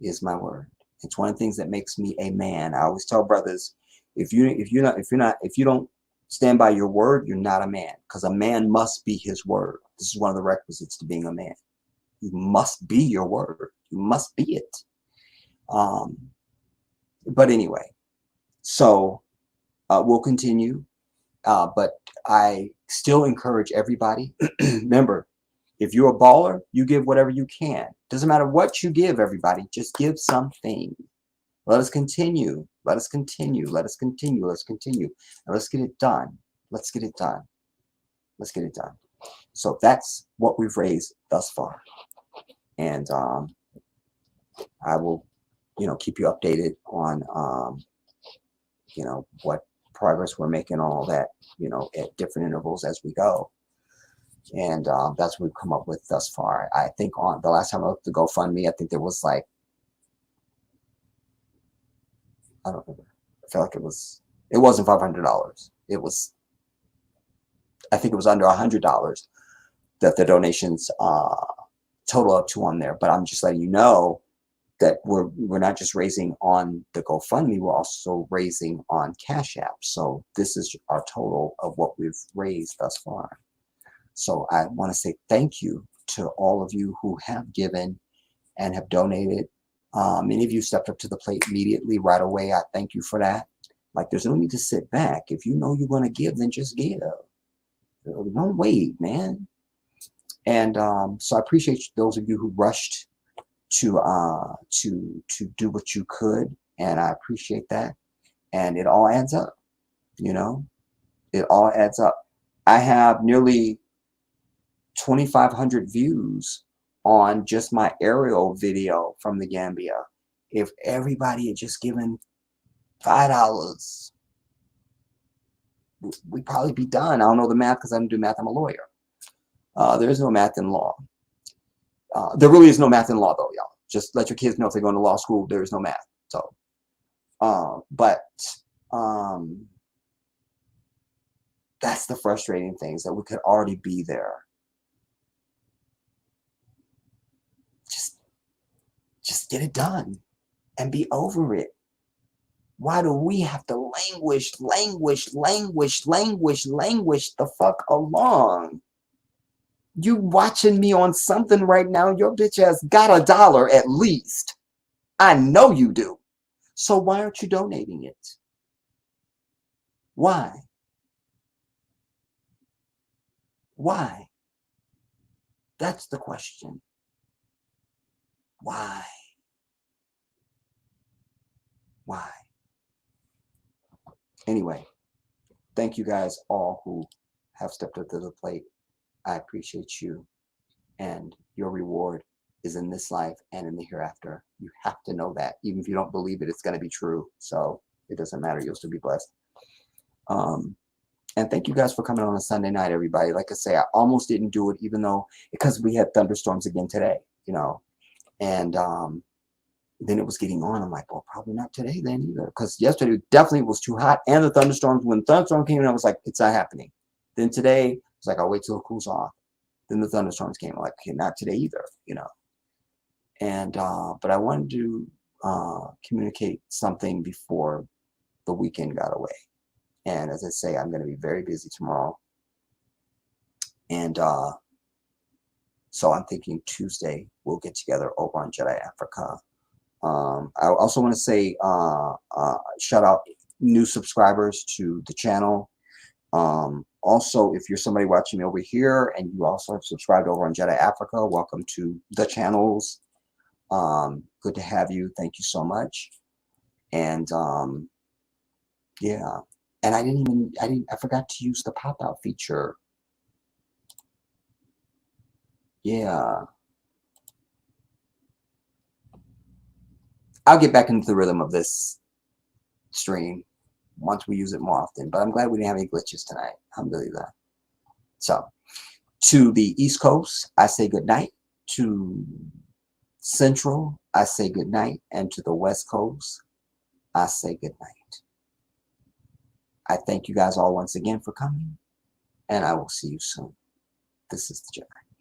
is my word. It's one of the things that makes me a man. I always tell brothers, if you don't stand by your word, you're not a man, because a man must be his word. This is one of the requisites to being a man. You must be your word. You must be it. But anyway, so we'll continue. But I still encourage everybody. Remember, if you're a baller, you give whatever you can. Doesn't matter what you give, everybody. Just give something. Let us continue. Let us continue. Let us continue. Let's continue. And let's get it done. Let's get it done. Let's get it done. So that's what we've raised thus far. And I will, keep you updated on, what progress we're making, all that, at different intervals as we go. And that's what we've come up with thus far. I think on the last time I looked at the GoFundMe, I think there was like, I don't remember. I feel like it wasn't $500. I think it was under $100 that the donations total up to on there. But I'm just letting you know that we're not just raising on the GoFundMe, we're also raising on Cash App. So this is our total of what we've raised thus far. So I want to say thank you to all of you who have given and have donated. Many of you stepped up to the plate immediately, right away. I thank you for that. Like, there's no need to sit back. If you know you're going to give, then just give. Don't wait, man. And so I appreciate those of you who rushed to do what you could, and I appreciate that. And it all adds up, it all adds up. I have nearly 2,500 views on just my aerial video from the Gambia. If everybody had just given $5, we'd probably be done. I don't know the math because I don't do math. I'm a lawyer. There is no math in law. There really is no math in law, though, y'all. Just let your kids know if they're going to law school, there is no math. So, that's the frustrating things, that we could already be there. Just get it done and be over it. Why do we have to languish the fuck along? You watching me on something right now, your bitch ass got $1 at least. I know you do. So why aren't you donating it? Why? Why? That's the question. Why? Why? Anyway, thank you guys all who have stepped up to the plate. I appreciate you, and your reward is in this life and in the hereafter. You have to know that. Even if you don't believe it, it's going to be true. So it doesn't matter. You'll still be blessed. And thank you guys for coming on a Sunday night, everybody. Like I say, I almost didn't do it, because we had thunderstorms again today, and then it was getting on. I'm like, well, probably not today then either, because yesterday definitely was too hot, and the thunderstorms, when the thunderstorm came in, I was like, it's not happening. Then today, it's like, I'll wait till it cools off. Then the thunderstorms came. I'm like, okay, not today either, And but I wanted to communicate something before the weekend got away. And as I say, I'm going to be very busy tomorrow. And so I'm thinking Tuesday we'll get together over on JEDI Africa. I also want to say shout out new subscribers to the channel. Also, if you're somebody watching me over here and you also have subscribed over on JEDI Africa, welcome to the channels. Good to have you. Thank you so much. And yeah, And I forgot to use the pop-out feature. Yeah. I'll get back into the rhythm of this stream once we use it more often. But I'm glad we didn't have any glitches tonight. Alhamdulillah. So, to the East Coast, I say good night. To Central, I say good night. And to the West Coast, I say good night. I thank you guys all once again for coming. And I will see you soon. This is the JEDI.